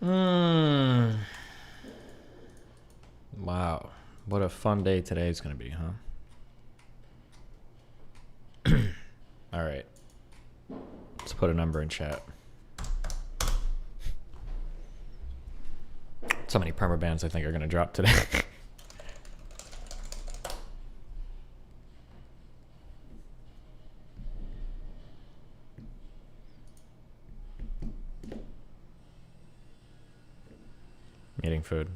Mm. Wow. What a fun day today is going to be, huh? All right. Let's put a number in chat. So many perma bands I think are going to drop today. Eating food.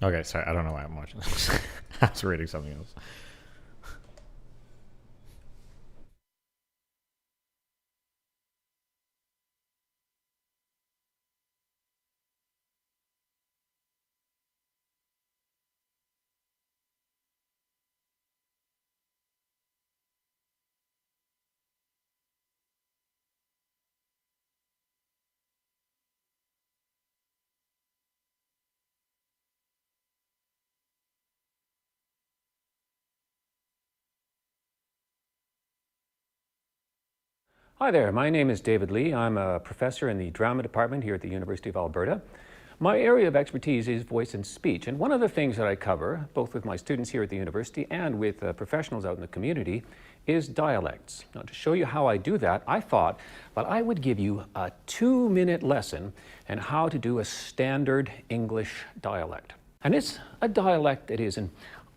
Okay, sorry. I don't know why I'm watching this. I was reading something else. Hi there, my name is David Lee. I'm a professor in the drama department here at the University of Alberta. My area of expertise is voice and speech, and one of the things that I cover, both with my students here at the university and with professionals out in the community, is dialects. Now, to show you how I do that, I thought that I would give you a 2-minute lesson on how to do a standard English dialect. And it's a dialect that is an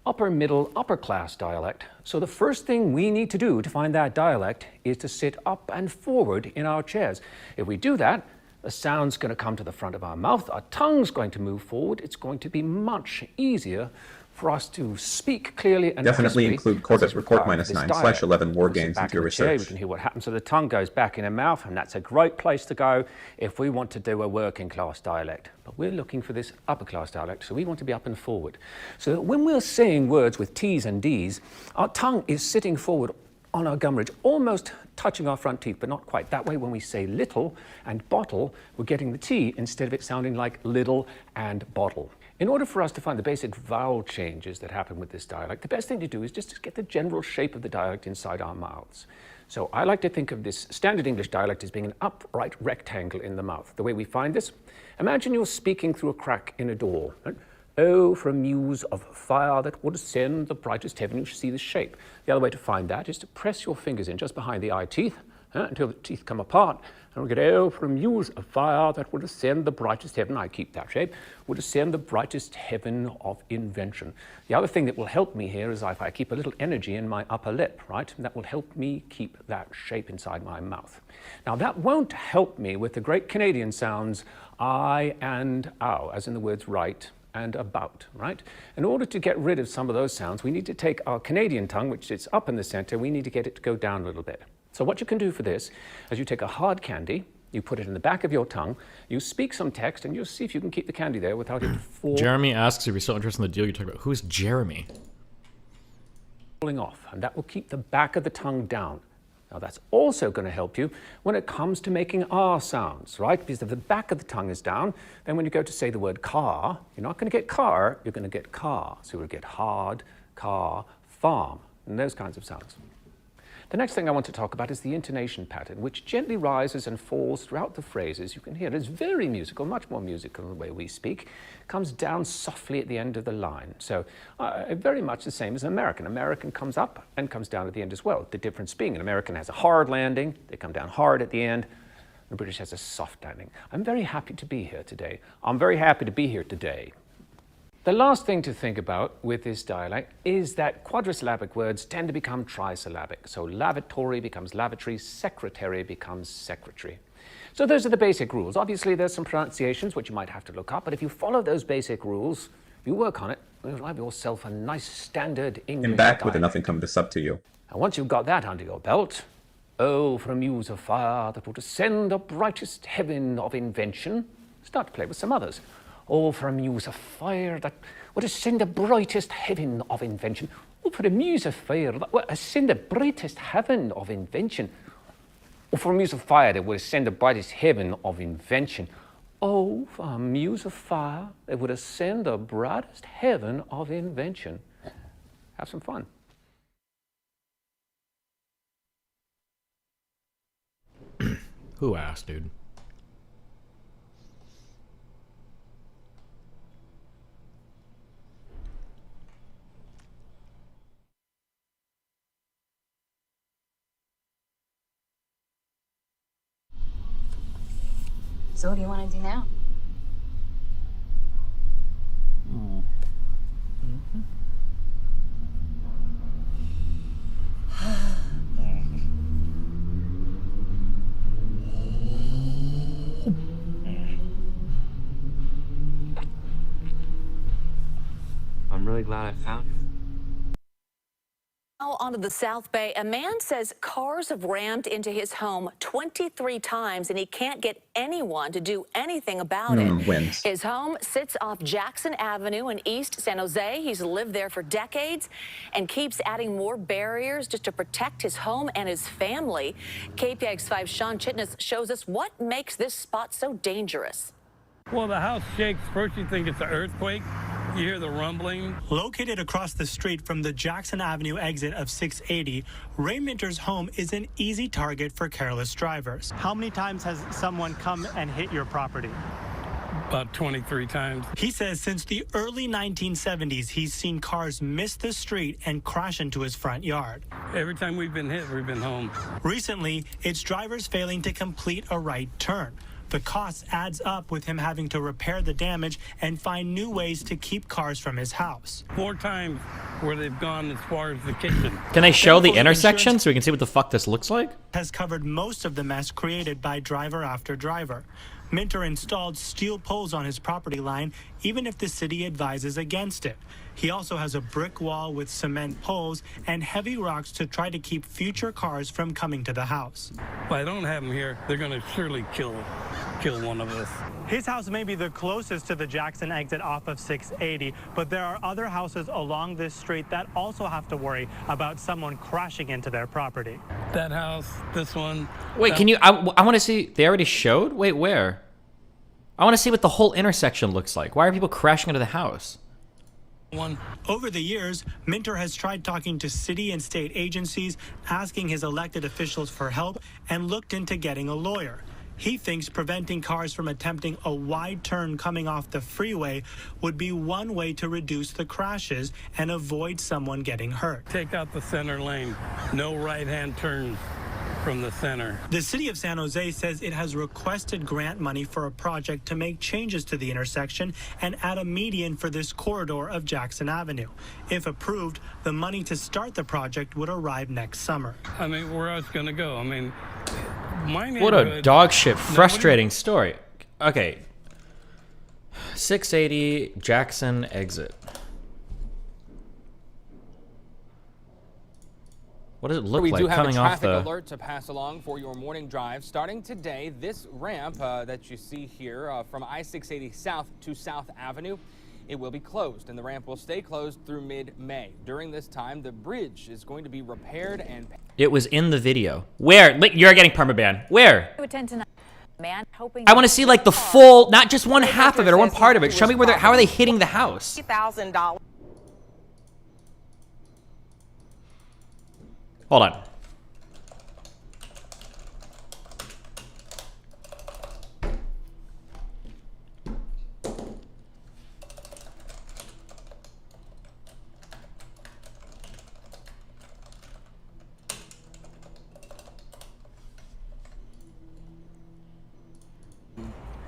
upper middle, upper class dialect. So the first thing we need to do to find that dialect is to sit up and forward in our chairs. If we do that, the sound's going to come to the front of our mouth, our tongue's going to move forward, it's going to be much easier for us to speak clearly and Definitely crisply, include Cortex Report -9/11 war games into your research. We can hear what happens. So the tongue goes back in the mouth, and that's a great place to go if we want to do a working class dialect. But we're looking for this upper class dialect, so we want to be up and forward. So that when we're saying words with T's and D's, our tongue is sitting forward on our gum ridge, almost touching our front teeth, but not quite. That way, when we say little and bottle, we're getting the T instead of it sounding like little and bottle. In order for us to find the basic vowel changes that happen with this dialect, the best thing to do is just to get the general shape of the dialect inside our mouths. So I like to think of this standard English dialect as being an upright rectangle in the mouth. The way we find this, imagine you're speaking through a crack in a door. Right? Oh, for a muse of fire that would ascend the brightest heaven, you should see the shape. The other way to find that is to press your fingers in just behind the eye teeth until the teeth come apart. And we get, oh, for a muse of fire that would ascend the brightest heaven, I keep that shape, would ascend the brightest heaven of invention. The other thing that will help me here is if I keep a little energy in my upper lip, right? And that will help me keep that shape inside my mouth. Now, that won't help me with the great Canadian sounds I and ow, as in the words right and about, right? In order to get rid of some of those sounds, we need to take our Canadian tongue, which sits up in the center, we need to get it to go down a little bit. So what you can do for this is you take a hard candy, you put it in the back of your tongue, you speak some text, and you'll see if you can keep the candy there without it Jeremy asks if you're still interested in the deal you talked about. Who's Jeremy? falling off, and that will keep the back of the tongue down. Now that's also going to help you when it comes to making R sounds, right? Because if the back of the tongue is down, then when you go to say the word car, you're not going to get car, you're going to get car. So you'll get hard, car, farm, and those kinds of sounds. The next thing I want to talk about is the intonation pattern, which gently rises and falls throughout the phrases. You can hear it's very musical, much more musical than the way we speak. Comes down softly at the end of the line. So very much the same as an American. American comes up and comes down at the end as well. The difference being an American has a hard landing, they come down hard at the end. The British has a soft landing. I'm very happy to be here today. I'm very happy to be here today. The last thing to think about with this dialect is that quadrisyllabic words tend to become trisyllabic. So lavatory becomes lavatory, secretary becomes secretary. So those are the basic rules. Obviously, there's some pronunciations which you might have to look up, but if you follow those basic rules, you work on it, you'll have yourself a nice standard English And back dialect. with a nothing come this up to you. And once you've got that under your belt, oh, for a muse of fire that would ascend the brightest heaven of invention. Start to play with some others. Oh, for a muse of fire that would ascend the brightest heaven of invention. Oh, for a muse of fire that would ascend the brightest heaven of invention. Oh, for a muse of fire that would ascend the brightest heaven of invention. Oh, for a muse of fire that would ascend the brightest heaven of invention. Have some fun. Who asked, dude? So what do you want to do now? I'm really glad I found you. Now onto the South Bay. A man says cars have rammed into his home 23 times and he can't get anyone to do anything about it. Wins. His home sits off Jackson Avenue in East San Jose. He's lived there for decades and keeps adding more barriers just to protect his home and his family. KPIX5's Sean Chitness shows us what makes this spot so dangerous. Well, the house shakes. First you think it's an earthquake. You hear the rumbling. Located across the street from the Jackson Avenue exit of 680, Ray Minter's home is an easy target for careless drivers. How many times has someone come and hit your property? About 23 times. He says since the early 1970s, he's seen cars miss the street and crash into his front yard. Every time we've been hit, we've been home. Recently, It's drivers failing to complete a right turn. The cost adds up with him having to repair the damage and find new ways to keep cars from his house. 4 times where they've gone as far as the kitchen. Can they show the intersection so we can see what the fuck this looks like? Has covered most of the mess created by driver after driver. Minter installed steel poles on his property line, even if the city advises against it. He also has a brick wall with cement poles and heavy rocks to try to keep future cars from coming to the house. If I don't have them here, they're going to surely kill one of us. His house may be the closest to the Jackson exit off of 680, but there are other houses along this street that also have to worry about someone crashing into their property. That house, this one. Wait, can you? I want to see. They already showed? Wait, where? I want to see what the whole intersection looks like. Why are people crashing into the house? One. Over the years, Minter has tried talking to city and state agencies, asking his elected officials for help, and looked into getting a lawyer. He thinks preventing cars from attempting a wide turn coming off the freeway would be one way to reduce the crashes and avoid someone getting hurt. Take out the center lane. No right-hand turns from the center. The city of San Jose says it has requested grant money for a project to make changes to the intersection and add a median for this corridor of Jackson Avenue. If approved, the money to start the project would arrive next summer. I mean, where else going to go? I mean, my What a neighborhood- dog shit, frustrating story. Okay. 680 Jackson exit. What does it look We like do have a coming off traffic the... alert to pass along for your morning drive. Starting today, this ramp that you see here from I-680 South to South Avenue, it will be closed, and the ramp will stay closed through mid-May. During this time, the bridge is going to be repaired and... It was in the video. Where? You're getting permaban. Where? Man hoping I want to see like the full, not just one half of it or one part of it. Show me where they're, how are they hitting the house? $1,000. Hold on.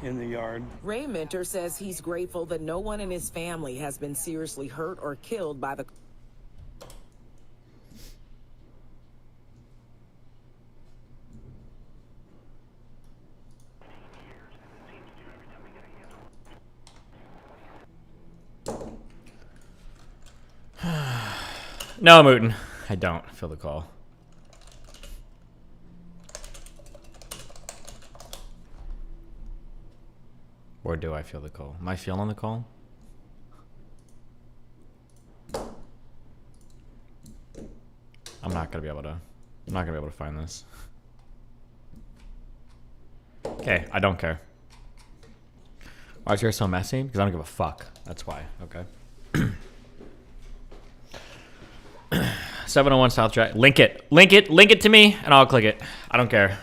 in the yard. Ray Minter says he's grateful that no one in his family has been seriously hurt or killed by the... No, Mooten. I don't feel the call. Or do I feel the call? Am I feeling the call? I'm not gonna be able to find this. Okay, I don't care. Why is yours so messy? Because I don't give a fuck. That's why. Okay. 701 South Drive. Link it to me, and I'll click it. I don't care.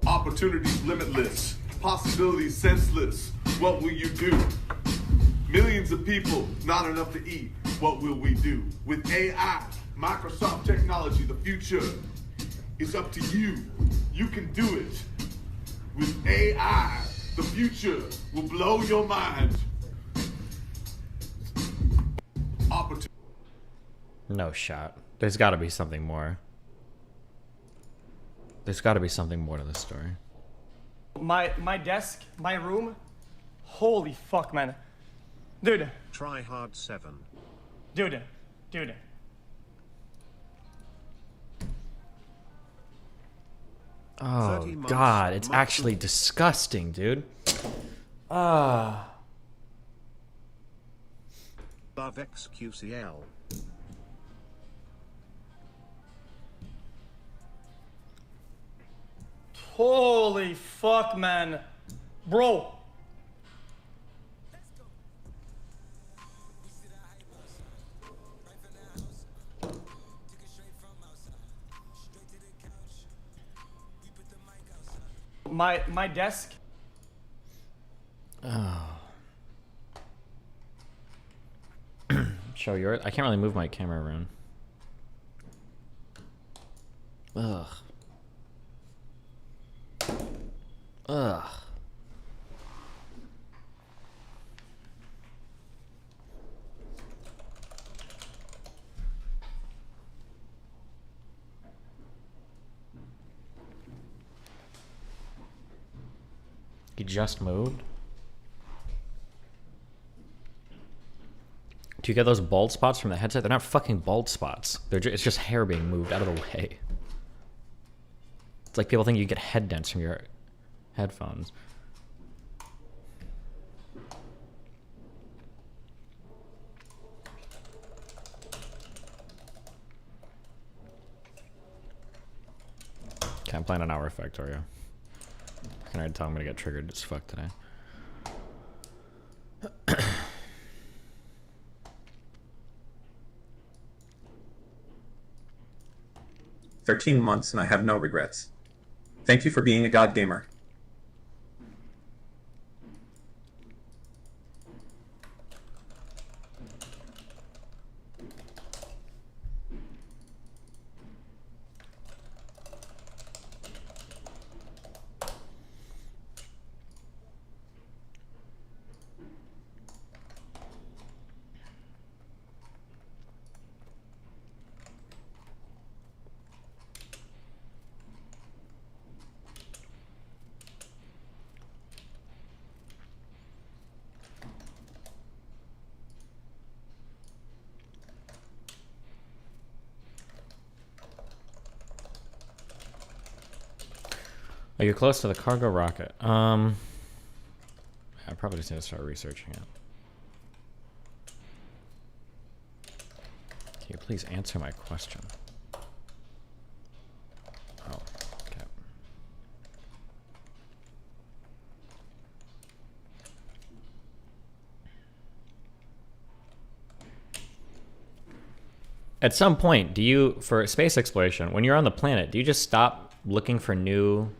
Opportunities limitless, possibilities senseless. What will you do? Millions of people, not enough to eat. What will we do? With AI, Microsoft technology, the future is up to you. You can do it. With AI, the future will blow your mind. Opportunity. No shot. There's got to be something more. There's got to be something more to this story. My desk, my room. Holy fuck, man. Dude. Try hard 7. Dude. Oh god, it's actually disgusting, dude. Above XQCL. Holy fuck, man. Bro. My desk. Oh. Show yours. I can't really move my camera around. Ugh. Ugh. He just moved? Do you get those bald spots from the headset? They're not fucking bald spots. It's just hair being moved out of the way. It's like people think you get head dents from your headphones. Okay, I'm playing an hour of Factorio. I can already tell I'm gonna get triggered as fuck today. 13 months and I have no regrets. Thank you for being a god gamer. Are you close to the cargo rocket? I probably just need to start researching it. Can you please answer my question? Oh, okay. At some point, do you, for space exploration, when you're on the planet, do you just stop looking for new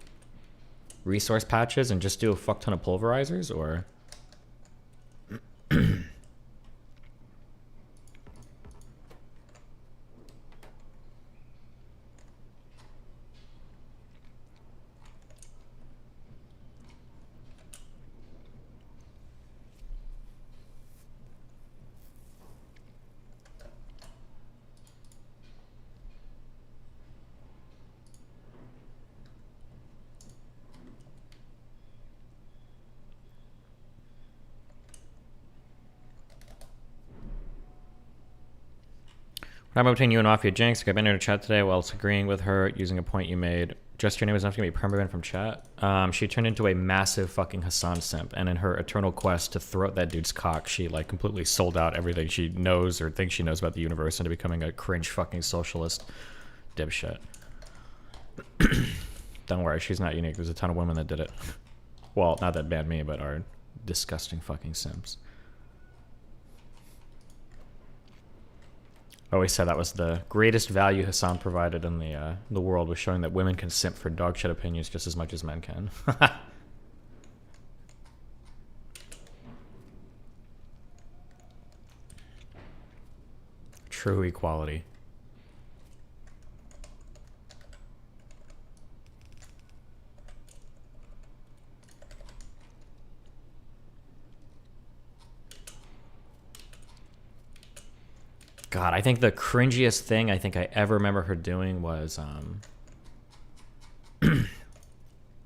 resource patches and just do a fuck ton of pulverizers, or? I'm between you and Mafia Jinx. I've been in a chat today whilst agreeing with her using a point you made. Just your name was enough to get me permanent from chat. She turned into a massive fucking Hassan simp, and in her eternal quest to throat that dude's cock, she like completely sold out everything she knows or thinks she knows about the universe into becoming a cringe fucking socialist dipshit. Don't worry, she's not unique. There's a ton of women that did it. Well, not that banned me, but are disgusting fucking simps. I always said that was the greatest value Hassan provided in the world, was showing that women can simp for dog shit opinions just as much as men can. True equality. God, I think the cringiest thing I think I ever remember her doing was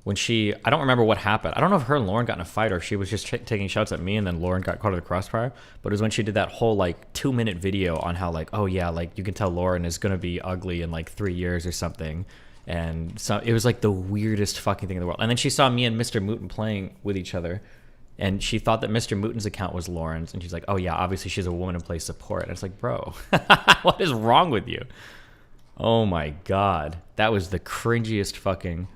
when she, I don't remember what happened. I don't know if her and Lauren got in a fight or if she was just taking shots at me and then Lauren got caught in the crossfire. But it was when she did that whole like 2-minute video on how like, oh yeah, like you can tell Lauren is gonna be ugly in like 3 years or something. And so it was like the weirdest fucking thing in the world. And then she saw me and Mr. Mooten playing with each other. And she thought that Mr. Mooten's account was Lauren's. And she's like, oh yeah, obviously she's a woman and plays support. And it's like, bro, what is wrong with you? Oh my God. That was the cringiest fucking...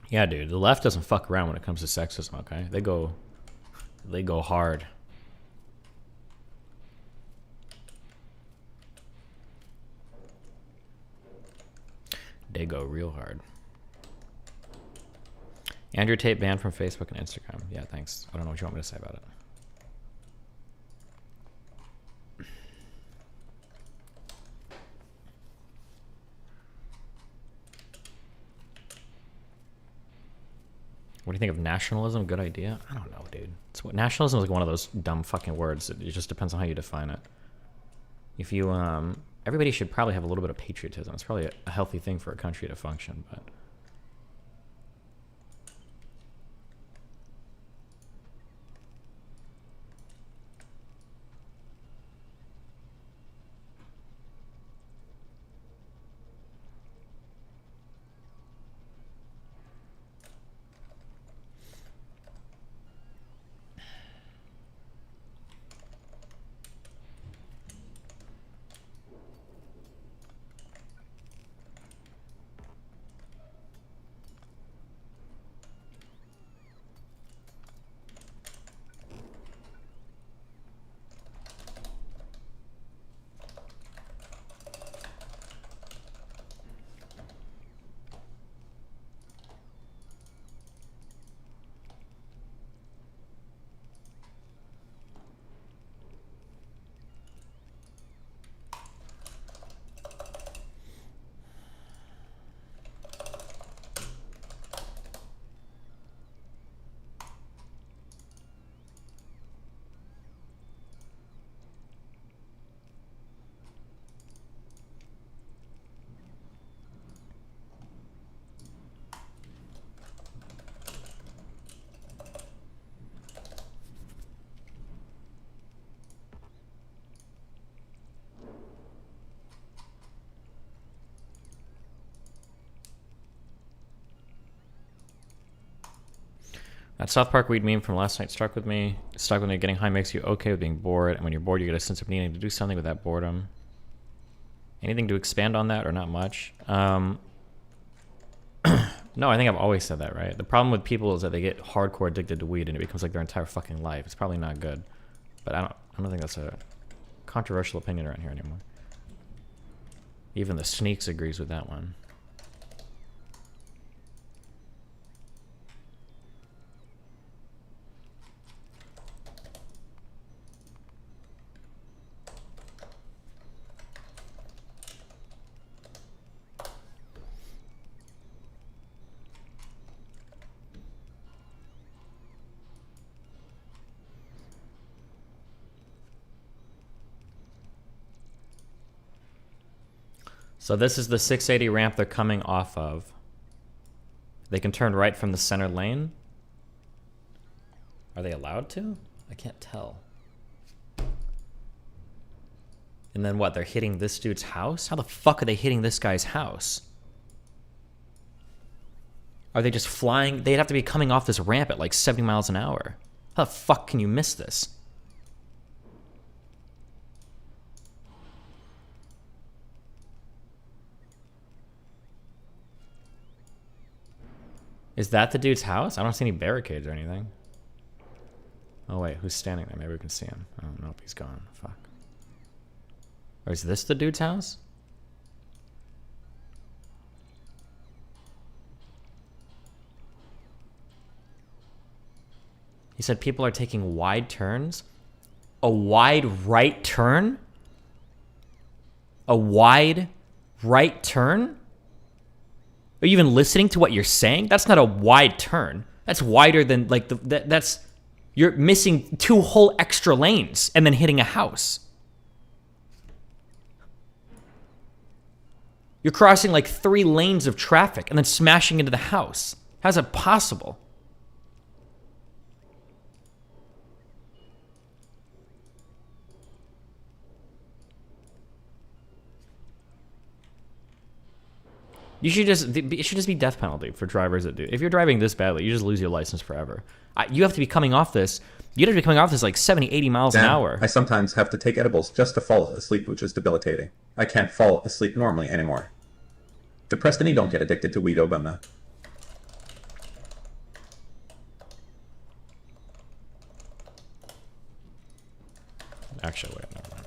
Yeah, dude, the left doesn't fuck around when it comes to sexism, okay? They go hard. They go real hard. Andrew Tate banned from Facebook and Instagram. Yeah, thanks. I don't know what you want me to say about it. What do you think of nationalism? Good idea? I don't know, dude. Nationalism is like one of those dumb fucking words. It just depends on how you define it. If you, everybody should probably have a little bit of patriotism. It's probably a healthy thing for a country to function, but... That South Park weed meme from last night stuck with me. Stuck with me. Getting high makes you okay with being bored, and when you're bored, you get a sense of needing to do something with that boredom. Anything to expand on that, or not much? No, I think I've always said that, right? The problem with people is that they get hardcore addicted to weed, and it becomes like their entire fucking life. It's probably not good, but I don't think that's a controversial opinion around here anymore. Even the Sneaks agrees with that one. So this is the 680 ramp they're coming off of. They can turn right from the center lane. Are they allowed to? I can't tell. And then what? They're hitting this dude's house? How the fuck are they hitting this guy's house? Are they just flying? They'd have to be coming off this ramp at like 70 miles an hour. How the fuck can you miss this? Is that the dude's house? I don't see any barricades or anything. Oh wait, who's standing there? Maybe we can see him. Oh nope, he's gone. Fuck. Or is this the dude's house? He said people are taking wide turns. A wide right turn? A wide right turn? Are you even listening to what you're saying? That's not a wide turn. That's wider than like that's you're missing 2 whole extra lanes and then hitting a house. You're crossing like 3 lanes of traffic and then smashing into the house. How's that possible? It should just be death penalty for drivers that do. If you're driving this badly, you just lose your license forever. You have to be coming off this. You'd have to be coming off this like 70, 80 miles an hour. I sometimes have to take edibles just to fall asleep, which is debilitating. I can't fall asleep normally anymore. Depressed and you don't get addicted to weed, Obama. Actually, wait, never mind.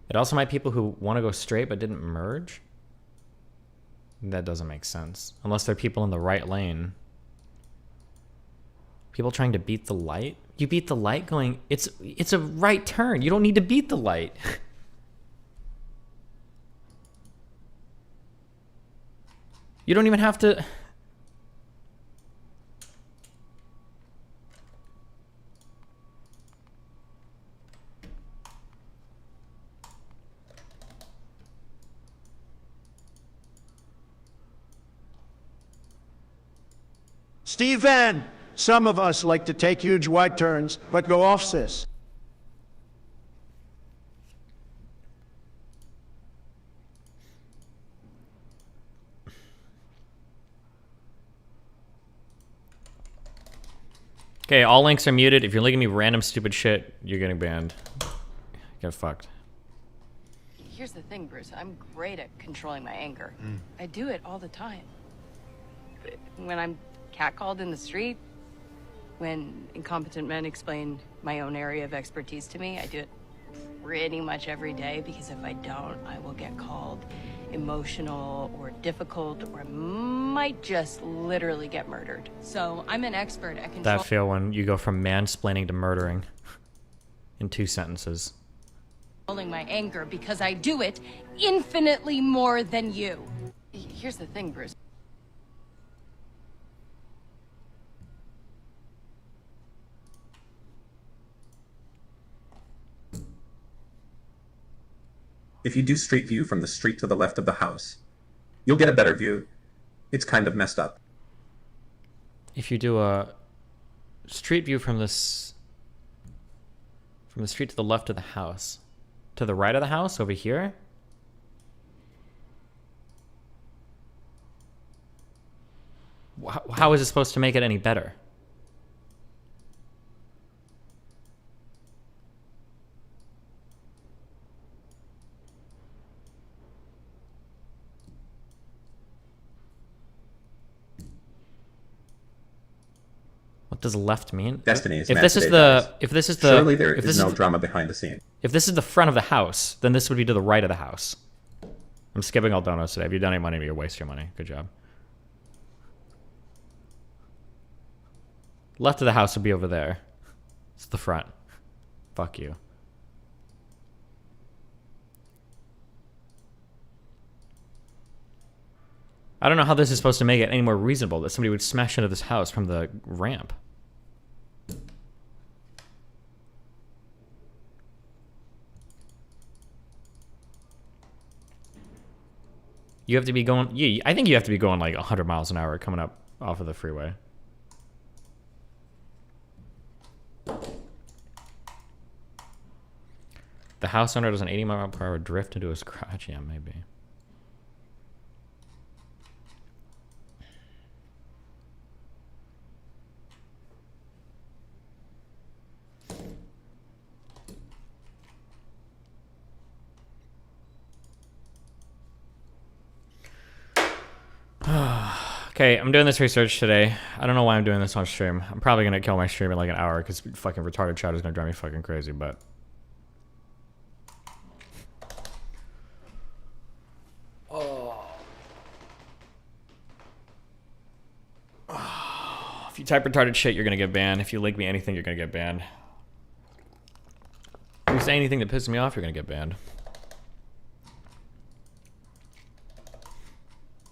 It also might be people who want to go straight but didn't merge. That doesn't make sense. Unless they're people in the right lane. People trying to beat the light? You beat the light going, it's a right turn. You don't need to beat the light. You don't even have to... Steven, some of us like to take huge wide turns, but go off, sis. Okay, all links are muted. If you're linking me random stupid shit, you're getting banned. Get fucked. Here's the thing, Bruce. I'm great at controlling my anger. I do it all the time. When I'm catcalled in the street, when incompetent men explain my own area of expertise to me, I do it pretty much every day, because if I don't, I will get called emotional or difficult, or I might just literally get murdered. So I'm an expert at controlling... That feel when you go from mansplaining to murdering in 2 sentences. My anger, because I do it infinitely more than you. Here's the thing, Bruce. If you do street view from the street to the left of the house, you'll get a better view. It's kind of messed up. if you do a street view from this, from the street to the left of the house, to the right of the house over here. How is it supposed to make it any better? What does left mean? Destiny is if meant this to is be the guys. if this is the Surely there if is this no is, drama behind the scene. if this is the front of the house, then this would be to the right of the house. I'm skipping all donuts today. If you donate money, you waste your money. Good job. Left of the house would be over there. It's the front. Fuck you. I don't know how this is supposed to make it any more reasonable that somebody would smash into this house from the ramp. You have to be going... Yeah, I think you have to be going like 100 miles an hour coming up off of the freeway. The house owner does an 80 mile per hour drift into his garage. Yeah, maybe. Okay, I'm doing this research today. I don't know why I'm doing this on stream. I'm probably going to kill my stream in like an hour because fucking retarded chat is going to drive me fucking crazy, but... If you type retarded shit, you're going to get banned. If you link me anything, you're going to get banned. If you say anything that pisses me off, you're going to get banned.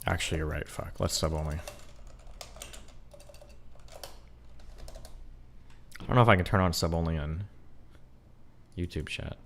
Actually, you're right. Fuck. Let's sub only. I don't know if I can turn on sub only on YouTube chat.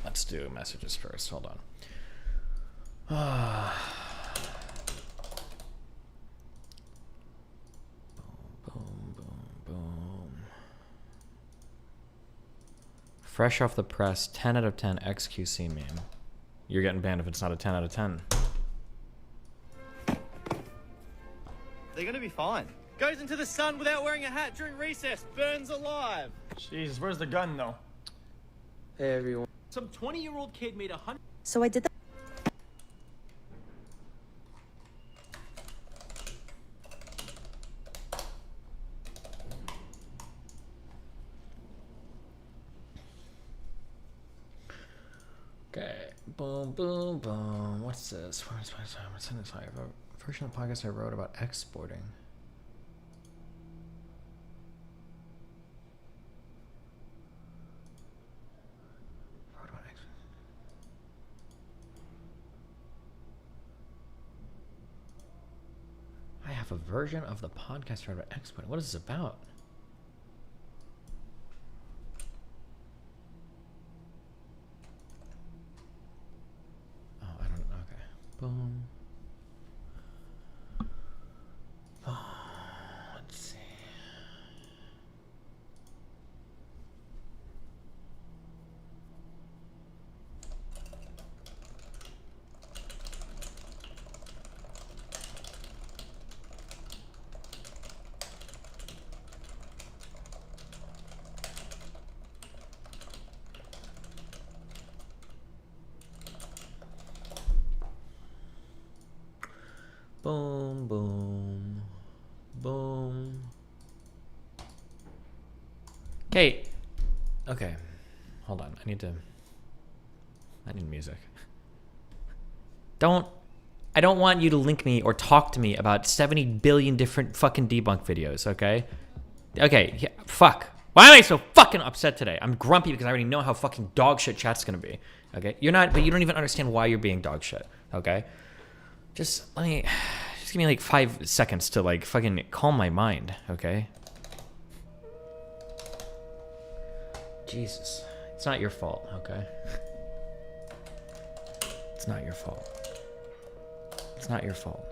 Let's do messages first. Hold on. Boom, boom, boom. Fresh off the press, 10 out of 10 XQC meme. You're getting banned if it's not a 10 out of 10. They're gonna be fine. Goes into the sun without wearing a hat during recess. Burns alive. Jesus, where's the gun though? Hey everyone. Some 20-year-old kid made 100. So I did that. Okay. Boom, boom, boom. What's this? What's in this? I have a version of the podcast I wrote about exporting. I have a version of the podcast I wrote about exporting. What is this about? Oh, I don't know. Okay. Boom. Let's see. Boom, boom, boom. Okay. Okay. Hold on. I need music. I don't want you to link me or talk to me about 70 billion different fucking debunk videos, okay? Okay, yeah, fuck. Why am I so fucking upset today? I'm grumpy because I already know how fucking dog shit chat's gonna be, okay? You're not, but you don't even understand why you're being dog shit, okay? Just give me like 5 seconds to like fucking calm my mind, okay? Jesus. It's not your fault, okay? It's not your fault. It's not your fault.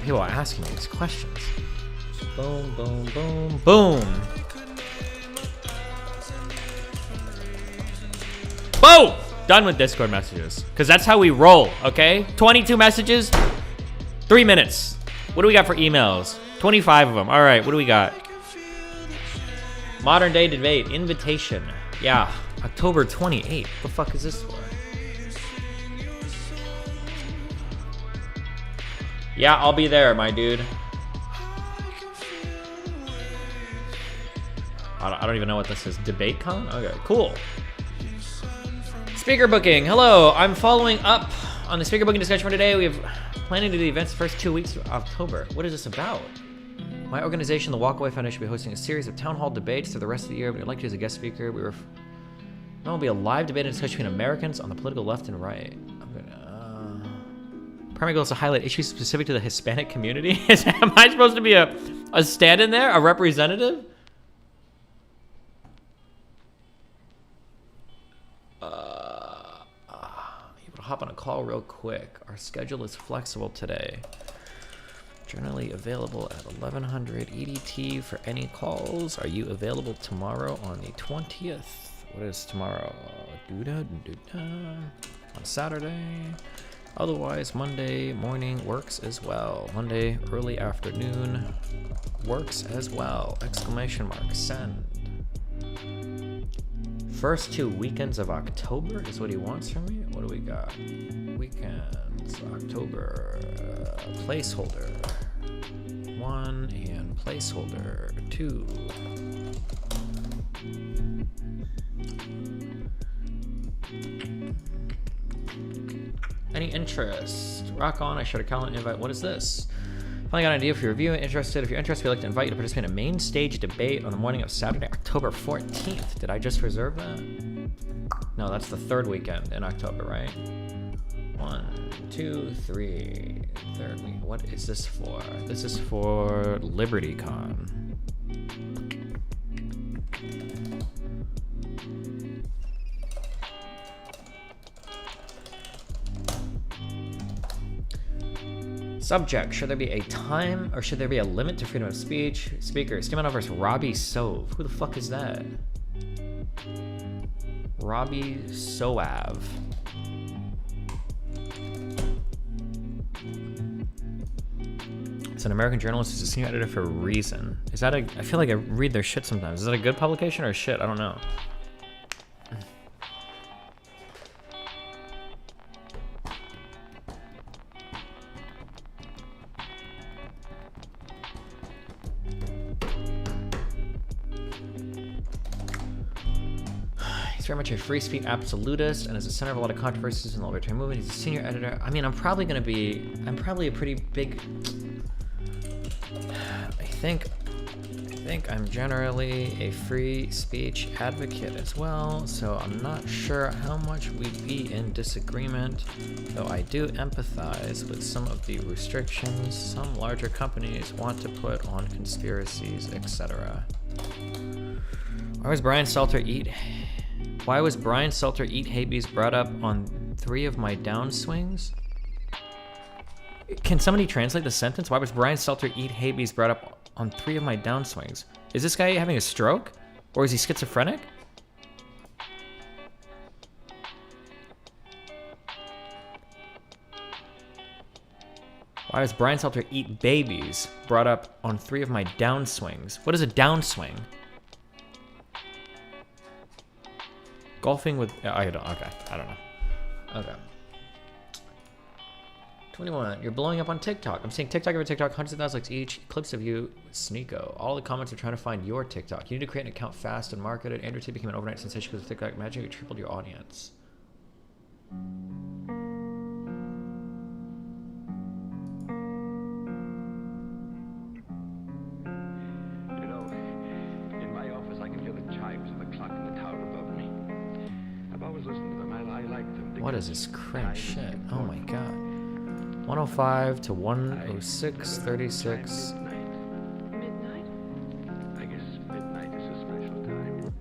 People are asking me these questions. Boom, boom, boom, boom. Boom! Done with Discord messages. Because that's how we roll, okay? 22 messages, 3 minutes. What do we got for emails? 25 of them. All right, what do we got? Modern day debate, invitation. Yeah, October 28th. What the fuck is this for? Yeah, I'll be there, my dude. I don't even know what this is. DebateCon? Okay, cool. Speaker booking. Hello, I'm following up on the speaker booking discussion for today. We have planning to do the events the first 2 weeks of October. What is this about? My organization, the Walkaway Foundation, will be hosting a series of town hall debates through the rest of the year. We'd like you as a guest speaker. There will be a live debate and discussion between Americans on the political left and right. Primary goal is to highlight issues specific to the Hispanic community. Am I supposed to be a stand-in there? A representative? Able to hop on a call real quick. Our schedule is flexible today. Generally available at 1100 EDT for any calls. Are you available tomorrow on the 20th? What is tomorrow? On Saturday. Otherwise, Monday morning works as well. Monday early afternoon works as well. Exclamation mark, send. First 2 weekends of October is what he wants from me. What do we got? Weekends, October, placeholder 1 and placeholder 2. Any interest? Rock on, I shared a calendar invite. What is this? Finally got an idea for your review. Interested? If you're interested, we'd like to invite you to participate in a main stage debate on the morning of Saturday, October 14th. Did I just reserve that? No, that's the 3rd weekend in October, right? 1, 2, 3. 3rd week. What is this for? This is for LibertyCon. Subject, should there be a time or should there be a limit to freedom of speech? Speaker, Steamon offers Robbie Sove. Who the fuck is that? Robbie Soav. It's an American journalist who's a senior editor for Reason. Is that a... I feel like I read their shit sometimes. Is that a good publication or shit? I don't know. He's very much a free speech absolutist and is the center of a lot of controversies in the libertarian movement. He's a senior editor. I mean, I'm probably a pretty big... I think I'm generally a free speech advocate as well, so I'm not sure how much we'd be in disagreement, though I do empathize with some of the restrictions some larger companies want to put on conspiracies, etc. Why was Brian Stelter eat hay bees brought up on 3 of my downswings? Can somebody translate the sentence? Why was Brian Stelter eat hay bees brought up on 3 of my downswings? Is this guy having a stroke? Or is he schizophrenic? Why does Brian Stelter eat babies brought up on 3 of my downswings? What is a downswing? Golfing with... I don't know. Okay. 21, you're blowing up on TikTok. I'm seeing TikTok over TikTok, hundreds of thousands of likes each. Clips of you, Sneeko. All the comments are trying to find your TikTok. You need to create an account fast and market it. Andrew Tate became an overnight sensation because of TikTok. Imagine you tripled your audience. You know, in my office I can hear the chimes of the clock in the tower above me. I've always listened to them. I like them. What is this cringe shit? Oh my god. 105 to 106, 36. Midnight? I guess midnight is a special time.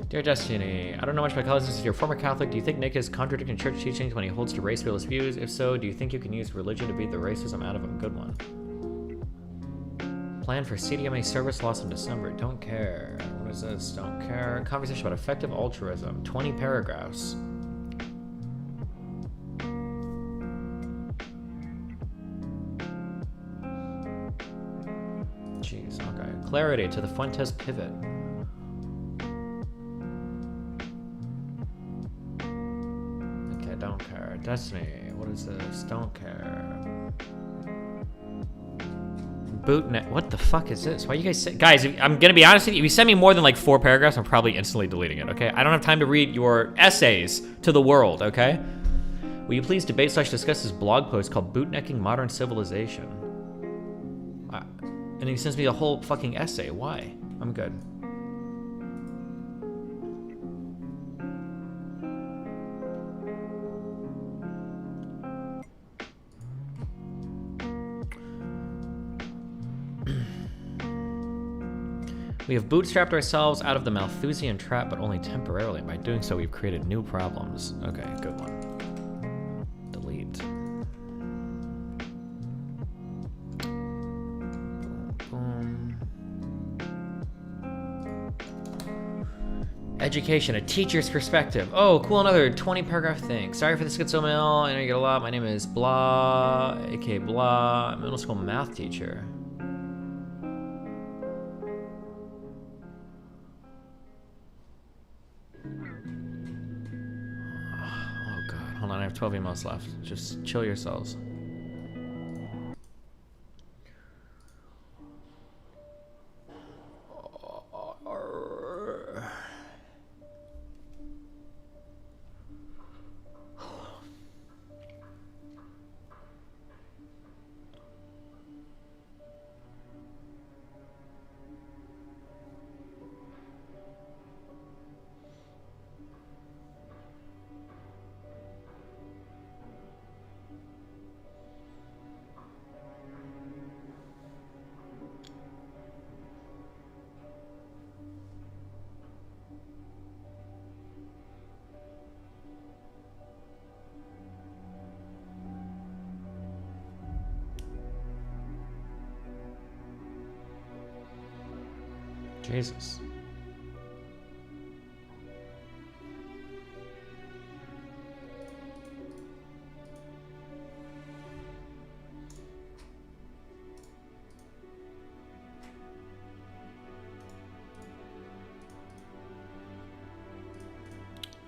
Dear Destiny, I don't know much about Catholicism. If you're a former Catholic, do you think Nick is contradicting church teachings when he holds to race-realist views? If so, do you think you can use religion to beat the racism out of him? Good one. Plan for CDMA service loss in December. Don't care. What is this? Don't care. Conversation about effective altruism. 20 paragraphs. Jeez, okay. Clarity to the Fuentes pivot. Okay, don't care. Destiny, what is this? Don't care. Bootnet. What the fuck is this? Why you guys say... Guys, I'm gonna be honest with you. If you send me more than like 4 paragraphs, I'm probably instantly deleting it, okay? I don't have time to read your essays to the world, okay? Will you please debate/discuss this blog post called Bootnecking Modern Civilization? And he sends me a whole fucking essay. Why? I'm good. We have bootstrapped ourselves out of the Malthusian trap, but only temporarily. By doing so, we've created new problems. Okay, good one. Delete. Boom, boom. Education, a teacher's perspective. Oh, cool, another 20 paragraph thing. Sorry for the schizo mail. I know you get a lot. My name is Blah, aka Blah, middle school math teacher. Hold on, I have 12 emails left. Just chill yourselves. Jesus.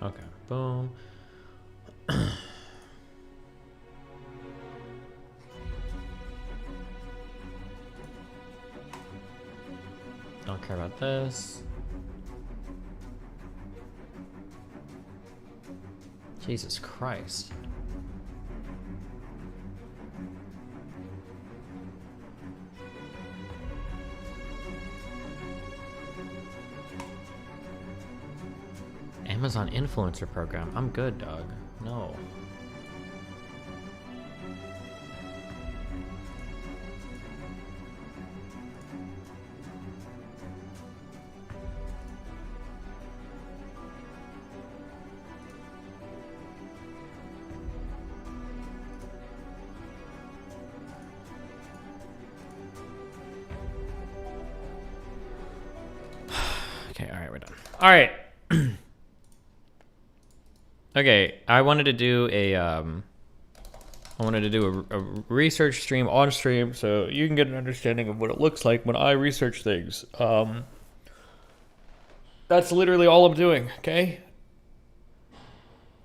Okay, boom. Don't care about this. Jesus Christ. Amazon influencer program. I'm good, dog. No. Okay, all right, we're done. All right. Okay, I wanted to do a research stream on stream so you can get an understanding of what it looks like when I research things. That's literally all I'm doing, okay?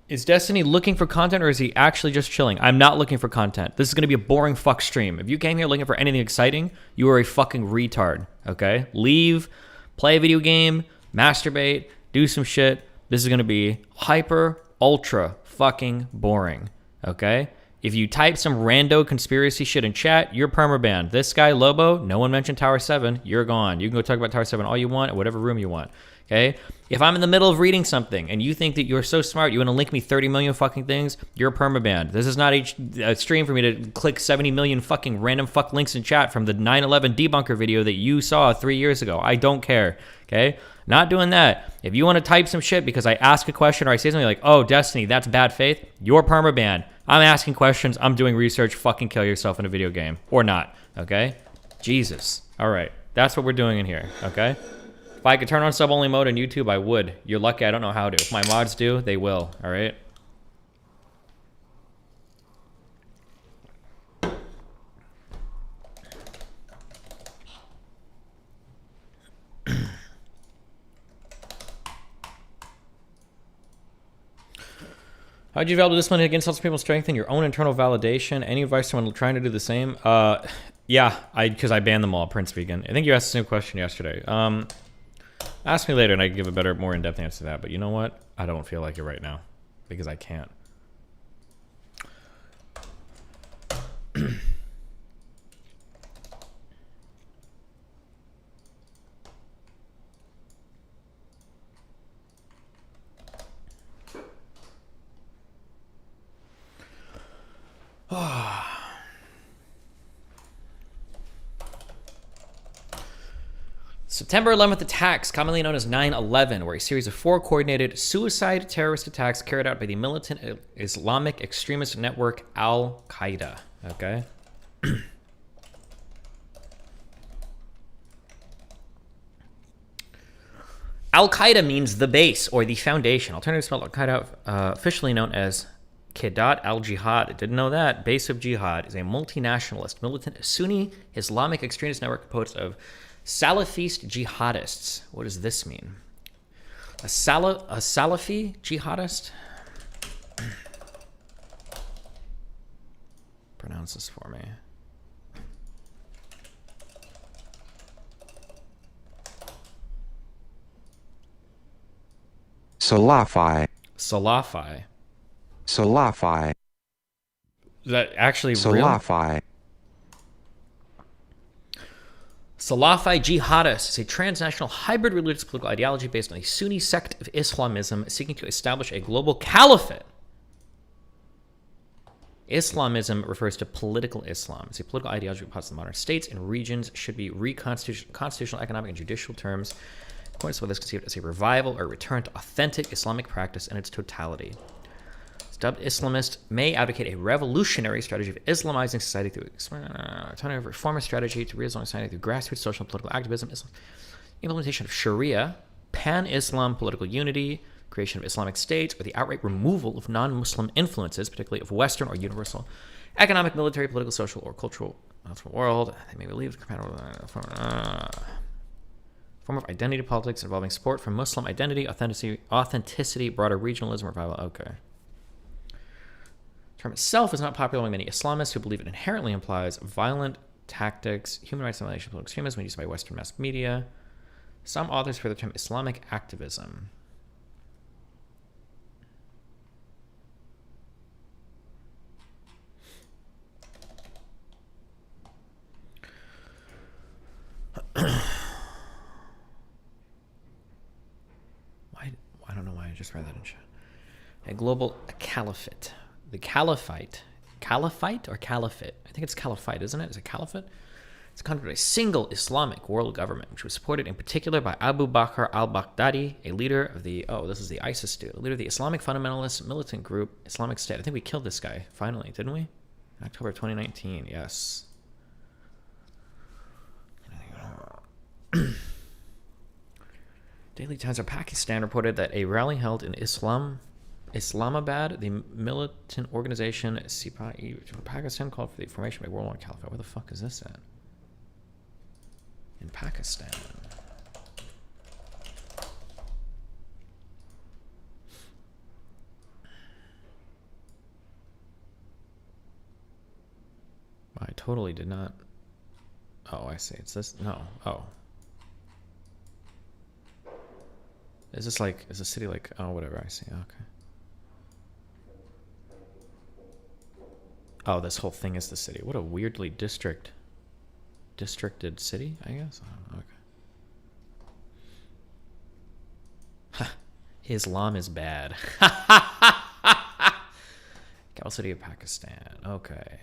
Is Destiny looking for content or is he actually just chilling? I'm not looking for content. This is going to be a boring fuck stream. If you came here looking for anything exciting, you are a fucking retard, okay? Leave, play a video game, masturbate, do some shit. This is going to be hyper, ultra fucking boring, okay? If you type some rando conspiracy shit in chat, you're permabanned. This guy, Lobo, no one mentioned Tower 7. You're gone. You can go talk about Tower 7 all you want, at whatever room you want. Okay? If I'm in the middle of reading something and you think that you're so smart, you want to link me 30 million fucking things, you're permabanned. This is not a stream for me to click 70 million fucking random fuck links in chat from the 9/11 debunker video that you saw 3 years ago. I don't care. Okay? Not doing that. If you want to type some shit because I ask a question or I say something like, oh, Destiny, that's bad faith, you're permabanned. I'm asking questions. I'm doing research. Fucking kill yourself in a video game. Or not. Okay? Jesus. All right. That's what we're doing in here. Okay? If I could turn on sub-only mode on YouTube, I would. You're lucky I don't know how to. If my mods do, they will. All right? How'd you develop discipline against other people's strength and your own internal validation? Any advice to someone trying to do the same? Yeah, because I banned them all, Prince Vegan. I think you asked the same question yesterday. Ask me later and I can give a better, more in-depth answer to that. But you know what? I don't feel like it right now because I can't. September 11th attacks, commonly known as 9/11, were a series of 4 coordinated suicide terrorist attacks carried out by the militant Islamic extremist network Al-Qaeda. Okay? Al-Qaeda means the base or the foundation. Alternative spelled Al-Qaeda, officially known as Kedat al-Jihad. Didn't know that. Base of Jihad is a multinationalist, militant Sunni Islamic extremist network composed of Salafist jihadists. What does this mean? A Salafi jihadist? Pronounce this for me. Salafi. Salafi. Salafi. Is that actually real? Salafi. Salafi jihadist is a transnational hybrid religious political ideology based on a Sunni sect of Islamism seeking to establish a global caliphate. Islamism refers to political Islam. It's a political ideology that posits the modern states and regions should be constitutional, economic, and judicial terms. According to what is conceived as a revival or return to authentic Islamic practice in its totality. Dubbed Islamist may advocate a revolutionary strategy of Islamizing society through a reformist strategy to re-Islamize society through grassroots social and political activism, implementation of Sharia, pan-Islam political unity, creation of Islamic states, or the outright removal of non-Muslim influences, particularly of Western or universal economic, military, political, social, or cultural world. They may believe compatible Form of identity politics involving support for Muslim identity, authenticity, broader regionalism, revival. Okay. The term itself is not popular among many Islamists who believe it inherently implies violent tactics, human rights violations, political extremism when used by Western mass media. Some authors prefer the term Islamic activism. I don't know why I just read that in chat. A global caliphate. The caliphate or caliphate? I think it's caliphate, isn't it? Is it caliphate? It's conquered a single Islamic world government, which was supported in particular by Abu Bakr al-Baghdadi, a leader of the, this is the ISIS dude, a leader of the Islamic fundamentalist militant group Islamic State. I think we killed this guy, finally, didn't we? In October 2019, yes. Daily Times of Pakistan reported that a rally held in Islamabad, the militant organization Sipahi Pakistan called for the formation of a worldwide caliphate. Where the fuck is this at? In Pakistan. I totally did not. Oh, I see. It's this. No. Oh. Is this like, is the city like, oh, whatever, I see, okay. Oh, this whole thing is the city. What a weirdly districted city, I guess? I don't know, okay. Islam is bad. Capital city of Pakistan, okay.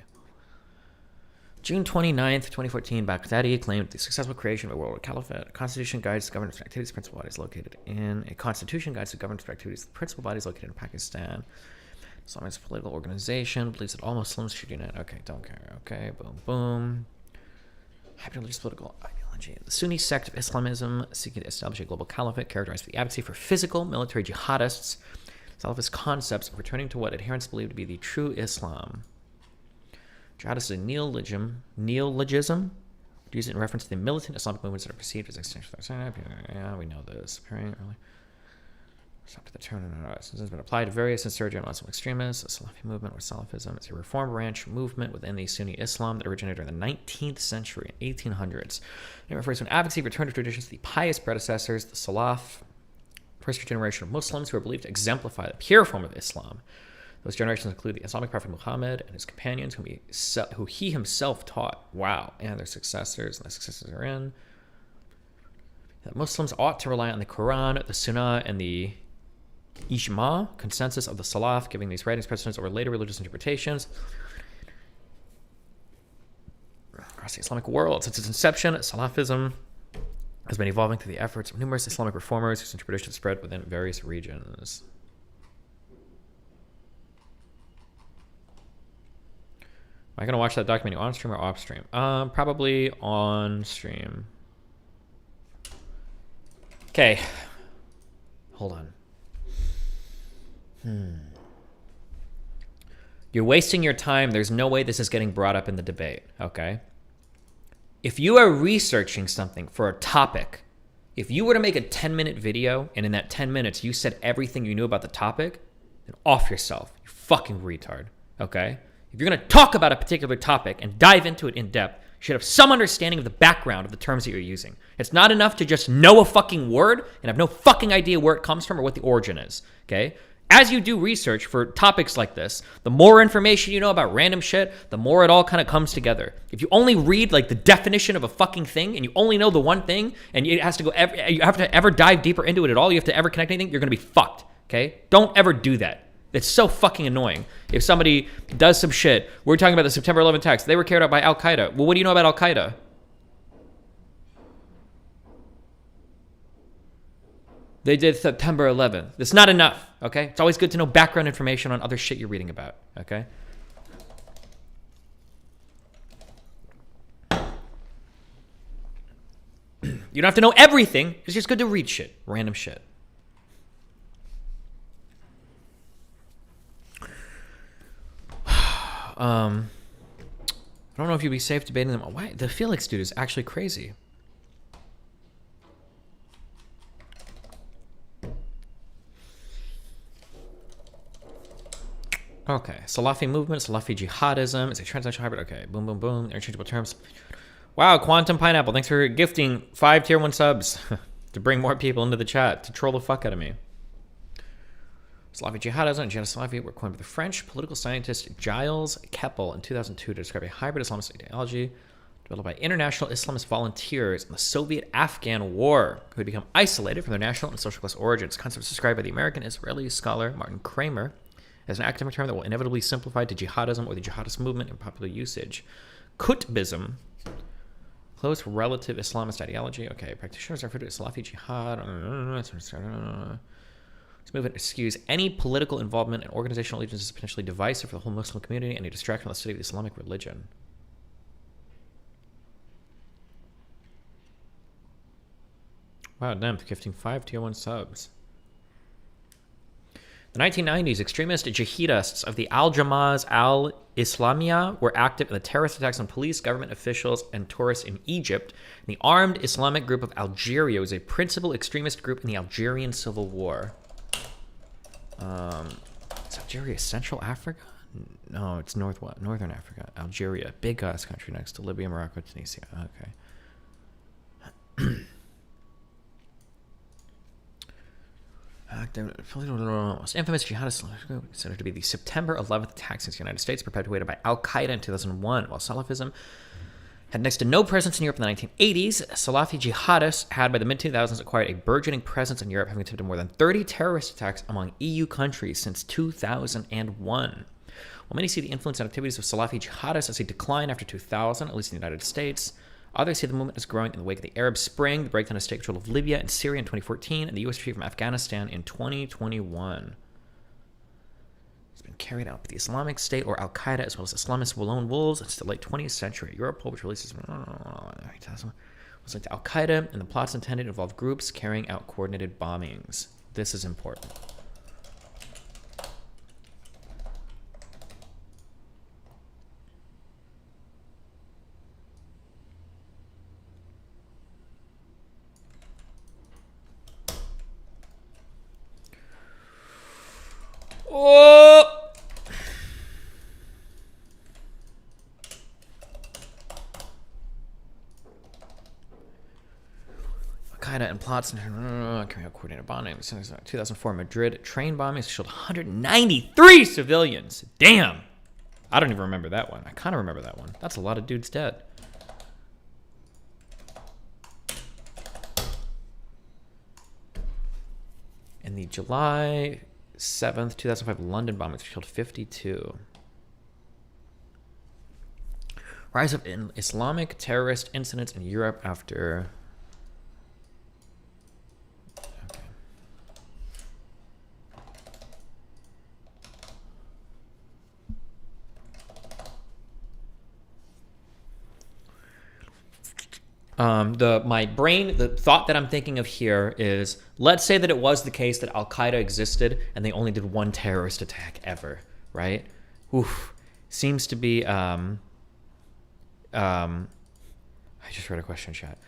June 29th, 2014, Baghdadi claimed the successful creation of a world caliphate. A constitution guides the governance activities, principal bodies located in Pakistan. Islamist political organization believes that all Muslims should unite. Okay, don't care. Okay, boom, boom. Hyperreligious political ideology. The Sunni sect of Islamism seeking to establish a global caliphate characterized by the advocacy for physical military jihadists. Salafist concepts of returning to what adherents believe to be the true Islam. Jihad is a neologism, used in reference to the militant Islamic movements that are perceived as extensions of the Yeah, we know this. Appearing early. Stop to the turn. This has been applied to various insurgent Muslim extremists. The Salafi movement, or Salafism, is a reform branch movement within the Sunni Islam that originated during the 19th century, 1800s. It refers to an advocacy of return to traditions of the pious predecessors, the Salaf, first generation of Muslims who are believed to exemplify the pure form of Islam. Those generations include the Islamic prophet Muhammad and his companions, who he himself taught. Wow. And their successors, and the successors are in. That Muslims ought to rely on the Quran, the Sunnah, and the Ijma, consensus of the Salaf, giving these writings precedence over later religious interpretations. Across the Islamic world, since its inception, Salafism has been evolving through the efforts of numerous Islamic reformers whose interpretations spread within various regions. Am I going to watch that documentary on stream or off stream? Probably on stream. Okay. Hold on. You're wasting your time. There's no way this is getting brought up in the debate, okay? If you are researching something for a topic, if you were to make a 10-minute video and in that 10 minutes you said everything you knew about the topic, then off yourself. You fucking retard, okay? If you're going to talk about a particular topic and dive into it in depth, you should have some understanding of the background of the terms that you're using. It's not enough to just know a fucking word and have no fucking idea where it comes from or what the origin is, okay? As you do research for topics like this, the more information you know about random shit, the more it all kind of comes together. If you only read like the definition of a fucking thing and you only know the one thing and you have to ever dive deeper into it at all, you have to ever connect anything, you're going to be fucked, okay? Don't ever do that. It's so fucking annoying. If somebody does some shit, we're talking about the September 11th attacks. They were carried out by Al-Qaeda. Well, what do you know about Al-Qaeda? They did September 11th. That's not enough, okay? It's always good to know background information on other shit you're reading about, okay? You don't have to know everything. It's just good to read shit, random shit. I don't know if you'd be safe debating them. Why? The Felix dude is actually crazy. Okay, Salafi movement, Salafi jihadism. It's a transnational hybrid. Okay, boom, boom, boom. Interchangeable terms. Wow, Quantum Pineapple. Thanks for gifting 5 tier 1 subs to bring more people into the chat to troll the fuck out of me. Salafi jihadism and jihad Salafi were coined by the French political scientist Gilles Kepel in 2002 to describe a hybrid Islamist ideology developed by international Islamist volunteers in the Soviet-Afghan War who had become isolated from their national and social class origins. Concept is described by the American-Israeli scholar Martin Kramer as an academic term that will inevitably simplify to jihadism or the jihadist movement in popular usage. Qutbism, close relative Islamist ideology. Okay, practitioners are referred to as Salafi jihad. This movement eschews any political involvement and organizational allegiance is potentially divisive for the whole Muslim community and a distraction from the study of the Islamic religion. Wow, damn, gifting 5 tier 1 subs. The 1990s, extremist jihadists of the Al-Jamaz al-Islamiyah were active in the terrorist attacks on police, government officials, and tourists in Egypt. And the Armed Islamic Group of Algeria was a principal extremist group in the Algerian Civil War. Is Algeria Central Africa? No, it's Northern Africa. Algeria, big ass country next to Libya, Morocco, Tunisia. Okay. Most infamous jihadist considered to be the September 11th attacks against the United States perpetuated by Al-Qaeda in 2001. While Salafism had next to no presence in Europe in the 1980s, Salafi jihadists had by the mid-2000s acquired a burgeoning presence in Europe, having attempted more than 30 terrorist attacks among EU countries since 2001. While many see the influence and activities of Salafi jihadists as a decline after 2000, at least in the United States, others see the movement as growing in the wake of the Arab Spring, the breakdown of state control of Libya and Syria in 2014, and the U.S. retreat from Afghanistan in 2021. It's been carried out by the Islamic State or Al-Qaeda as well as Islamist lone wolves since the late 20th century. Europol, which releases was linked to Al-Qaeda, and the plots intended to involve groups carrying out coordinated bombings. This is important. Oh! Al-Qaeda and plots carrying out coordinated bombings. 2004 Madrid train bombings killed 193 civilians. Damn! I don't even remember that one. I kind of remember that one. That's a lot of dudes dead. In the July 7th, 2005 London bombings killed 52. Rise of Islamic terrorist incidents in Europe after... Okay. The thought that I'm thinking of here is, let's say that it was the case that Al-Qaeda existed and they only did one terrorist attack ever, right? Oof. Seems to be, I just read a question in chat.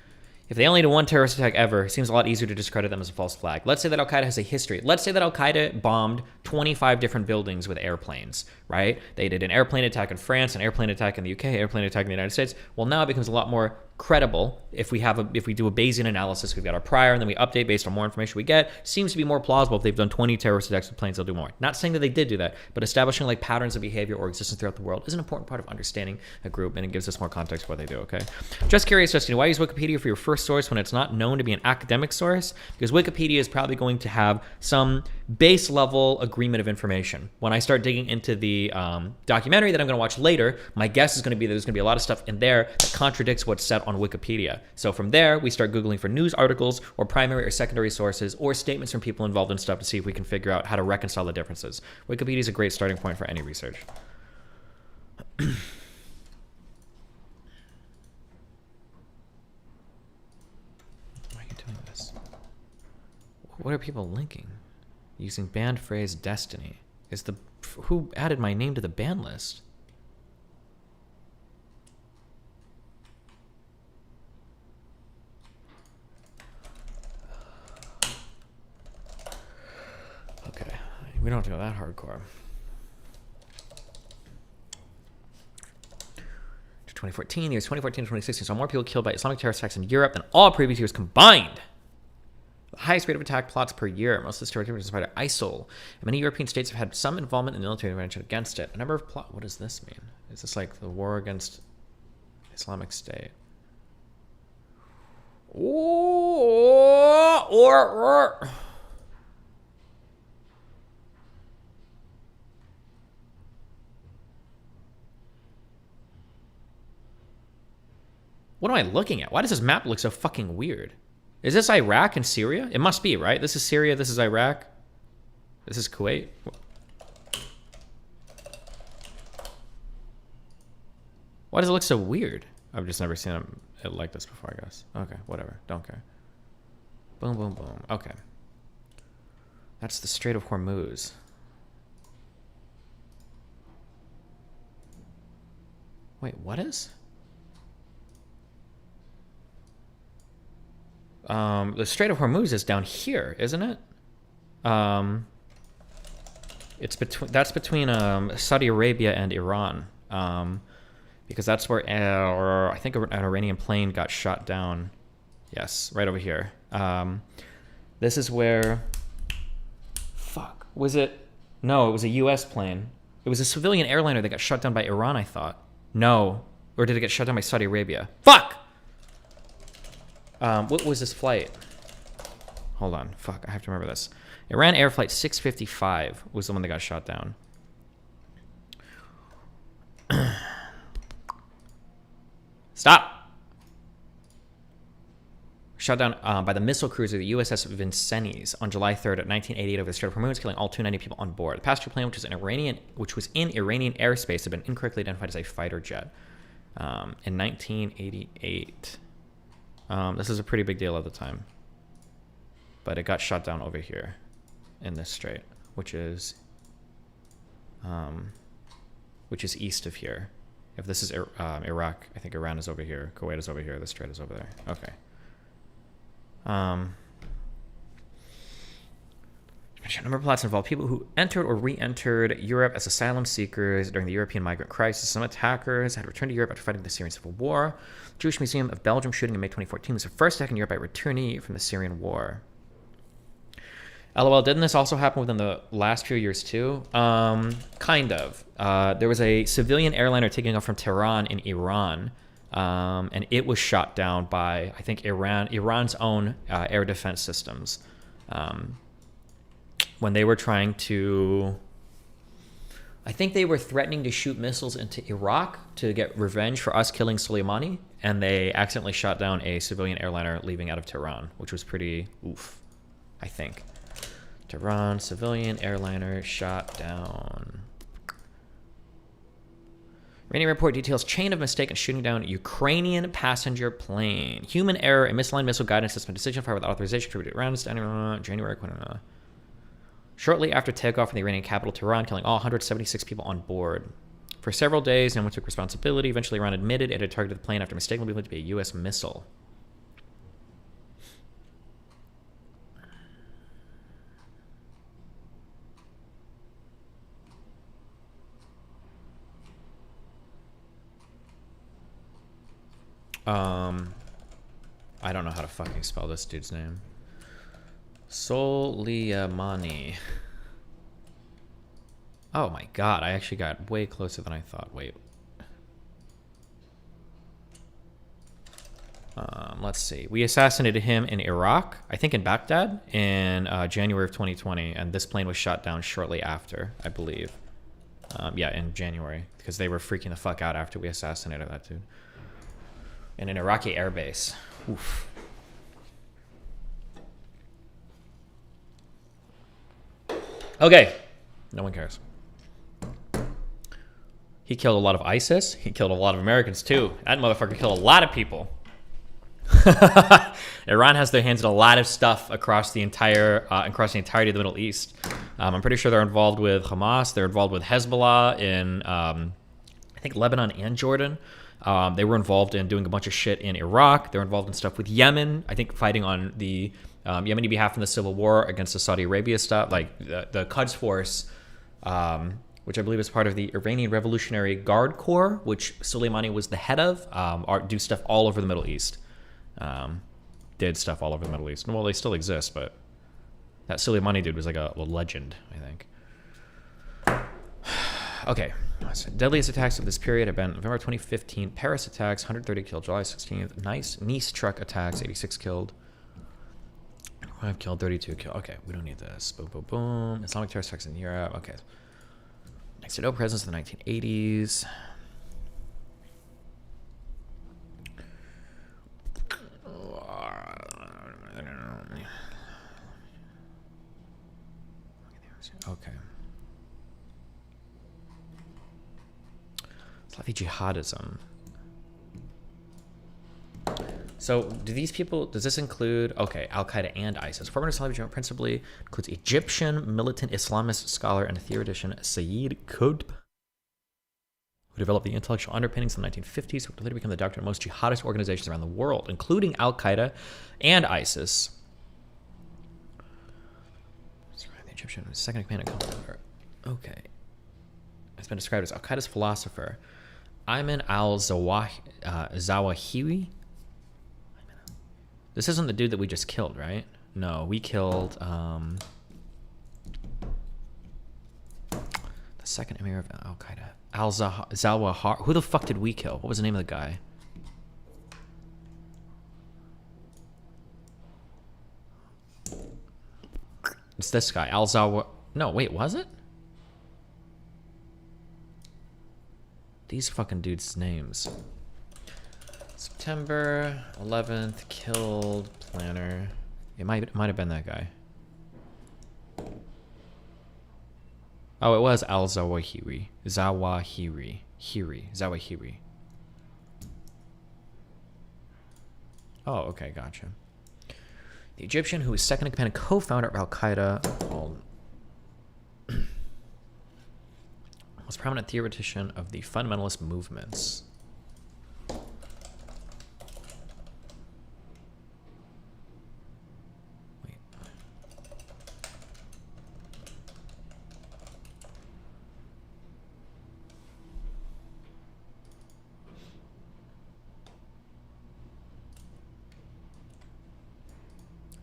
If they only did one terrorist attack ever, it seems a lot easier to discredit them as a false flag. Let's say that Al-Qaeda has a history. Let's say that Al-Qaeda bombed 25 different buildings with airplanes, right? They did an airplane attack in France, an airplane attack in the UK, airplane attack in the United States. Well, now it becomes a lot more credible if we do a Bayesian analysis. We've got our prior and then we update based on more information we get. Seems to be more plausible if they've done 20 terrorist attacks with planes, they'll do more. Not saying that they did do that, but establishing like patterns of behavior or existence throughout the world is an important part of understanding a group, and it gives us more context for what they do. Okay. Just curious, Justin, why use Wikipedia for your first source when it's not known to be an academic source? Because Wikipedia is probably going to have some base level agreement of information. When I start digging into the documentary that I'm going to watch later, my guess is going to be that there's going to be a lot of stuff in there that contradicts what's said on Wikipedia. So from there, we start Googling for news articles or primary or secondary sources or statements from people involved in stuff to see if we can figure out how to reconcile the differences. Wikipedia is a great starting point for any research. Why are you doing this? What are people linking? Using band phrase Destiny. Who added my name to the ban list? Okay, we don't have to go that hardcore. 2014. The years 2014 to 2016 saw more people killed by Islamic terrorist attacks in Europe than all previous years combined. The highest rate of attack plots per year. Most of the terrorist is by ISIL. And many European states have had some involvement in military intervention against it. A number of plot. What does this mean? Is this like the war against Islamic State? Or. What am I looking at? Why does this map look so fucking weird? Is this Iraq and Syria? It must be, right? This is Syria, this is Iraq. This is Kuwait. Why does it look so weird? I've just never seen it like this before, I guess. Okay, whatever. Don't care. Boom, boom, boom. Okay. That's the Strait of Hormuz. Wait, what is? The Strait of Hormuz is down here, isn't it? It's between Saudi Arabia and Iran, because that's where I think an Iranian plane got shot down. Yes, right over here. This is where. Fuck, was it? No, it was a U.S. plane. It was a civilian airliner that got shot down by Iran, I thought. No, or did it get shot down by Saudi Arabia? Fuck. What was this flight? Hold on. Fuck, I have to remember this. Iran Air Flight 655 was the one that got shot down. Stop! Shot down by the missile cruiser, the USS Vincennes, on July 3rd at 1988 over the Strait of Hormuz, killing all 290 people on board. The passenger plane, which was in Iranian airspace, had been incorrectly identified as a fighter jet in 1988. This is a pretty big deal at the time, but it got shot down over here in this strait, which is east of here. If this is Iraq, I think Iran is over here. Kuwait is over here. The strait is over there. Okay. A number of plots involve people who entered or re-entered Europe as asylum seekers during the European migrant crisis. Some attackers had returned to Europe after fighting the Syrian civil war. The Jewish Museum of Belgium shooting in May 2014 was the first attack in Europe by a returnee from the Syrian war. LOL, didn't this also happen within the last few years too? Kind of. There was a civilian airliner taking off from Tehran in Iran, and it was shot down by, I think, Iran's own air defense systems. When they were trying to, I think they were threatening to shoot missiles into Iraq to get revenge for us killing Soleimani, and they accidentally shot down a civilian airliner leaving out of Tehran, which was pretty oof, I think. Tehran, civilian airliner shot down. Iranian report details chain of mistake in shooting down Ukrainian passenger plane. Human error and misaligned missile guidance system decision fire without authorization attributed around January. Shortly after takeoff from the Iranian capital, Tehran, killing all 176 people on board. For several days, no one took responsibility. Eventually, Iran admitted it had targeted the plane after mistakenly believed it to be a U.S. missile. I don't know how to fucking spell this dude's name. Soleimani. Oh my god, I actually got way closer than I thought. Wait. Let's see. We assassinated him in Iraq, I think in Baghdad, in January of 2020, and this plane was shot down shortly after, I believe. Yeah, in January, because they were freaking the fuck out after we assassinated that dude. In an Iraqi airbase. Oof. Okay. No one cares. He killed a lot of ISIS. He killed a lot of Americans, too. That motherfucker killed a lot of people. Iran has their hands in a lot of stuff across the entirety of the Middle East. I'm pretty sure they're involved with Hamas. They're involved with Hezbollah in, I think, Lebanon and Jordan. They were involved in doing a bunch of shit in Iraq. They're involved in stuff with Yemen. I think fighting on the Yemeni behalf in the civil war against the Saudi Arabia stuff. Like the Quds Force which I believe is part of the Iranian Revolutionary Guard Corps, which Soleimani was the head of, do stuff all over the Middle East. Did stuff all over the Middle East. Well, they still exist, but that Soleimani dude was like a legend, I think. Okay. Deadliest attacks of this period have been November 2015, Paris attacks, 130 killed, July 16th. Nice truck attacks, 86 killed. 5 killed, 32 killed. Okay, we don't need this. Boom, boom, boom. Islamic terrorist attacks in Europe. Okay. Next to no presence in the 1980s. Okay. Salafi jihadism. So, do these people, does this include, okay, Al-Qaeda and ISIS? Former Salafi jihad principally includes Egyptian militant Islamist scholar and theoretician Sayyid Qutb, who developed the intellectual underpinnings in the 1950s, who would later become the doctrine of most jihadist organizations around the world, including Al-Qaeda and ISIS. The Egyptian second in command. Okay. It's been described as Al-Qaeda's philosopher, Ayman al-Zawahiri. This isn't the dude that we just killed, right? No, we killed the second emir of Al-Qaeda. Al-Zawahiri. Who the fuck did we kill? What was the name of the guy? It's this guy. Al-Zawahiri. No, wait, was it? These fucking dudes' names. September 11th, killed, planner. It might have been that guy. Oh, it was Al-Zawahiri. Zawahiri. Oh, okay, gotcha. The Egyptian, who was second in command and co-founder of Al-Qaeda, was a prominent theoretician of the fundamentalist movements. Wait.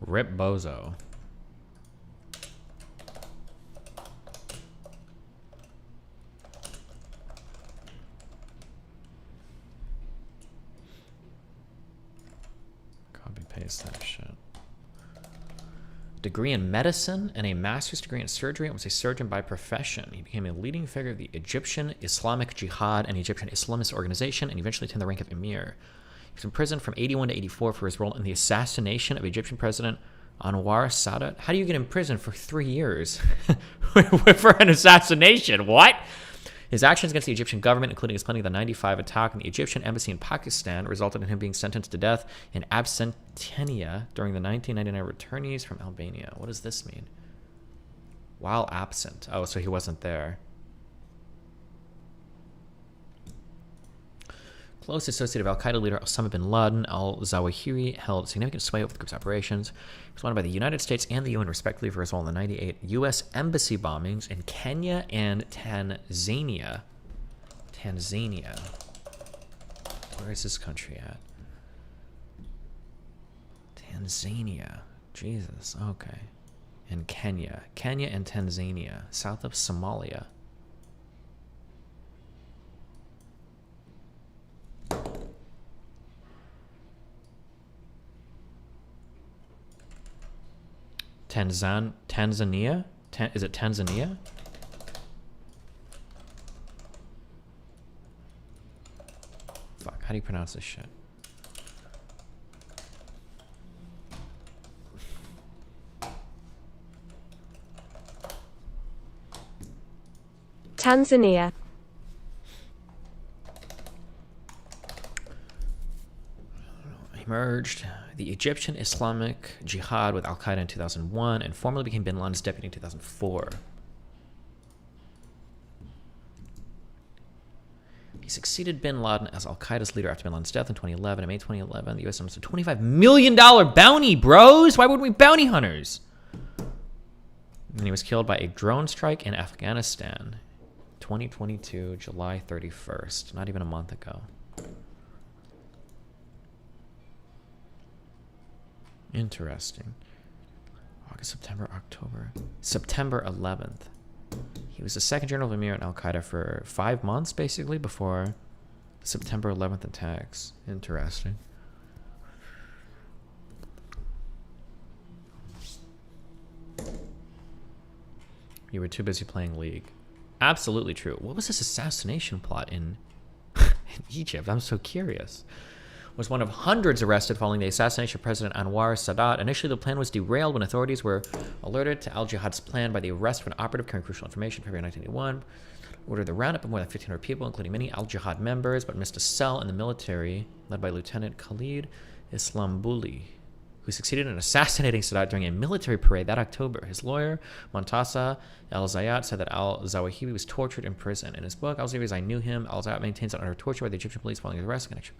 Rip Bozo. Paste that shit. Degree in medicine and a master's degree in surgery, and was a surgeon by profession. He became a leading figure of the Egyptian Islamic Jihad and Egyptian Islamist organization, and eventually attained the rank of emir. He was in prison from 81 to 84 for his role in the assassination of Egyptian President Anwar Sadat. How do you get in prison for 3 years for an assassination? What? His actions against the Egyptian government, including his planning of the 95 attack on the Egyptian embassy in Pakistan, resulted in him being sentenced to death in absentia during the 1999 returnees from Albania. What does this mean? While absent. Oh, so he wasn't there. Close associate of Al-Qaeda leader Osama bin Laden, al-Zawahiri held significant sway over the group's operations. He was wanted by the United States and the UN, respectively, for his role in the 98 U.S. embassy bombings in Kenya and Tanzania. Where is this country at? Tanzania. Jesus, okay. And Kenya. Kenya and Tanzania, south of Somalia. Tanzania? Is it Tanzania? Fuck, how do you pronounce this shit? Tanzania. He merged the Egyptian Islamic Jihad with Al-Qaeda in 2001 and formally became bin Laden's deputy in 2004. He succeeded bin Laden as Al-Qaeda's leader after bin Laden's death in 2011. In May 2011, the U.S. announced a $25 million bounty, bros! Why wouldn't we bounty hunters? And he was killed by a drone strike in Afghanistan. 2022, July 31st. Not even a month ago. Interesting. August, September, October. September 11th. He was the second general of Emir at Al-Qaeda for 5 months, basically, before the September 11th attacks. Interesting. You were too busy playing League. Absolutely true. What was this assassination plot in Egypt? I'm so curious. Was one of hundreds arrested following the assassination of President Anwar Sadat. Initially, the plan was derailed when authorities were alerted to al-Jihad's plan by the arrest of an operative carrying crucial information in February 1981. Ordered the roundup of more than 1,500 people, including many al-Jihad members, but missed a cell in the military led by Lieutenant Khalid Islambuli, who succeeded in assassinating Sadat during a military parade that October. His lawyer, Montasa al-Zayat, said that al-Zawahiri was tortured in prison. In his book, Al-Zawahiri, I Knew Him, al-Zayat maintains that under torture by the Egyptian police following his arrest connection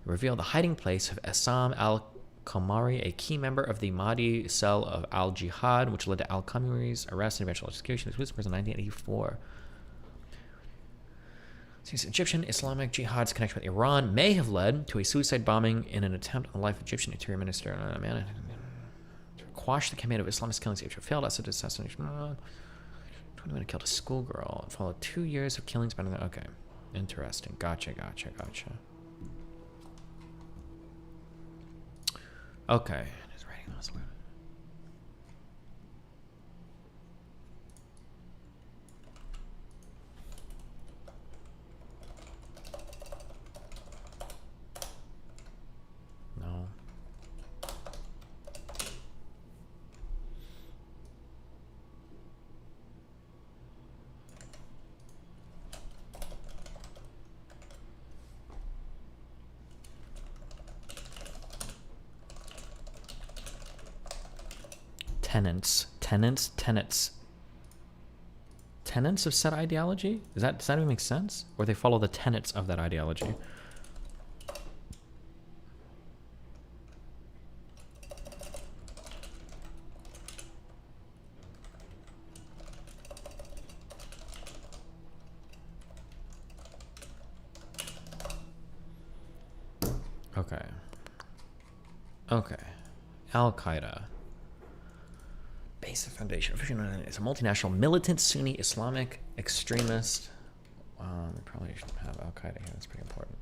revealed the hiding place of Essam al-Qamari, a key member of the Mahdi cell of al-Jihad, which led to al-Qamari's arrest and eventual execution. This was in 1984. Since Egyptian Islamic Jihad's connection with Iran may have led to a suicide bombing in an attempt on the life of Egyptian Interior Minister to quash the campaign of Islamist killings, Egypt failed. Assad assassination. 20 men killed a schoolgirl and followed 2 years of killings. Okay, interesting. Gotcha. Okay. His writing on his lip. No. Tenets of said ideology? Does that even make sense? Or they follow the tenets of that ideology? Okay. Al-Qaeda. Basic foundation. It's a multinational militant Sunni Islamic extremist. We probably should have Al-Qaeda here. That's pretty important.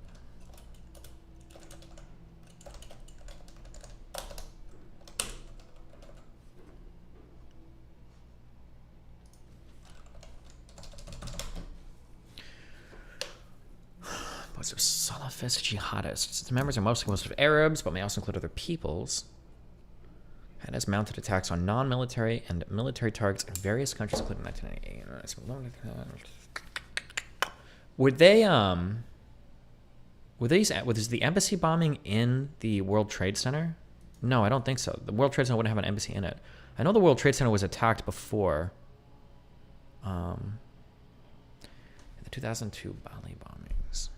Of Salafist jihadists. Its members are mostly composed of Arabs, but may also include other peoples. And has mounted attacks on non-military and military targets in various countries, including 1998. Was the embassy bombing in the World Trade Center? No, I don't think so. The World Trade Center wouldn't have an embassy in it. I know the World Trade Center was attacked before. In the 2002 Bali bombings.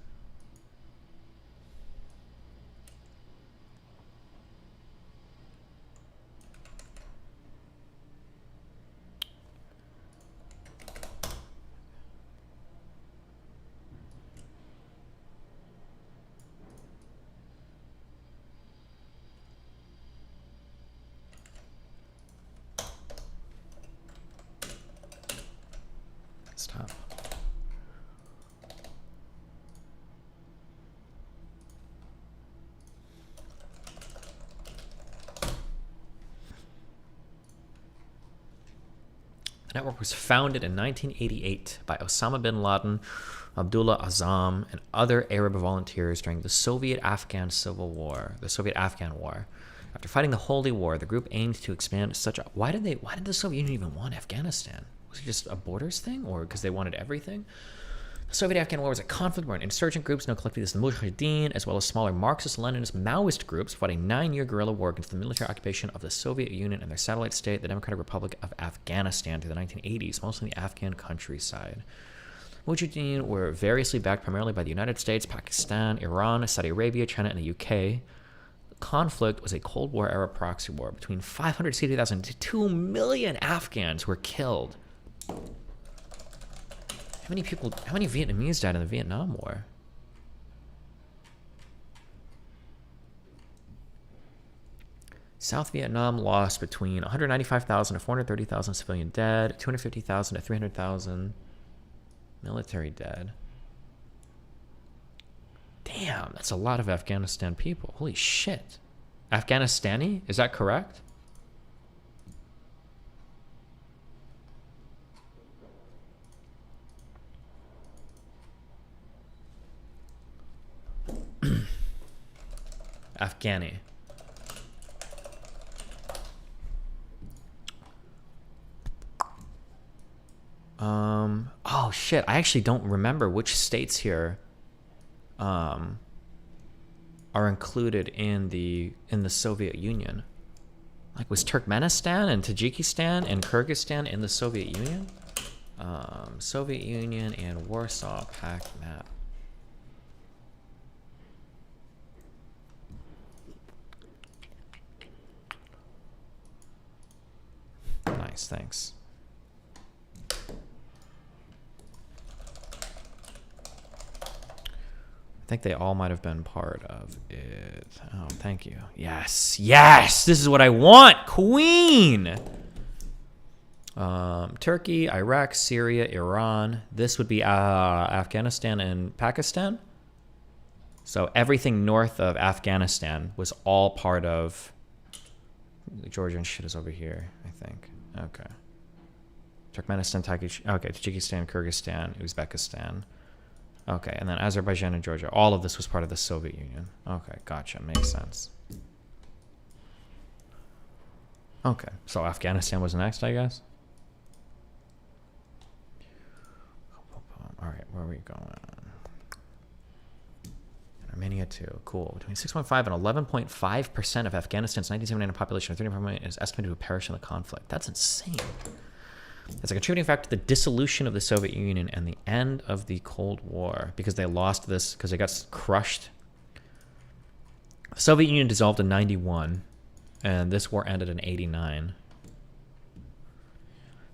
Tough. The network was founded in 1988 by Osama bin Laden, Abdullah Azzam, and other Arab volunteers during the Soviet-Afghan Civil War, the Soviet-Afghan War. After fighting the Holy War, the group aimed to expand such a... Why did the Soviet Union even want Afghanistan? Was it just a borders thing, or because they wanted everything? The Soviet-Afghan War was a conflict where insurgent groups, known collectively as the Mujahideen, as well as smaller Marxist-Leninist Maoist groups, fought a 9-year guerrilla war against the military occupation of the Soviet Union and their satellite state, the Democratic Republic of Afghanistan, through the 1980s, mostly in the Afghan countryside. Mujahideen were variously backed primarily by the United States, Pakistan, Iran, Saudi Arabia, China, and the UK. The conflict was a Cold War-era proxy war. Between 560,000 to 2 million Afghans were killed. How many people, how many Vietnamese died in the Vietnam War? South Vietnam lost between 195,000 to 430,000 civilian dead, 250,000 to 300,000 military dead. Damn, that's a lot of Afghanistan people. Holy shit. Afghanistani? Is that correct? Afghani. Oh shit, I actually don't remember which states here are included in the Soviet Union. Like, was Turkmenistan and Tajikistan and Kyrgyzstan in the Soviet Union? Soviet Union and Warsaw Pact map. Nice, thanks. I think they all might have been part of it. Oh, thank you. Yes, yes, this is what I want. Queen. Turkey, Iraq, Syria, Iran. This would be Afghanistan and Pakistan. So everything north of Afghanistan was all part of. The Georgian shit is over here, I think. Okay. Turkmenistan, Tajikistan, Kyrgyzstan, Uzbekistan. Okay, and then Azerbaijan and Georgia. All of this was part of the Soviet Union. Okay, gotcha. Makes sense. Okay, so Afghanistan was next, I guess. All right, where are we going? Armenia too. Cool. Between 6.5 and 11.5% of Afghanistan's 1979 population of 35 million is estimated to have perished in the conflict. That's insane. It's a contributing factor to the dissolution of the Soviet Union and the end of the Cold War, because they lost this, because they got crushed. The Soviet Union dissolved in 91, and this war ended in 89.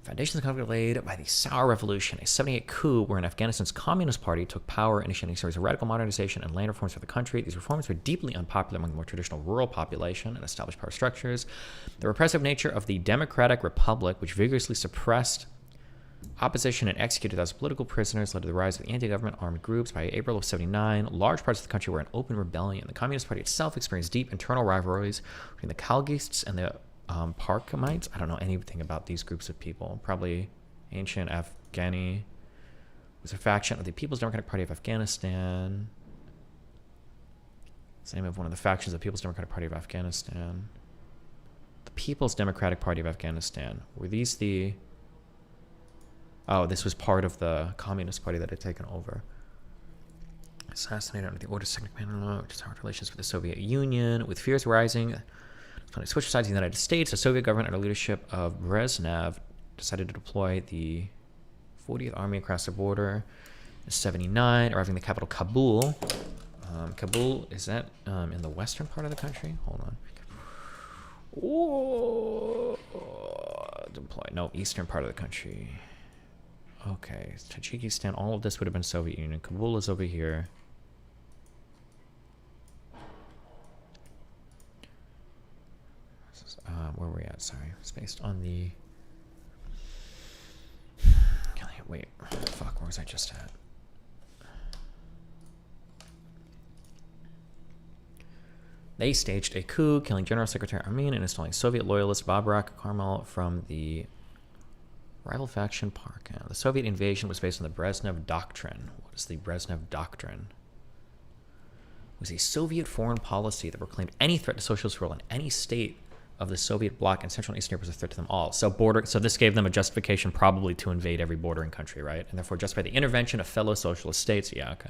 Foundations of the conflict laid by the Sour Revolution, a 78 coup wherein Afghanistan's Communist Party took power, initiating a series of radical modernization and land reforms for the country. These reforms were deeply unpopular among the more traditional rural population and established power structures. The repressive nature of the Democratic Republic, which vigorously suppressed opposition and executed thousands of political prisoners, led to the rise of the anti-government armed groups. By April of 79, large parts of the country were in open rebellion. The Communist Party itself experienced deep internal rivalries between the Khalgists and the Parkamites. I don't know anything about these groups of people. Probably ancient Afghani was a faction of the People's Democratic Party of Afghanistan. It's the name of one of the factions of the People's Democratic Party of Afghanistan. The People's Democratic Party of Afghanistan. Were these the... Oh, this was part of the Communist Party that had taken over. Assassinated under the orders of Second Command, which is our relations with the Soviet Union. With fears rising, when it switched sides in the United States, the Soviet government under the leadership of Brezhnev decided to deploy the 40th Army across the border in 79, arriving in the capital Kabul. Kabul, is that in the western part of the country? Hold on. Oh, deploy. No, eastern part of the country. Okay, Tajikistan, all of this would have been Soviet Union. Kabul is over here. Where were we at? Sorry. It's based on the... Wait. Fuck, where was I just at? They staged a coup, killing General Secretary Armin and installing Soviet loyalist Babrak Karmal from the rival faction Parkan. The Soviet invasion was based on the Brezhnev Doctrine. What is the Brezhnev Doctrine? It was a Soviet foreign policy that proclaimed any threat to socialist rule in any state of the Soviet bloc in Central and Eastern Europe was a threat to them all. So this gave them a justification probably to invade every bordering country, right? And therefore justify the intervention of fellow socialist states. Yeah, okay.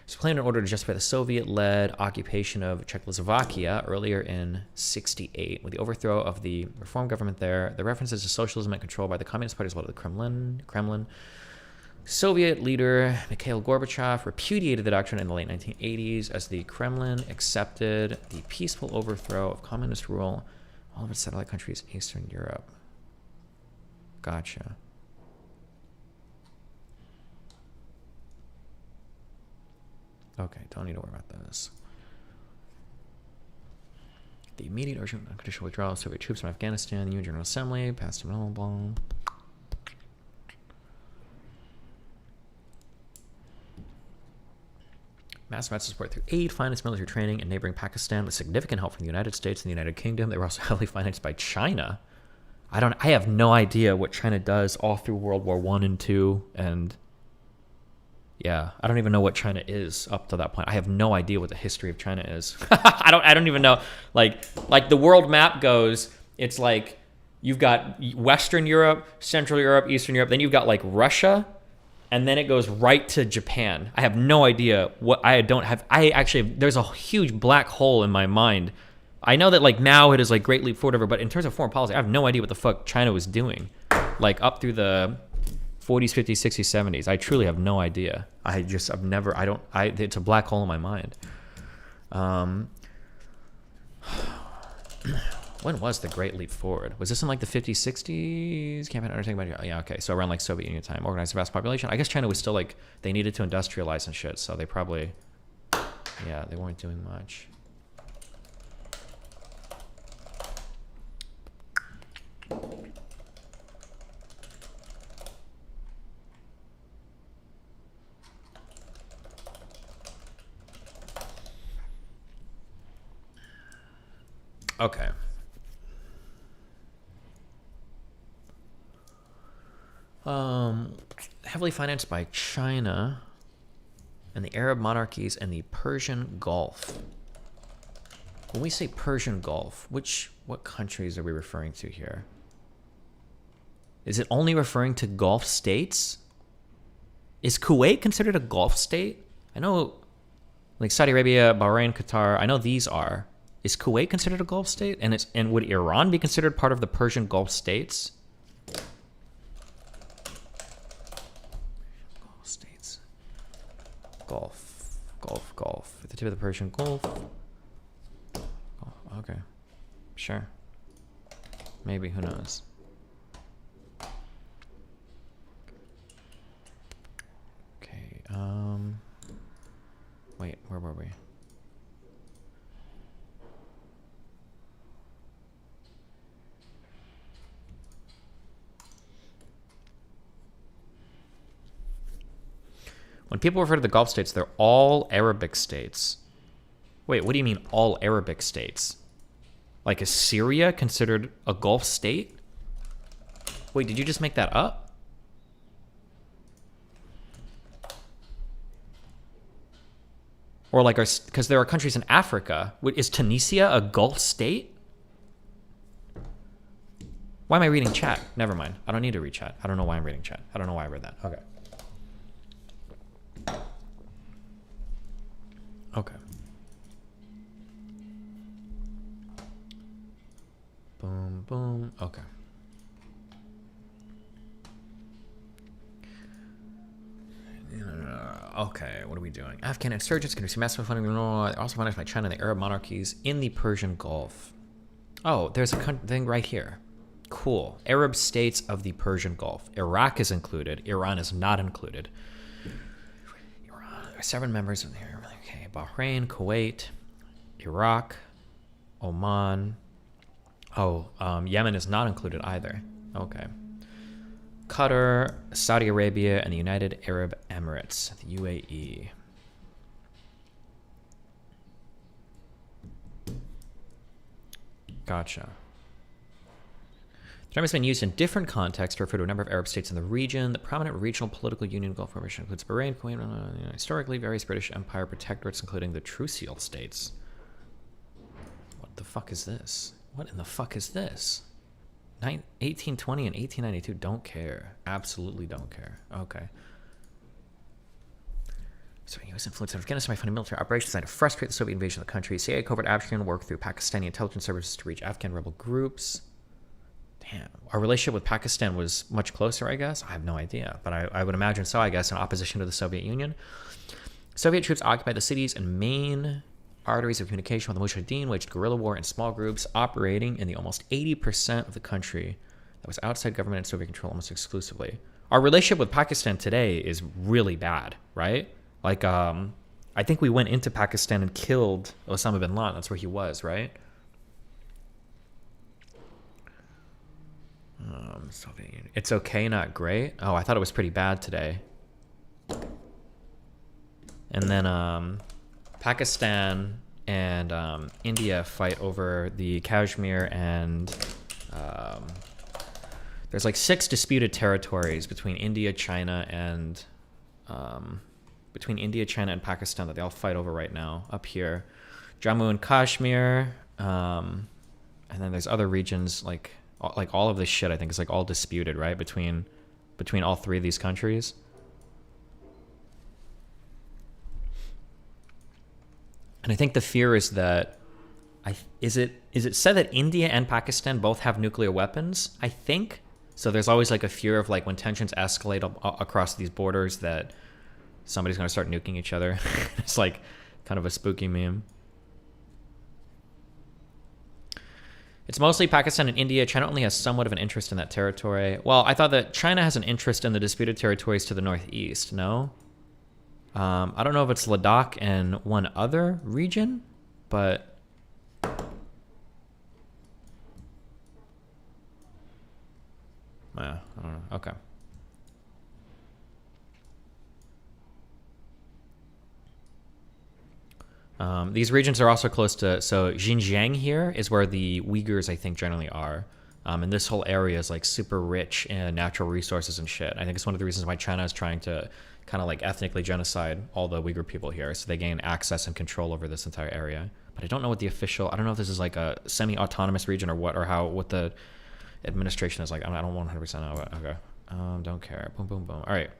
It's planned in order to justify the Soviet-led occupation of Czechoslovakia earlier in '68. With the overthrow of the reform government there, the references to socialism and control by the Communist Party as well as the Kremlin. Soviet leader Mikhail Gorbachev repudiated the doctrine in the late 1980s as the Kremlin accepted the peaceful overthrow of communist rule all of its satellite countries in Eastern Europe. Gotcha. Okay, don't need to worry about this. The immediate urgent unconditional withdrawal of Soviet troops from Afghanistan, the UN General Assembly, passed blah, blah, blah. Massive amounts of support through aid, finance, military training, and neighboring Pakistan with significant help from the United States and the United Kingdom. They were also heavily financed by China. I have no idea what China does all through World War I and II, and yeah, I don't even know what China is up to that point. I have no idea what the history of China is. I don't even know. Like the world map goes, it's like you've got Western Europe, Central Europe, Eastern Europe, then you've got like Russia, and then it goes right to Japan. I have no idea what there's a huge black hole in my mind. I know that like now it is like Great Leap Forward, whatever, but in terms of foreign policy, I have no idea what the fuck China was doing. Like up through the 40s, 50s, 60s, 70s. I truly have no idea. It's a black hole in my mind. When was the Great Leap Forward? Was this in like the 50s, 60s? Campaign undertaken by, yeah, okay. So around like Soviet Union time, organized a vast population. I guess China was still like, they needed to industrialize and shit. So they probably, yeah, they weren't doing much. Okay. Heavily financed by China and the Arab monarchies and the Persian Gulf. When we say Persian Gulf, what countries are we referring to here? Is it only referring to Gulf states? Is Kuwait considered a Gulf state? I know, like Saudi Arabia, Bahrain, Qatar, I know these are. Is Kuwait considered a Gulf state? And would Iran be considered part of the Persian Gulf states? Gulf states. Gulf. At the tip of the Persian Gulf. Oh, okay. Sure. Maybe, who knows? Okay, wait, where were we? When people refer to the Gulf states, they're all Arabic states. Wait, what do you mean all Arabic states? Like, is Syria considered a Gulf state? Wait, did you just make that up? Or like, because there are countries in Africa. Is Tunisia a Gulf state? Why am I reading chat? Never mind. I don't need to read chat. I don't know why I'm reading chat. I don't know why I read that. Okay. Okay. Boom, boom. Okay. Okay, what are we doing? Afghan insurgents can receive massive funding. Also financed by China and the Arab monarchies in the Persian Gulf. Oh, there's a thing right here. Cool. Arab states of the Persian Gulf. Iraq is included. Iran is not included. Iran. There are 7 members in here. Okay, Bahrain, Kuwait, Iraq, Oman. Oh, Yemen is not included either. Okay. Qatar, Saudi Arabia, and the United Arab Emirates, the UAE. Gotcha. The term has been used in different contexts to refer to a number of Arab states in the region. The prominent regional political union Gulf formation includes Bahrain, Kuwait, historically various British Empire protectorates, including the Trucial states. What the fuck is this? What in the fuck is this? 1820 and 1892, don't care. Absolutely don't care. Okay. So U.S. influence in Afghanistan by funding military operations designed to frustrate the Soviet invasion of the country. CIA covert action worked through Pakistani intelligence services to reach Afghan rebel groups. Damn. Our relationship with Pakistan was much closer, I guess. I have no idea, but I would imagine so, I guess, in opposition to the Soviet Union. Soviet troops occupied the cities and main arteries of communication with the Mujahideen, waged guerrilla war in small groups operating in the almost 80% of the country that was outside government and Soviet control almost exclusively. Our relationship with Pakistan today is really bad, right? Like, I I think we went into Pakistan and killed Osama bin Laden. That's where he was, right? Soviet Union. It's okay, not great. Oh, I thought it was pretty bad today. And then Pakistan and India fight over the Kashmir, and there's like 6 disputed territories between India, China, and Pakistan that they all fight over right now up here. Jammu and Kashmir, and then there's other regions like all of this shit I think is like all disputed, right? Between all 3 of these countries. And I think the fear is that is it said that India and Pakistan both have nuclear weapons? I think so. There's always like a fear of like when tensions escalate across these borders that somebody's going to start nuking each other. It's like kind of a spooky meme. It's mostly Pakistan and India. China only has somewhat of an interest in that territory. Well, I thought that China has an interest in the disputed territories to the northeast, no? I don't know if it's Ladakh and one other region, but... yeah, I don't know. Okay. These regions are also close to, so Xinjiang here is where the Uyghurs, I think, generally are. And this whole area is like super rich in natural resources and shit. I think it's one of the reasons why China is trying to kind of like ethnically genocide all the Uyghur people here, so they gain access and control over this entire area. But I don't know what the official, I don't know if this is like a semi-autonomous region or what the administration is like. I don't 100% know. But okay. Don't care. Boom, boom, boom. All right.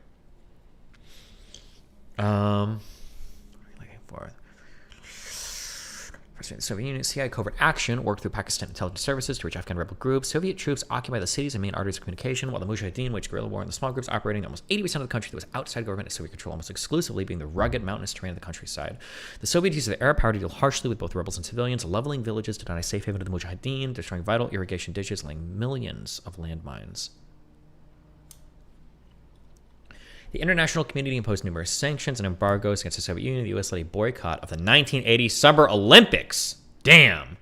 What are we looking for? The Soviet Union CIA covert action worked through Pakistan intelligence services to reach Afghan rebel groups. Soviet troops occupied the cities and main arteries of communication, while the Mujahideen waged guerrilla war in the small groups operating in almost 80% of the country that was outside government and Soviet control, almost exclusively being the rugged mountainous terrain of the countryside. The Soviets used their air power to deal harshly with both rebels and civilians, leveling villages to deny safe haven to the Mujahideen, destroying vital irrigation ditches, laying millions of landmines. The international community imposed numerous sanctions and embargoes against the Soviet Union. The U.S. led a boycott of the 1980 Summer Olympics. Damn!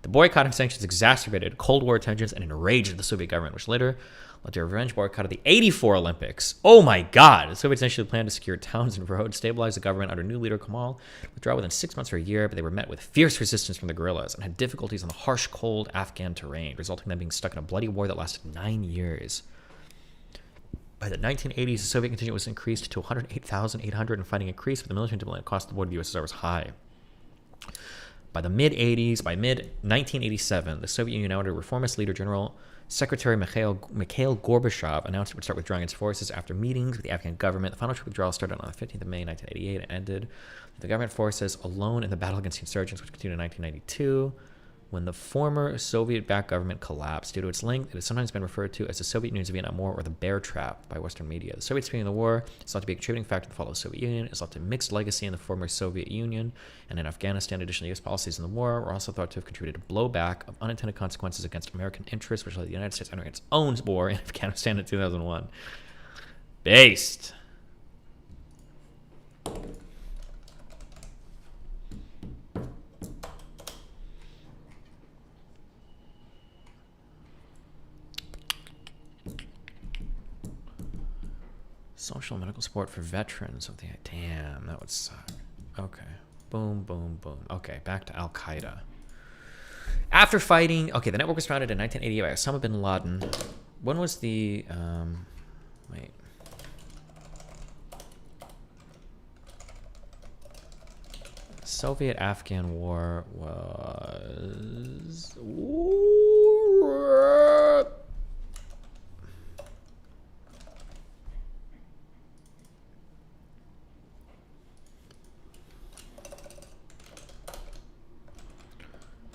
The boycott and sanctions exacerbated Cold War tensions and enraged the Soviet government, which later led to a revenge boycott of the 84 Olympics. Oh my god! The Soviets initially planned to secure towns and roads, stabilize the government under new leader Kemal, withdraw within 6 months or a year, but they were met with fierce resistance from the guerrillas and had difficulties on the harsh, cold Afghan terrain, resulting in them being stuck in a bloody war that lasted 9 years. By the 1980s, the Soviet contingent was increased to 108,800 and fighting increased, but the military deployment cost of the war to the USSR was high. By mid-1987, the Soviet Union, under reformist leader General Secretary Mikhail Gorbachev, announced it would start withdrawing its forces after meetings with the Afghan government. The final troop withdrawal started on the 15th of May, 1988, and ended with the government forces alone in the battle against the insurgents, which continued in 1992. When the former Soviet-backed government collapsed, due to its length, it has sometimes been referred to as the Soviet Union's Vietnam War or the Bear Trap by Western media. The Soviets being in the war is thought to be a contributing factor to the fall of the Soviet Union. It's left a mixed legacy in the former Soviet Union and in Afghanistan. In addition to U.S. policies in the war, were also thought to have contributed to blowback of unintended consequences against American interests, which led the United States entering its own war in Afghanistan in 2001. Based. Social and medical support for veterans of the... Damn, that would suck. Okay. Boom, boom, boom. Okay, back to Al-Qaeda. After fighting... Okay, the network was founded in 1988 by Osama bin Laden. When was the... wait. Soviet-Afghan War was...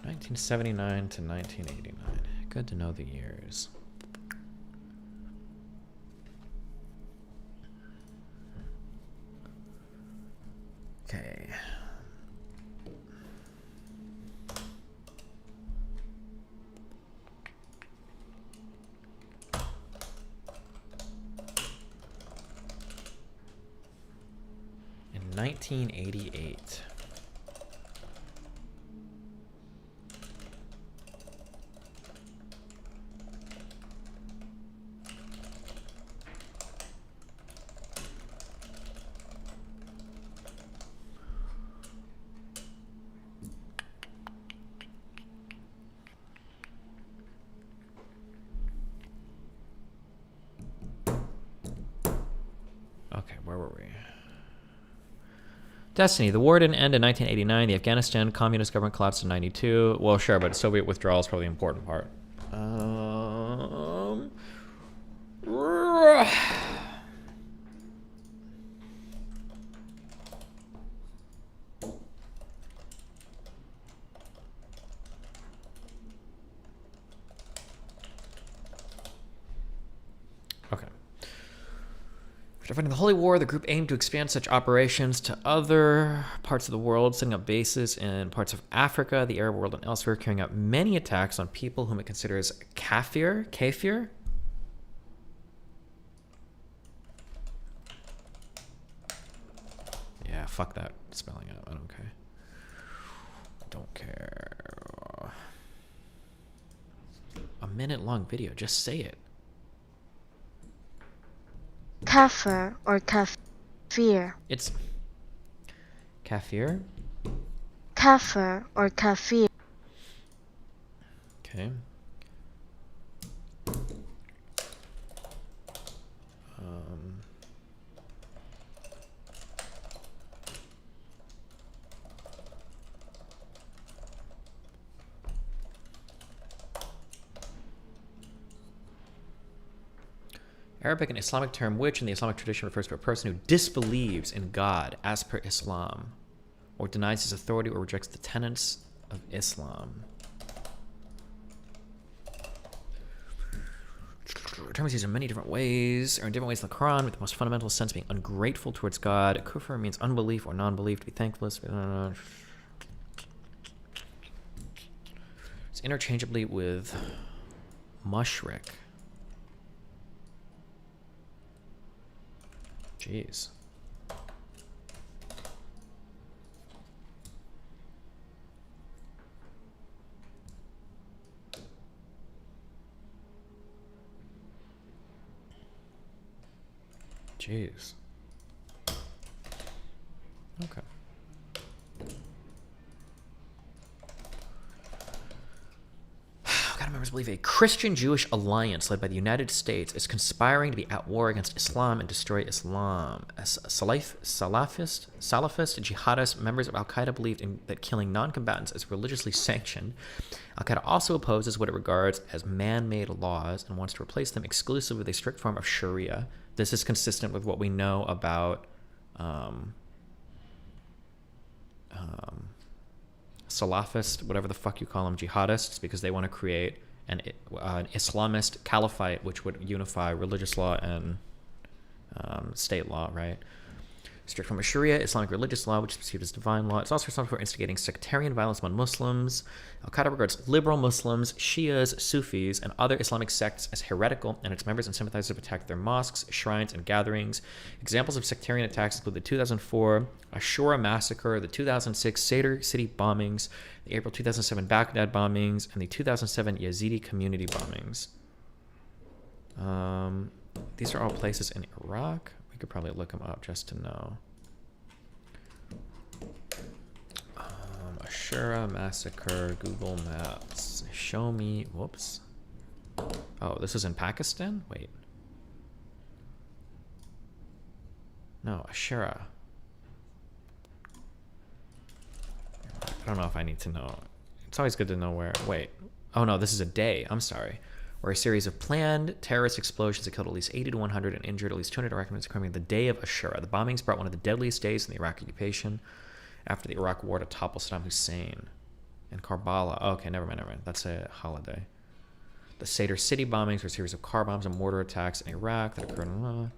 1979 to 1989. Good to know the years. Okay. In 1988. Okay, where were we? Destiny. The war didn't end in 1989. The Afghanistan communist government collapsed in 92. Well, sure, but Soviet withdrawal is probably the important part. Okay. After fighting the Holy War, the group aimed to expand such operations to other parts of the world, setting up bases in parts of Africa, the Arab world, and elsewhere, carrying out many attacks on people whom it considers kafir. Yeah, fuck that spelling out. I don't care. I don't care. A minute-long video. Just say it. Kafir or kafir? It's kafir. Kafir or kafir? Okay. Arabic and Islamic term which in the Islamic tradition refers to a person who disbelieves in God as per Islam, or denies his authority or rejects the tenets of Islam. The term is used in many different ways, or in different ways in the Quran, with the most fundamental sense being ungrateful towards God. Kufr means unbelief or non-belief, to be thankless. It's interchangeably with mushrik. Jeez. Jeez. Okay. God members believe a Christian-Jewish alliance led by the United States is conspiring to be at war against Islam and destroy Islam. As Salafist, jihadist members of Al-Qaeda believed that killing non-combatants is religiously sanctioned. Al-Qaeda also opposes what it regards as man-made laws and wants to replace them exclusively with a strict form of Sharia. This is consistent with what we know about Salafist, whatever the fuck you call them, jihadists, because they want to create an Islamist caliphate which would unify religious law and state law, right? Strict form of Sharia, Islamic religious law, which is perceived as divine law. It's also responsible for instigating sectarian violence among Muslims. Al-Qaeda regards liberal Muslims, Shias, Sufis, and other Islamic sects as heretical, and its members and sympathizers have attacked their mosques, shrines, and gatherings. Examples of sectarian attacks include the 2004 Ashura massacre, the 2006 Sadr city bombings, the April 2007 Baghdad bombings, and the 2007 Yazidi community bombings. These are all places in Iraq. We could probably look them up just to know. Ashura massacre, Google Maps. Show me. Whoops. Oh, this is in Pakistan? Wait. No, Ashura. I don't know if I need to know. It's always good to know where. Wait. Oh no, this is a day. I'm sorry. Where a series of planned terrorist explosions that killed at least 80 to 100 and injured at least 200 Iraqis, occurring the day of Ashura. The bombings brought one of the deadliest days in the Iraq occupation after the Iraq war to topple Saddam Hussein. And Karbala. Oh, okay, never mind. That's a holiday. The Sadr city bombings were a series of car bombs and mortar attacks in Iraq that occurred in...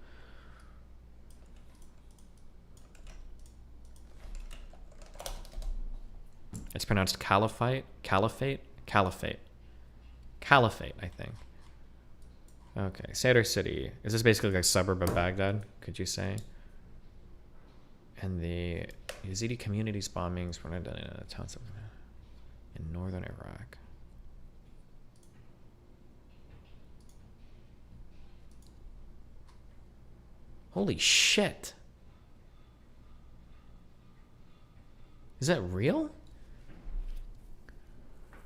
It's pronounced caliphate, I think. Okay, Sadr City. Is this basically like a suburb of Baghdad, could you say? And the Yazidi communities bombings were not done in towns in northern Iraq. Holy shit. Is that real?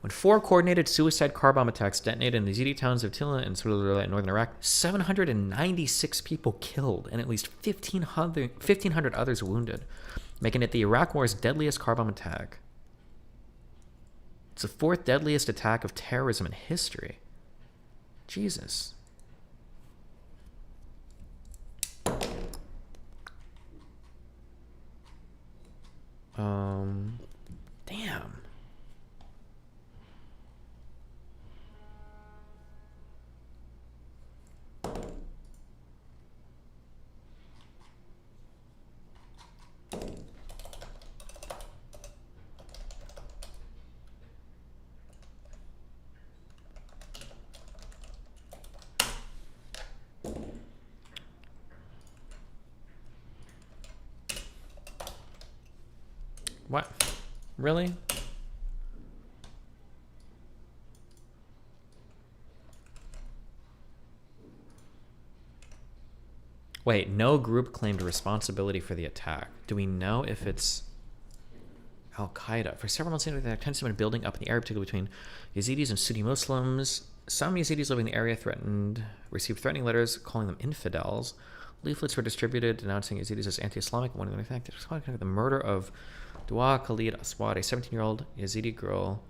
When 4 coordinated suicide car bomb attacks detonated in the Yazidi towns of Tila and in northern Iraq, 796 people killed and at least 1,500 others wounded, making it the Iraq War's deadliest car bomb attack. It's the 4th deadliest attack of terrorism in history. Jesus. Damn. What? Really? Wait, no group claimed responsibility for the attack. Do we know if it's Al-Qaeda? For several months, the attack tends to have been building up in the area, particularly between Yazidis and Sunni Muslims. Some Yazidis living in the area received threatening letters calling them infidels. Leaflets were distributed denouncing Yazidis as anti-Islamic. One of them, in fact, the murder of Dua Khalid Aswad, a 17-year-old Yazidi girl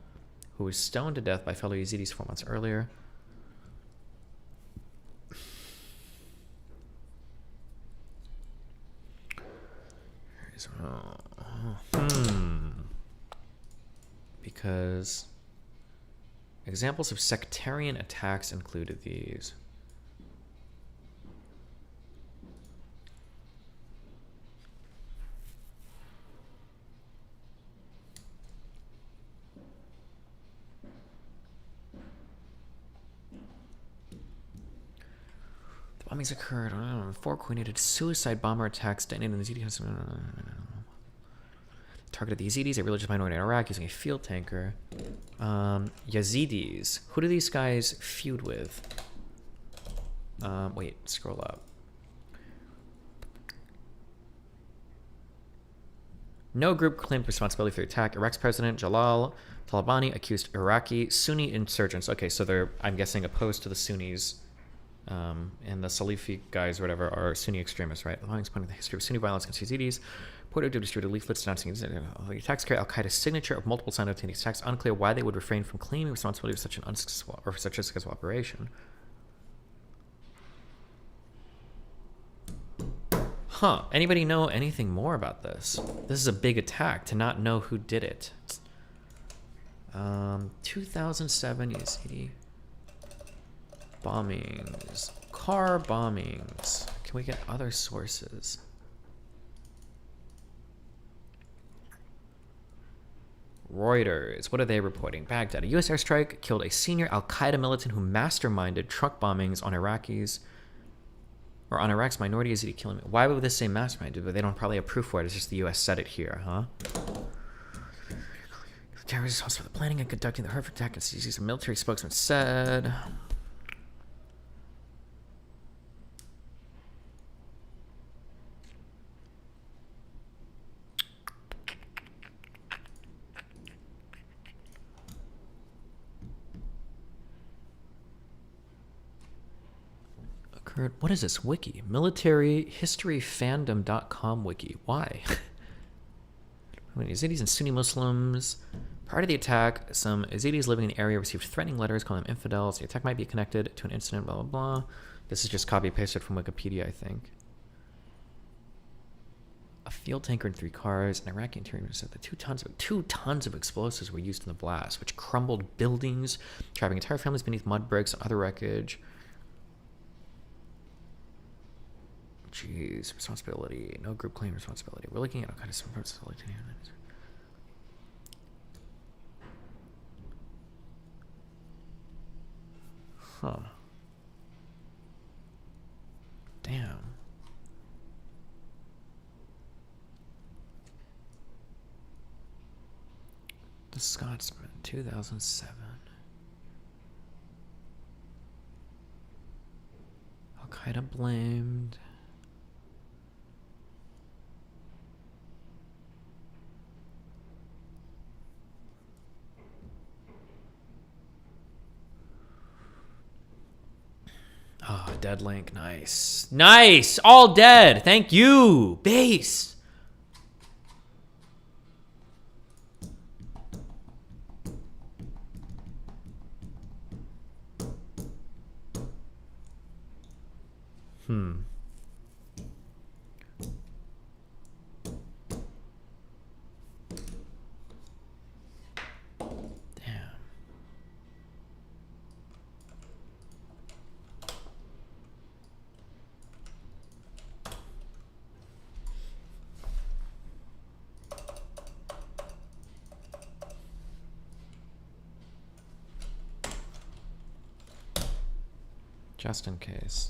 who was stoned to death by fellow Yazidis 4 months earlier. Because examples of sectarian attacks included these. The bombings occurred. 4 coordinated suicide bomber attacks detonated in the Yazidi. Targeted the Yazidis, a religious minority in Iraq, using a field tanker. Yazidis. Who do these guys feud with? Wait, scroll up. No group claimed responsibility for the attack. Iraq's president, Jalal Talabani, accused Iraqi Sunni insurgents. Okay, so they're, I'm guessing, opposed to the Sunnis. And the Salafi guys, or whatever, are Sunni extremists, right? The longest point in the history of Sunni violence against Yazidis. Porto distributed leaflets denouncing the attacks carry Al-Qaeda's signature of multiple simultaneous attacks. Unclear why they would refrain from claiming responsibility for such an unsuccessful or such a successful operation. Huh? Anybody know anything more about this? This is a big attack. To not know who did it. 2007 Yazidi bombings, car bombings. Can we get other sources? Reuters, what are they reporting? Baghdad, a U.S. airstrike killed a senior Al-Qaeda militant who masterminded truck bombings on Iraqis, or on Iraq's minority Yazidi killing. Why would this say masterminded? But they don't probably have proof for it. It's just the U.S. said it here, huh? The terrorists responsible for the planning and conducting the horrific attack against Yazidis, a military spokesman said. What is this wiki? Militaryhistoryfandom.com wiki. Why? Yazidis and Sunni Muslims. Prior to the attack, some Yazidis living in the area received threatening letters calling them infidels. The attack might be connected to an incident, blah, blah, blah. This is just copy-pasted from Wikipedia, I think. A field tanker and 3 cars. An Iraqi interior said that 2 tons of explosives were used in the blast, which crumbled buildings, trapping entire families beneath mud bricks and other wreckage. Jeez, responsibility. No group claim responsibility. We're looking at all kinds of responsibility. Huh. Damn. The Scotsman, 2007. Al-Qaeda blamed. Oh, dead link. Nice. Nice! All dead! Thank you! Base! Damn. Just in case.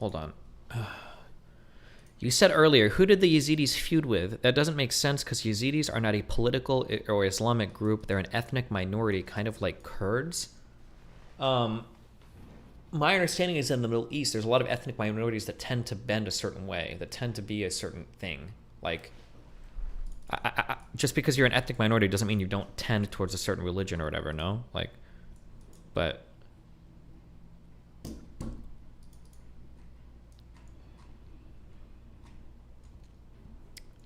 Hold on. You said earlier, who did the Yazidis feud with? That doesn't make sense because Yazidis are not a political or Islamic group. They're an ethnic minority, kind of like Kurds. My understanding is in the Middle East, there's a lot of ethnic minorities that tend to bend a certain way, that tend to be a certain thing. Like, just because you're an ethnic minority doesn't mean you don't tend towards a certain religion or whatever, no? Like, but...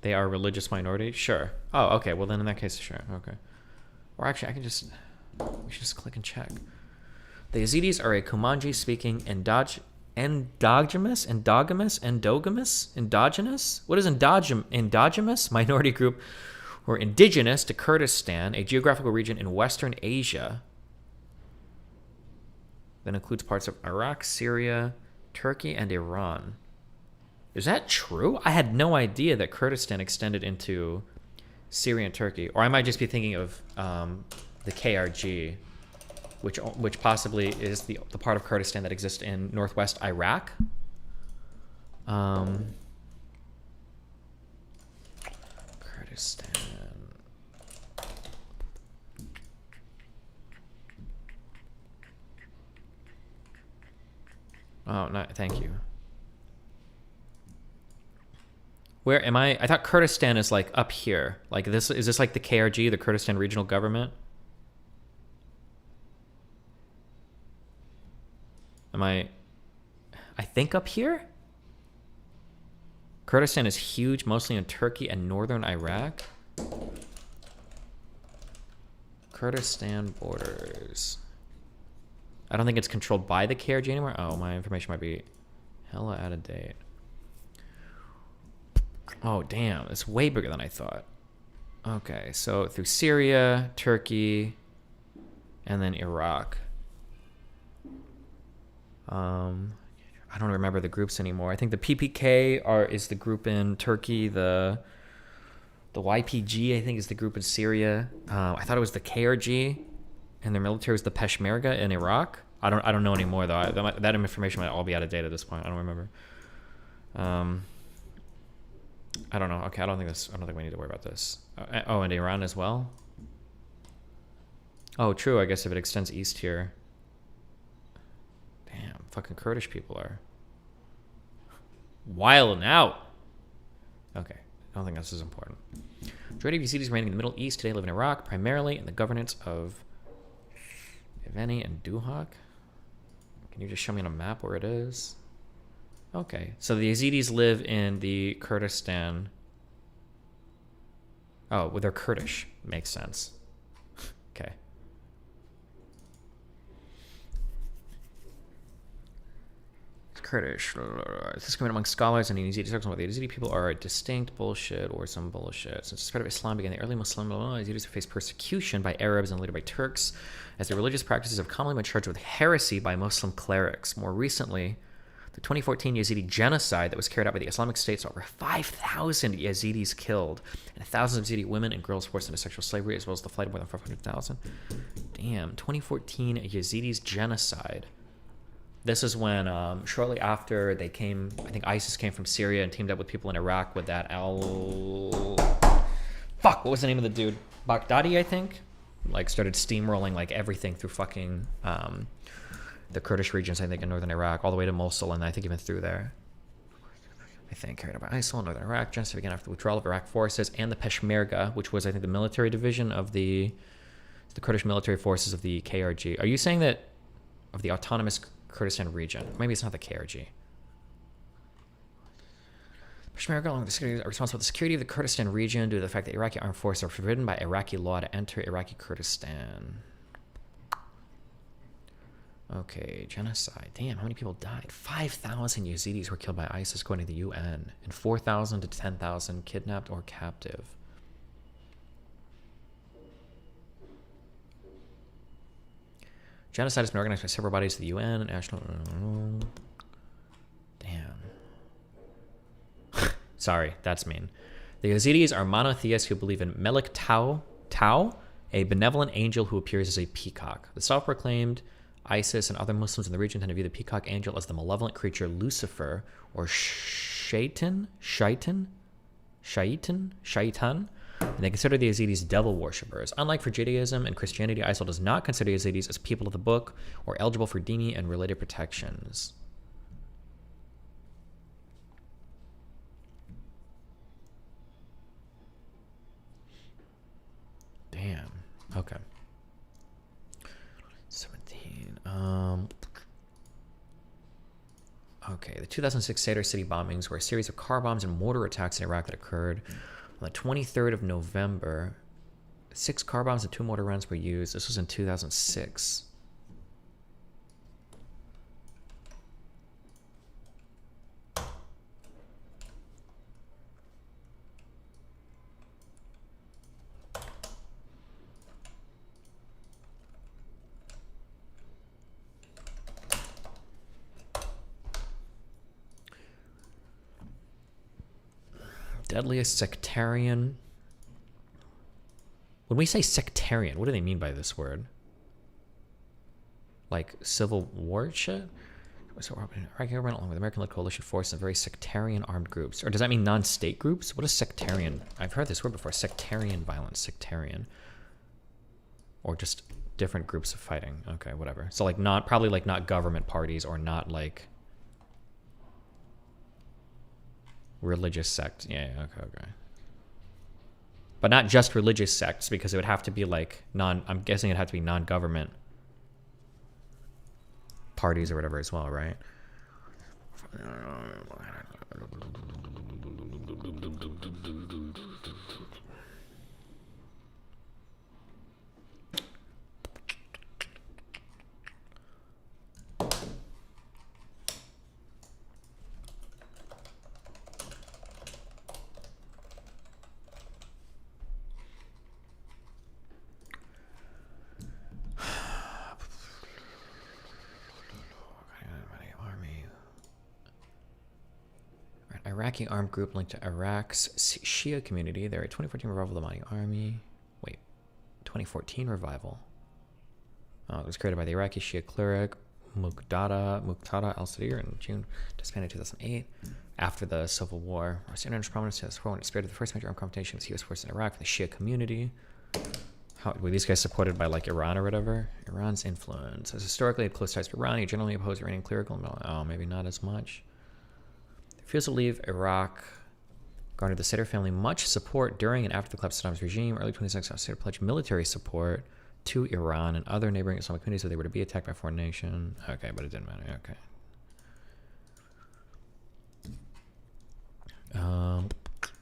They are a religious minority? Sure. Oh, okay. Well, then in that case, sure. Okay. Or actually, I can just... We should just click and check. The Yazidis are a Kumanji-speaking endogenous? What is endogenous? Minority group who are indigenous to Kurdistan, a geographical region in Western Asia that includes parts of Iraq, Syria, Turkey, and Iran. Is that true? I had no idea that Kurdistan extended into Syria and Turkey. Or I might just be thinking of the KRG, which possibly is the part of Kurdistan that exists in northwest Iraq. Kurdistan. Oh, no, thank you. Where am I? I thought Kurdistan is like up here. Like this, is this like the KRG, the Kurdistan Regional Government? Am I think up here? Kurdistan is huge, mostly in Turkey and northern Iraq. Kurdistan borders. I don't think it's controlled by the KRG anymore. Oh, my information might be hella out of date. Oh, damn. It's way bigger than I thought. Okay, so through Syria, Turkey, and then Iraq. I don't remember the groups anymore. I think the PPK is the group in Turkey. The YPG, I think, is the group in Syria. I thought it was the KRG, and their military was the Peshmerga in Iraq. I don't know anymore, though. That information might all be out of date at this point. I don't remember. I don't know. Okay, I don't think we need to worry about this. Oh, and Iran as well? Oh, true. I guess if it extends east here. Damn, fucking Kurdish people are wilding out. Okay, I don't think this is important. Majority of Yazidis reigning in the Middle East today live in Iraq, primarily in the governance of Ivani and Duhok. Can you just show me on a map where it is? Okay, so the Yazidis live in the Kurdistan. Oh, well, they're Kurdish. Makes sense. Okay. It's Kurdish. It's discriminated among scholars and Yazidi talks about the Yazidi people are a distinct bullshit or some bullshit. Since the spread of Islam began, the early Muslim Yazidis have faced persecution by Arabs and later by Turks, as their religious practices have commonly been charged with heresy by Muslim clerics. More recently, The 2014 Yazidi genocide that was carried out by the Islamic State saw over 5,000 Yazidis killed, and thousands of Yazidi women and girls forced into sexual slavery, as well as the flight of more than 500,000. Damn, 2014 Yazidis genocide. This is when, shortly after they came, I think ISIS came from Syria and teamed up with people in Iraq with that Fuck, what was the name of the dude? Baghdadi, I think? Like, started steamrolling, like, everything through fucking, the Kurdish regions, I think, in northern Iraq, all the way to Mosul, and I think even through there. I think, carried out by ISIL in northern Iraq. Genocide began after the withdrawal of Iraq forces and the Peshmerga, which was, I think, the military division of the Kurdish military forces of the KRG. Are you saying that of the autonomous Kurdistan region? Maybe it's not the KRG. Peshmerga, along with the security, are responsible for the security of the Kurdistan region due to the fact that Iraqi armed forces are forbidden by Iraqi law to enter Iraqi Kurdistan. Okay, genocide. Damn, how many people died? 5,000 Yazidis were killed by ISIS according to the UN, and 4,000 to 10,000 kidnapped or captive. Genocide has been organized by several bodies of the UN, national... Damn. Sorry, that's mean. The Yazidis are monotheists who believe in Melik Tau, a benevolent angel who appears as a peacock. The self-proclaimed ISIS and other Muslims in the region tend to view the peacock angel as the malevolent creature Lucifer, or Shaitan, and they consider the Yazidis devil worshippers. Unlike for Judaism and Christianity, ISIL does not consider Yazidis as people of the book or eligible for dini and related protections. Damn. Okay. 17. Okay. The 2006 Sadr city bombings were a series of car bombs and mortar attacks in Iraq that occurred on the 23rd of November. 6 car bombs and 2 mortar runs were used. This was in 2006. Deadliest sectarian. When we say sectarian, what do they mean by this word? Like civil war shit? So Iraqi government, along with American-led coalition forces, and very sectarian armed groups. Or does that mean non-state groups? What is sectarian? I've heard this word before. Sectarian violence. Sectarian. Or just different groups of fighting. Okay, whatever. So like probably like not government parties or not like religious sects. Yeah, okay. But not just religious sects, because it would have to be like I'm guessing it'd have to be non-government parties or whatever as well, right? Iraqi armed group linked to Iraq's Shia community. They're a 2014 revival of the Mahdi army. Wait, 2014 revival. It was created by the Iraqi Shia cleric Muqtada al-Sadr in June, disbanded in 2008 after the civil war. Our prominence has when it spearheaded the first major armed confrontation with U.S. forces in Iraq for the Shia community. How were these guys supported by like Iran or whatever? Iran's influence. As historically had close ties to Iran, he generally opposed Iranian clerical. Oh, maybe not as much. Refusal to leave Iraq garnered the Sadr family much support during and after the collapse of Saddam's regime. Early 2016, Sadr pledged military support to Iran and other neighboring Islamic communities if they were to be attacked by a foreign nation. Okay, but it didn't matter. Okay.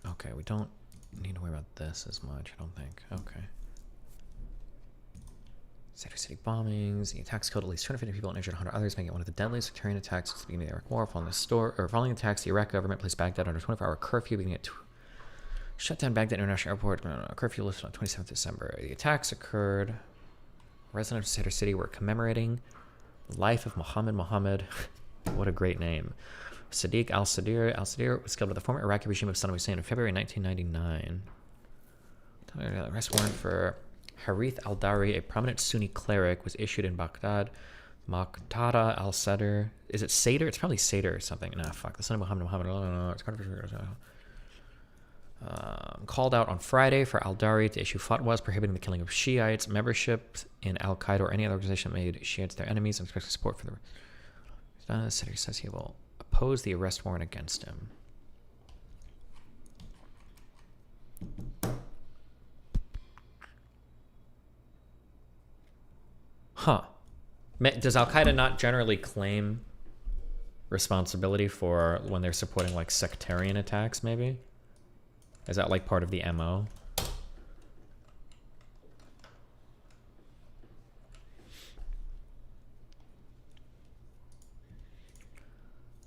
Okay, we don't need to worry about this as much, I don't think. Okay. Sadr City bombings. The attacks killed at least 250 people and injured 100 others, making it one of the deadliest sectarian attacks since the beginning of the Iraq War. Following the attacks, the Iraq government placed Baghdad under a 24-hour curfew, beginning at shut down Baghdad International Airport. Curfew lifted on 27th December. The attacks occurred. Residents of Sadr City were commemorating the life of Muhammad What a great name. Sadiq al-Sadir. Al-Sadir was killed by the former Iraqi regime of Saddam Hussein in February 1999. Arrest warrant for Harith al-Dari, a prominent Sunni cleric, was issued in Baghdad. Maqtada al-Sadr. Is it Sadr? It's probably Sadr or something. Nah, fuck. The son of Muhammad. It's called out on Friday for al-Dari to issue fatwas prohibiting the killing of Shiites. Membership in Al-Qaeda or any other organization that made Shiites their enemies and expects support for the... Sadr says he will oppose the arrest warrant against him. Huh. Does Al-Qaeda not generally claim responsibility for when they're supporting like sectarian attacks, maybe? Is that like part of the MO?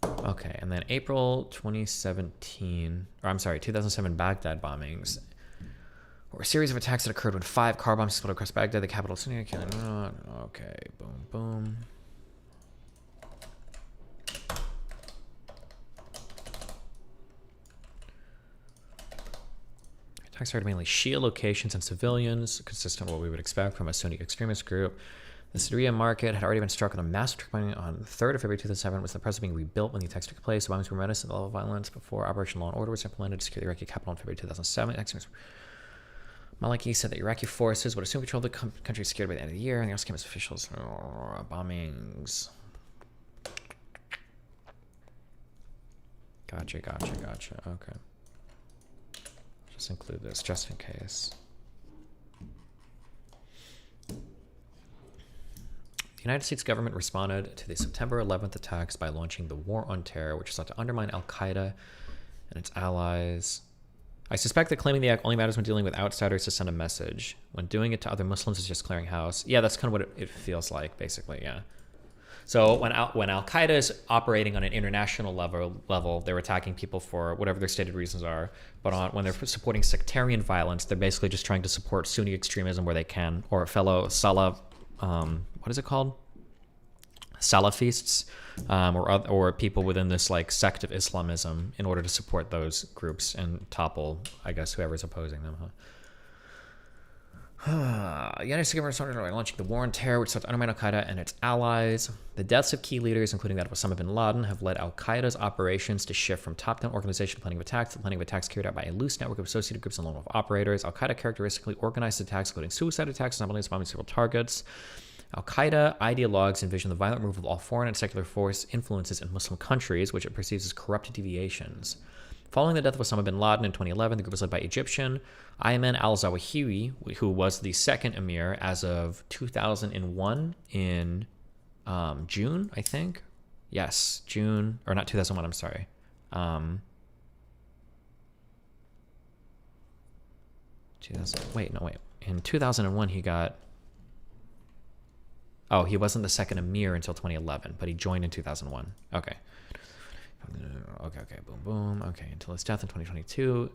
Okay, and then April 2017, or I'm sorry, 2007 Baghdad bombings. Or a series of attacks that occurred when 5 car bombs exploded across Baghdad, the capital city. Okay, boom, boom. Attacks targeted mainly Shia locations and civilians, consistent with what we would expect from a Sunni extremist group. The Syria market had already been struck with a massive truck bombing on the 3rd of February 2007, with the president being rebuilt when the attacks took place. The bombings were menaced at the level of violence before Operation Law and Order was implemented to secure the Iraqi capital in February 2007. Maliki said that Iraqi forces would assume control of the country secured by the end of the year, and the Oscam officials bombings. Gotcha. Okay. Just include this just in case. The United States government responded to the September 11th attacks by launching the War on Terror, which sought to undermine Al-Qaeda and its allies. I suspect that claiming the act only matters when dealing with outsiders to send a message. When doing it to other Muslims is just clearing house. Yeah, that's kind of what it feels like, basically, yeah. So when Al-Qaeda is operating on an international level, they're attacking people for whatever their stated reasons are. But when they're supporting sectarian violence, they're basically just trying to support Sunni extremism where they can, or fellow what is it called? Salafists, or people within this like sect of Islamism, in order to support those groups and topple, I guess, whoever's opposing them. The United States government started by launching the War on Terror, which sought to undermine Al-Qaeda and its allies. The deaths of key leaders, including that of Osama bin Laden, have led Al-Qaeda's operations to shift from top-down organization planning of attacks to planning of attacks carried out by a loose network of associated groups and lone wolf operators. Al-Qaeda characteristically organized attacks, including suicide attacks, and bombing several targets. Al-Qaeda ideologues envision the violent removal of all foreign and secular force influences in Muslim countries, which it perceives as corrupt deviations. Following the death of Osama bin Laden in 2011, the group was led by Egyptian Ayman al-Zawahiri, who was the second emir as of 2001 in June, I think. Yes, June, or not 2001, I'm sorry. In 2001, he got... Oh, he wasn't the second emir until 2011, but he joined in 2001. Okay. Okay, boom. Okay, until his death in 2022.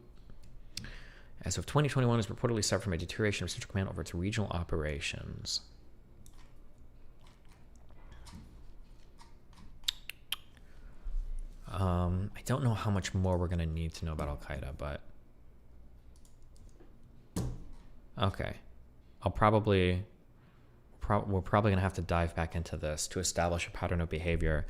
As of 2021, is reportedly suffered from a deterioration of Central Command over its regional operations. I don't know how much more we're going to need to know about Al-Qaeda, but... Okay. We're probably going to have to dive back into this to establish a pattern of behavior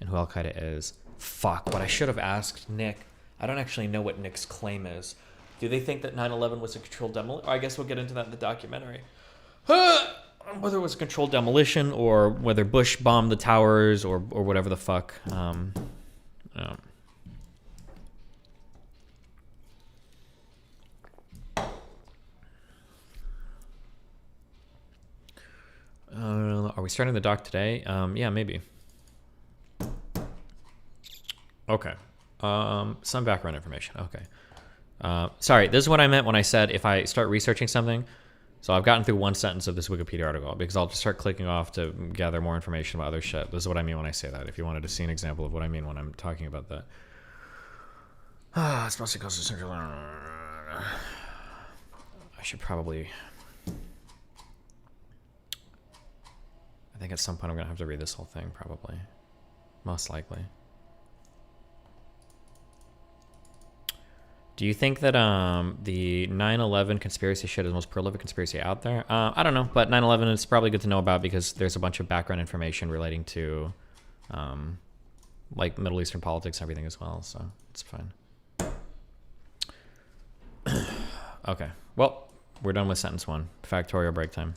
and who Al-Qaeda is. Fuck, what I should have asked Nick. I don't actually know what Nick's claim is. Do they think that 9/11 was a controlled demolition? I guess we'll get into that in the documentary. Whether it was a controlled demolition or whether Bush bombed the towers or whatever the fuck. Are we starting the doc today? Yeah, maybe. Okay. Some background information. Okay. Sorry, this is what I meant when I said if I start researching something. So I've gotten through one sentence of this Wikipedia article because I'll just start clicking off to gather more information about other shit. This is what I mean when I say that. If you wanted to see an example of what I mean when I'm talking about that. It's mostly close to Central. I should probably... I think at some point I'm going to have to read this whole thing, probably. most likely. Do you think that the 9/11 conspiracy shit is the most prolific conspiracy out there? I don't know, but 9/11 is probably good to know about because there's a bunch of background information relating to like Middle Eastern politics and everything as well, so it's fine. Okay, well, we're done with sentence 1. Factorio break time.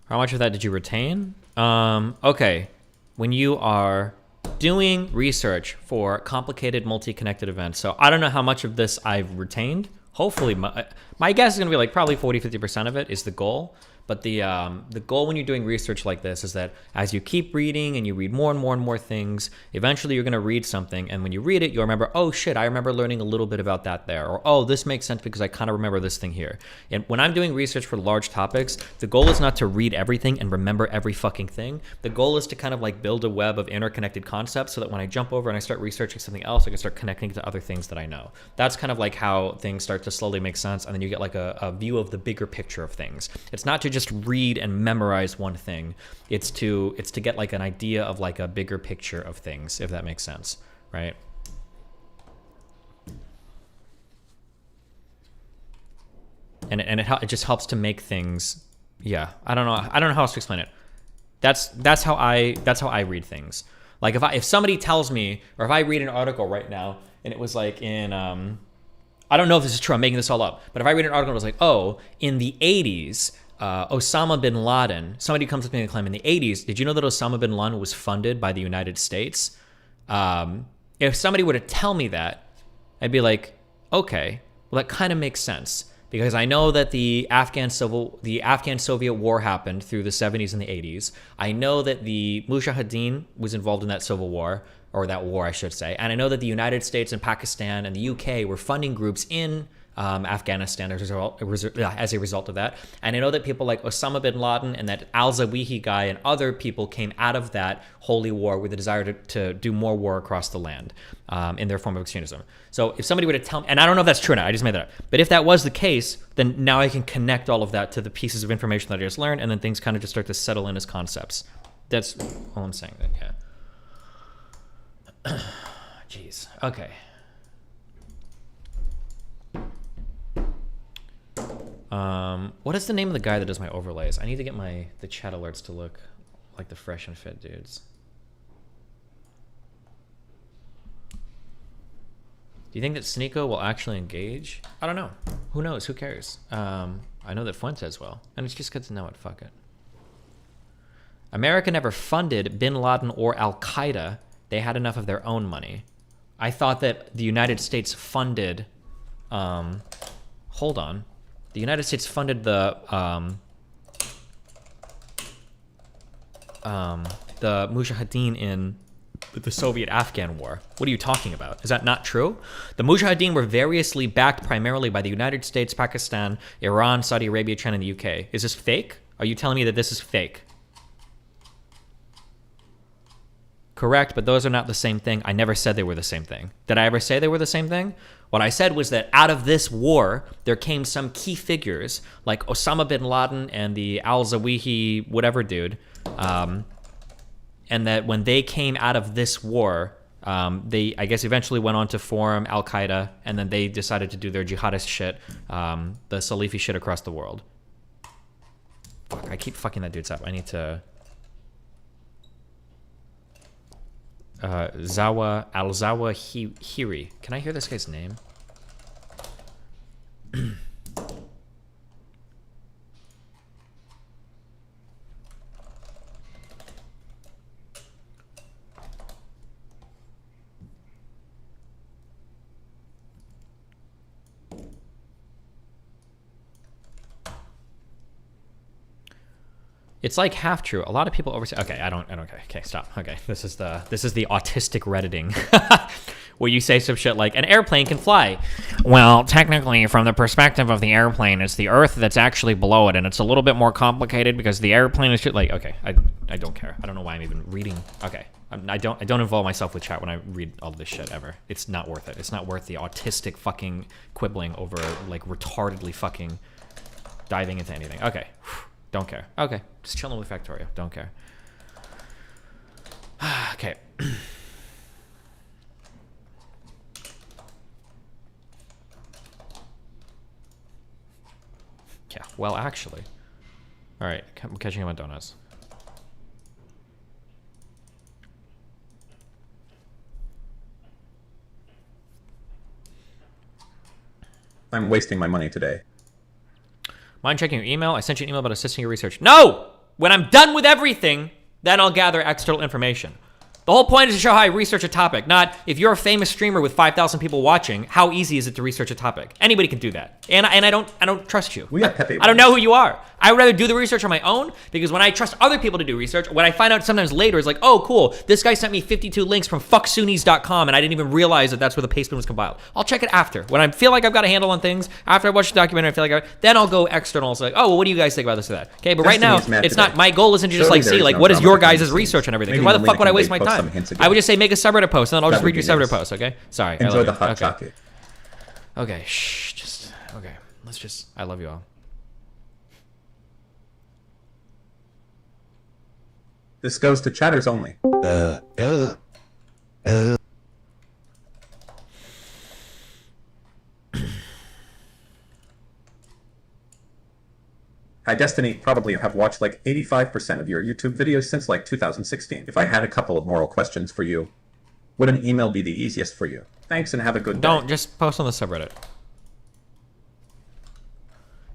How much of that did you retain? Okay. When you are doing research for complicated multi-connected events, so I don't know how much of this I've retained. Hopefully, my guess is going to be like probably 40-50% of it is the goal. But the goal when you're doing research like this is that as you keep reading and you read more and more and more things, eventually you're going to read something. And when you read it, you'll remember, oh shit, I remember learning a little bit about that there. Or, oh, this makes sense because I kind of remember this thing here. And when I'm doing research for large topics, the goal is not to read everything and remember every fucking thing. The goal is to kind of like build a web of interconnected concepts so that when I jump over and I start researching something else, I can start connecting to other things that I know. That's kind of like how things start to slowly make sense. And then you get like a view of the bigger picture of things. It's not to just read and memorize one thing. It's to get like an idea of like a bigger picture of things, if that makes sense, right? And it just helps to make things, yeah. I don't know how else to explain it. That's how I read things. Like if somebody tells me, or if I read an article right now and it was like in I don't know if this is true, I'm making this all up, but if I read an article and it was like, oh, in the 80s, Osama bin Laden, somebody comes up to me and claim in the 80s, did you know that Osama bin Laden was funded by the United States? If somebody were to tell me that, I'd be like, okay, well, that kind of makes sense. Because I know that the Afghan-Soviet war happened through the 70s and the 80s. I know that the Mujahideen was involved in that civil war, or that war, I should say. And I know that the United States and Pakistan and the UK were funding groups in Afghanistan as a result of that. And I know that people like Osama bin Laden and that al-Zawahiri guy and other people came out of that holy war with the desire to do more war across the land in their form of extremism. So if somebody were to tell me, and I don't know if that's true or not, I just made that up, but if that was the case, then now I can connect all of that to the pieces of information that I just learned, and then things kind of just start to settle in as concepts. That's all I'm saying. Yeah. Jeez. Okay. What is the name of the guy that does my overlays? I need to get the chat alerts to look like the fresh and fit dudes. Do you think that Sneeko will actually engage? I don't know. Who knows? Who cares? I know that Fuentes will, and it's just good to know it. Fuck it. America never funded Bin Laden or Al-Qaeda. They had enough of their own money. I thought that the United States funded... hold on. The United States funded the Mujahideen in the Soviet-Afghan war. What are you talking about? Is that not true? The Mujahideen were variously backed primarily by the United States, Pakistan, Iran, Saudi Arabia, China, and the UK. Is this fake? Are you telling me that this is fake? Correct, but those are not the same thing. I never said they were the same thing. Did I ever say they were the same thing? What I said was that out of this war, there came some key figures like Osama bin Laden and the al-Zawahiri whatever dude, and that when they came out of this war, they, I guess, eventually went on to form Al-Qaeda, and then they decided to do their jihadist shit, the Salafi shit across the world. Fuck, I keep fucking that dude's up. I need to... al-Zawahiri. Can I hear this guy's name? It's like half true. A lot of people oversay. Okay, I don't. Okay, stop. Okay, this is the autistic redditing, where you say some shit like an airplane can fly. Well, technically, from the perspective of the airplane, it's the Earth that's actually below it, and it's a little bit more complicated because the airplane is like. Okay, I don't care. I don't know why I'm even reading. Okay, I don't involve myself with chat when I read all this shit ever. It's not worth it. It's not worth the autistic fucking quibbling over like retardedly fucking diving into anything. Okay. Don't care. Okay. Just chilling with Factorio. Don't care. Okay. Yeah, well, actually. Alright, I'm catching up on donuts. I'm wasting my money today. Mind checking your email? I sent you an email about assisting your research. No! When I'm done with everything, then I'll gather external information. The whole point is to show how I research a topic, not if you're a famous streamer with 5,000 people watching, how easy is it to research a topic? Anybody can do that. And I don't trust you. I don't know who you are. I would rather do the research on my own, because when I trust other people to do research, what I find out sometimes later is like, oh, cool, this guy sent me 52 links from fucksoonies.com and I didn't even realize that that's where the pastebin was compiled. I'll check it after. When I feel like I've got a handle on things, after I watch the documentary, I feel like then I'll go external. It's like, oh, well, what do you guys think about this or that? Okay, but right now, it's not, my goal isn't to just like see, like, what is your guys' research and everything? Because why the fuck would I waste my time? I would just say, make a subreddit post, and then I'll just read your subreddit post, okay? Sorry. Enjoy the hot chocolate. Okay, shh, just, okay. Let's just, I love you all. This goes to chatters only. Hi Destiny, probably have watched like 85% of your YouTube videos since like 2016. If I had a couple of moral questions for you, would an email be the easiest for you? Thanks and have a good day. Don't, just post on the subreddit.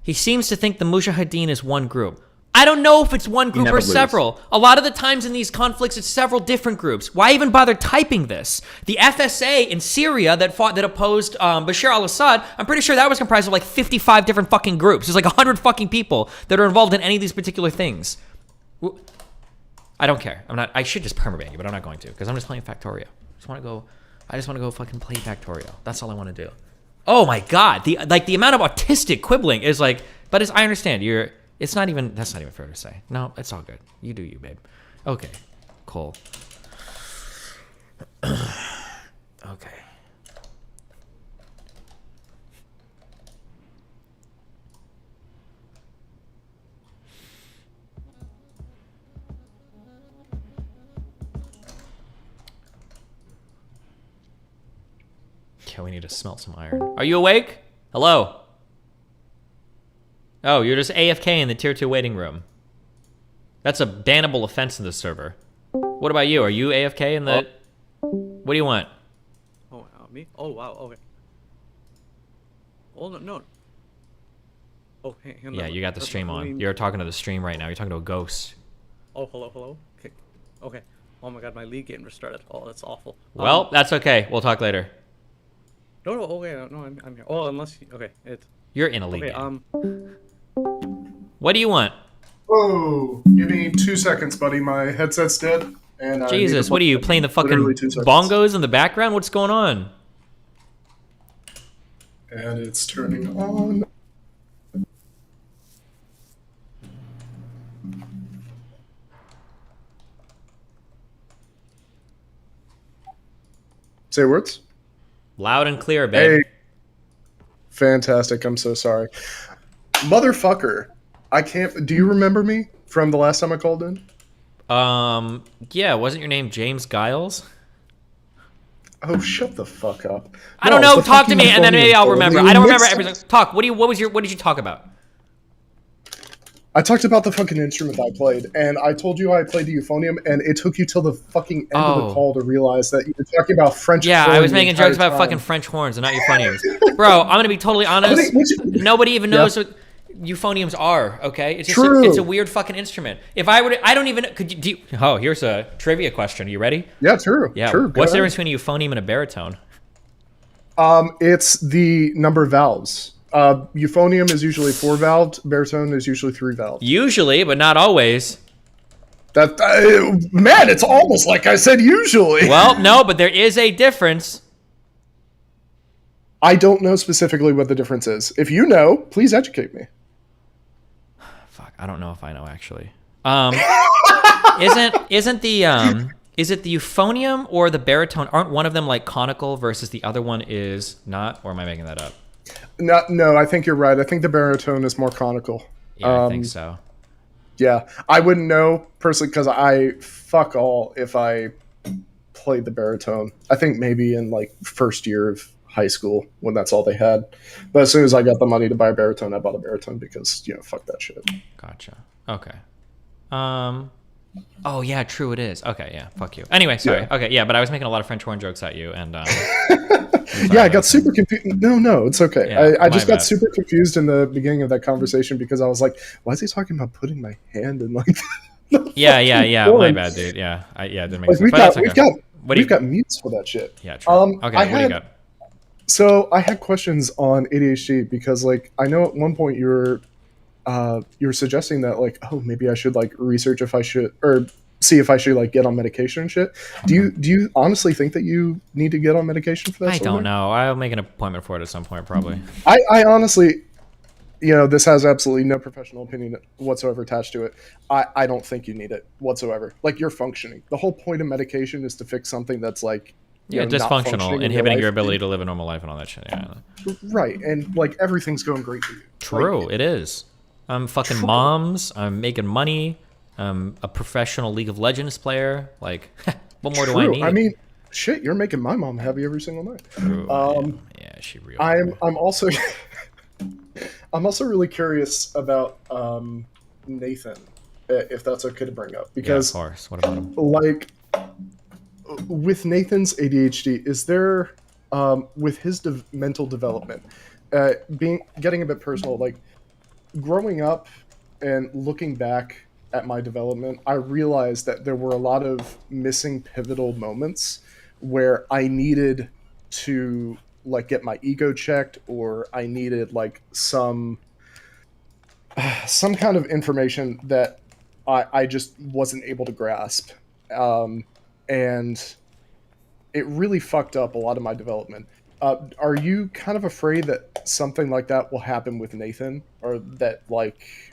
He seems to think the Mujahideen is one group. I don't know if it's one group or several. A lot of the times in these conflicts, it's several different groups. Why even bother typing this? The FSA in Syria that opposed Bashar al-Assad, I'm pretty sure that was comprised of like 55 different fucking groups. There's like 100 fucking people that are involved in any of these particular things. I don't care. I should just permaban you, but I'm not going to, because I'm just playing Factorio. I just want to go fucking play Factorio. That's all I want to do. Oh my god, the amount of autistic quibbling is like, but I understand that's not even fair to say. No, it's all good. You do you, babe. Okay, cool. Okay. Yeah, we need to smelt some iron. Are you awake? Hello? Oh, you're just AFK in the tier 2 waiting room. That's a bannable offense in this server. What about you? Are you AFK in the... What do you want? Oh, me? Oh, wow, okay. Oh, no. Oh, hang on. Yeah, you got the stream on. You're talking to the stream right now. You're talking to a ghost. Oh, hello? Okay. Oh my god, my league game restarted. Oh, that's awful. Well, that's okay. We'll talk later. No, okay, no, I'm here. Oh, unless... Okay, You're in a league game. Okay, What do you want? Whoa, give me 2 seconds, buddy. My headset's dead. And Jesus, what are you, playing the fucking bongos in the background? What's going on? And it's turning on. Say words. Loud and clear, babe. Hey. Fantastic. I'm so sorry. Motherfucker. I can't... Do you remember me from the last time I called in? Yeah, wasn't your name James Giles? Oh, shut the fuck up. I don't know, talk to me and then maybe I'll remember. I don't remember everything. Talk, what did you talk about? I talked about the fucking instrument I played, and I told you I played the euphonium, and it took you till the fucking end of the call to realize that you were talking about French. Yeah, I was making jokes about fucking French horns and not euphoniums. Bro, I'm gonna be totally honest. Nobody even knows what euphoniums are, okay? It's just it's a weird fucking instrument. If I were to, I don't even, oh, here's a trivia question. Are you ready? Yeah, true. Yeah, true. What's the difference between a euphonium and a baritone? It's the number of valves. Euphonium is usually 4-valved. Baritone is usually 3-valved. Usually, but not always. That man, it's almost like I said usually. Well, no, but there is a difference. I don't know specifically what the difference is. If you know, please educate me. Fuck, I don't know if I know actually. Isn't the is it the euphonium or the baritone? Aren't one of them like conical versus the other one is not? Or am I making that up? No, I think you're right. I think the baritone is more conical. Yeah, I think so. Yeah, I wouldn't know personally because I fuck all if I played the baritone. I think maybe in like first year of high school when that's all they had. But as soon as I got the money to buy a baritone, I bought a baritone because fuck that shit. Gotcha. Okay. Oh yeah, true it is. Okay, yeah, fuck you. Anyway, sorry. Yeah. Okay, yeah, but I was making a lot of French horn jokes at you, and yeah, I got super confused. No, it's okay. Yeah, I just my got bad. super confused in the beginning of that conversation because I was like, why is he talking about putting my hand in like? Yeah. horn? My bad, dude. Yeah, it didn't make Like sense. But that's okay. we've got mutes for that shit. Yeah, true. Okay, what do you got? So I had questions on ADHD because like I know at one point you were suggesting that like, oh, maybe I should like research if I should or see if I should like get on medication and shit. Do you honestly think that you need to get on medication for that? I don't know. I'll make an appointment for it at some point, probably. I honestly, this has absolutely no professional opinion whatsoever attached to it. I don't think you need it whatsoever. Like you're functioning. The whole point of medication is to fix something that's like not dysfunctional, functioning in inhibiting your life. ability to live a normal life and all that shit. Yeah. Right, and like everything's going great for you. True, it is. I'm fucking moms. I'm making money. I'm a professional League of Legends player. Like, what more do I need? I mean, shit, you're making my mom happy every single night. True, yeah, she really. I'm also I'm also really curious about Nathan, if that's okay to bring up, because of course. What about him? Like with Nathan's ADHD, is there with his mental development, getting a bit personal, like growing up and looking back at my development, I realized that there were a lot of missing pivotal moments where I needed to like get my ego checked, or I needed like some kind of information that I just wasn't able to grasp. And it really fucked up a lot of my development. Are you kind of afraid that something like that will happen with Nathan, or that like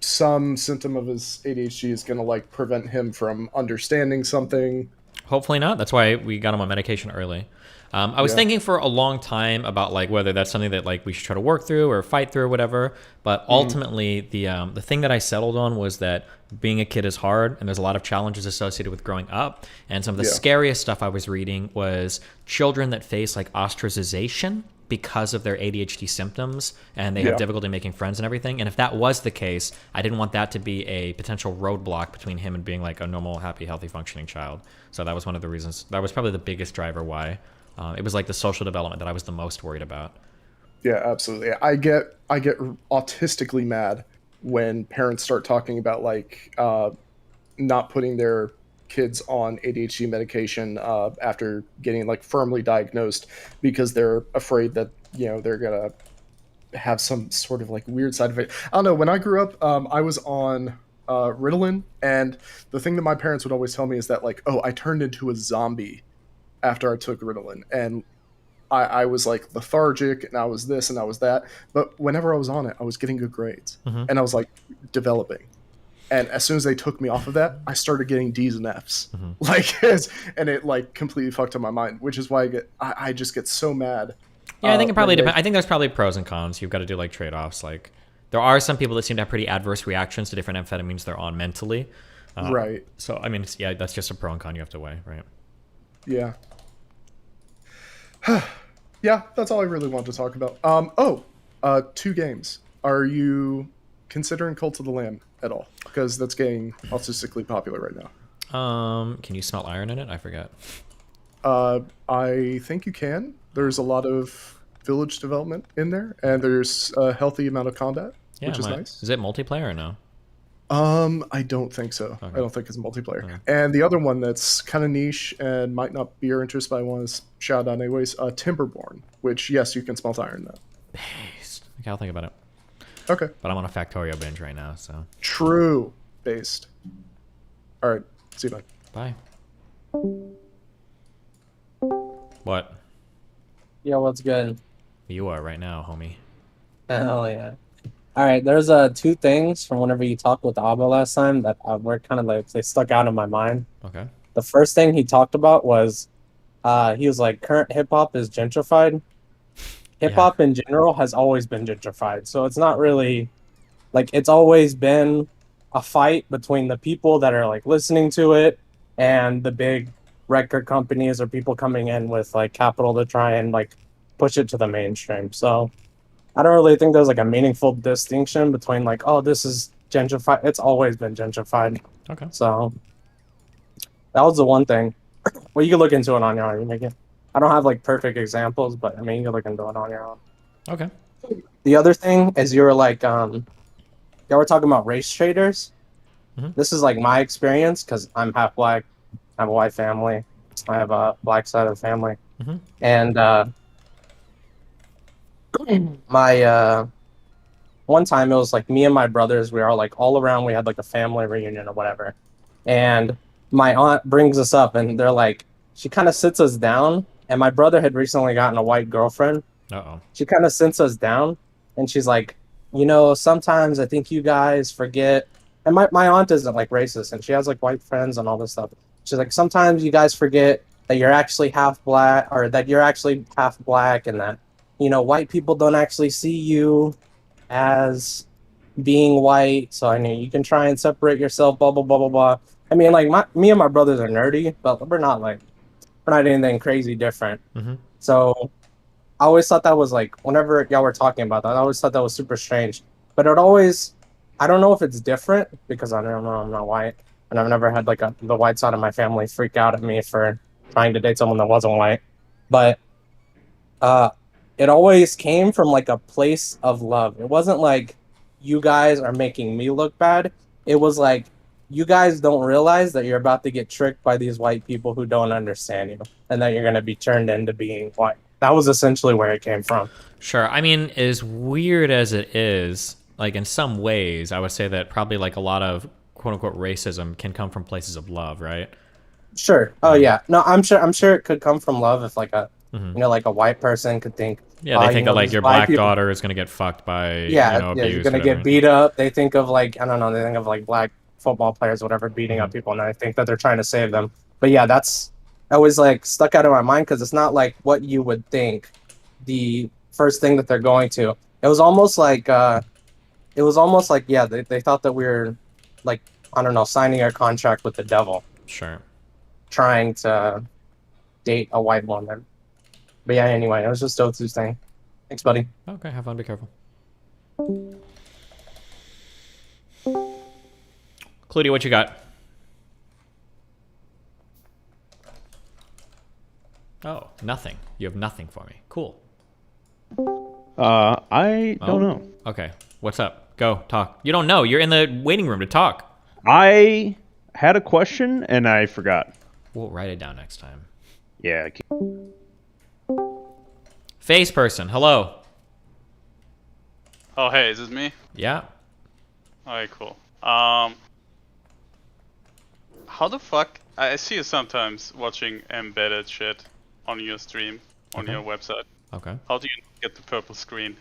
some symptom of his ADHD is going to like prevent him from understanding something? Hopefully not. That's why we got him on medication early. I was thinking for a long time about like whether that's something that like we should try to work through or fight through or whatever. But ultimately, the thing that I settled on was that being a kid is hard, and there's a lot of challenges associated with growing up. And some of the scariest stuff I was reading was children that face like ostracization because of their ADHD symptoms, and they have difficulty making friends and everything. And if that was the case, I didn't want that to be a potential roadblock between him and being like a normal, happy, healthy, functioning child. So that was one of the reasons. That was probably the biggest driver why. It was like the social development that I was the most worried about. Yeah, absolutely. I get autistically mad when parents start talking about like not putting their kids on ADHD medication after getting like firmly diagnosed, because they're afraid that they're gonna have some sort of like weird side effect. I don't know. When I grew up, I was on Ritalin, and the thing that my parents would always tell me is that like, oh, I turned into a zombie after I took Ritalin, and I was like lethargic, and I was this and I was that. But whenever I was on it, I was getting good grades, and I was like developing. And as soon as they took me off of that, I started getting D's and F's, and it like completely fucked up my mind, which is why I just get so mad. Yeah, I think it probably depends. I think there's probably pros and cons. You've got to do like trade-offs. Like there are some people that seem to have pretty adverse reactions to different amphetamines they're on mentally. Right. So I mean, that's just a pro and con you have to weigh, right? Yeah. Yeah, that's all I really want to talk about. 2 games. Are you considering Cult of the Lamb at all? Because that's getting autistically popular right now. Can you smell iron in it? I forget. I think you can. There's a lot of village development in there, and there's a healthy amount of combat, which is nice. Is it multiplayer or no? I don't think so. Okay. I don't think it's multiplayer. Okay. And the other one that's kind of niche and might not be your interest, but I want to shout out anyways, Timberborn, which, yes, you can smelt iron that. Based. Okay, I'll think about it. Okay. But I'm on a Factorio binge right now, so. True. Based. All right. See you, bye. What? Yo, what's good? You are right now, homie. Hell yeah. All right, there's two things from whenever you talked with Abba last time that were kind of like they stuck out in my mind. Okay. The first thing he talked about was he was like current hip hop is gentrified. Hip hop in general has always been gentrified. So it's not really like it's always been a fight between the people that are like listening to it and the big record companies or people coming in with like capital to try and like push it to the mainstream. So I don't really think there's like a meaningful distinction between like, oh, this is gentrified. It's always been gentrified. Okay. So that was the one thing. Well, you can look into it on your own. You make it. I don't have like perfect examples, but I mean, you can look into it on your own. Okay. The other thing is you were like, y'all were talking about race traders. Mhm. This is like my experience because I'm half black. I have a white family. I have a black side of the family. Mhm. And my one time it was like me and my brothers, we were like all around, we had like a family reunion or whatever. And my aunt brings us up and they're like, she kind of sits us down. And my brother had recently gotten a white girlfriend. Uh-oh. She kind of sits us down and she's like, you know, sometimes I think you guys forget. And my aunt isn't like racist and she has like white friends and all this stuff. She's like, sometimes you guys forget that you're actually half black or that you're actually half black and that, you know, white people don't actually see you as being white. So I mean, you can try and separate yourself, blah, blah, blah, blah, blah. I mean, like me and my brothers are nerdy, but we're not anything crazy different. Mm-hmm. So I always thought that was like, whenever y'all were talking about that, I always thought that was super strange. But it always, I don't know if it's different because I don't know, I'm not white. And I've never had like the white side of my family freak out at me for trying to date someone that wasn't white. But it always came from like a place of love. It wasn't like you guys are making me look bad. It was like you guys don't realize that you're about to get tricked by these white people who don't understand you and that you're going to be turned into being white. That was essentially where it came from. Sure. I mean, as weird as it is, like in some ways, I would say that probably like a lot of quote unquote racism can come from places of love, right? Sure. Oh yeah. No, I'm sure it could come from love if like a Mhm. you know, like a white person could think. Yeah, they think that like these your black black people- daughter is gonna get fucked by Yeah, you know, yeah, abuse. you're gonna whatever. get beat up. They think of like I don't know. They think of like black football players, whatever, beating up people, and I think that they're trying to save them. But yeah, that's always like stuck out of my mind because it's not like what you would think. The first thing that they're going to. It was almost like yeah, they thought that we were like I don't know, signing a contract with the devil. Sure. Trying to date a white woman. But yeah, anyway, it was just Otsu's thing. Thanks, buddy. Okay, have fun. Be careful. Cludy, what you got? Oh, nothing. You have nothing for me. Cool. I don't know. Okay. What's up? Go, talk. You don't know. You're in the waiting room to talk. I had a question and I forgot. We'll write it down next time. Yeah. Face person, hello. Oh, hey, is this me? Yeah. Alright, cool. How the fuck? I see you sometimes watching embedded shit on your stream, on Okay. your website. Okay. How do you get the purple screen?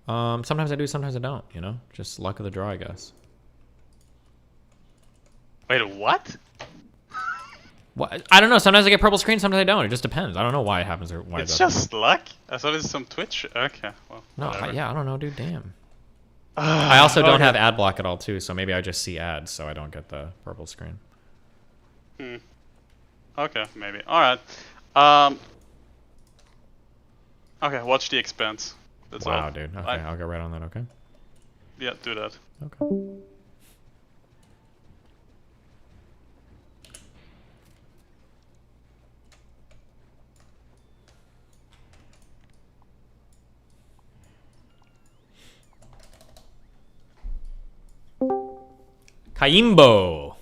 Sometimes I do, sometimes I don't, you know? Just luck of the draw, I guess. Wait, what? What? I don't know. Sometimes I get purple screen, sometimes I don't. It just depends. I don't know why it happens or why It's it doesn't. just luck? I thought it's some Twitch. Okay, well. No, whatever. yeah, I don't know, dude. Damn. I also don't Okay. have ad block at all, too, so maybe I just see ads, so I don't get the purple screen. Okay, maybe. Alright. Okay, watch The Expanse. That's all. Wow, dude. Okay, I'll get right on that, okay? Yeah, do that. Okay. Kaimbo.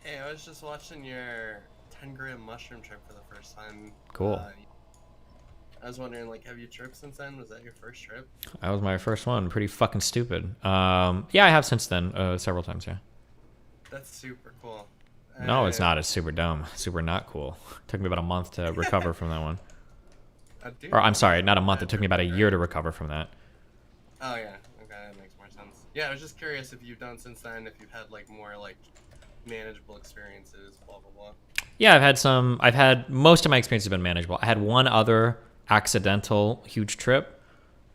Hey, I was just watching your 10-gram mushroom trip for the first time. Cool. I was wondering, like, have you tripped since then? Was that your first trip? That was my first one. Pretty fucking stupid. Yeah, I have since then several times. Yeah. That's super cool. No, it's not. It's super dumb. Super not cool. Took me about a month to recover from that one. Or I'm sorry, not a month. It took me about a year to recover from that. Oh yeah, okay, that makes more sense. Yeah, I was just curious if you've done since then, if you've had like more like manageable experiences, blah blah blah. Yeah, I've had most of my experiences have been manageable. I had one other accidental huge trip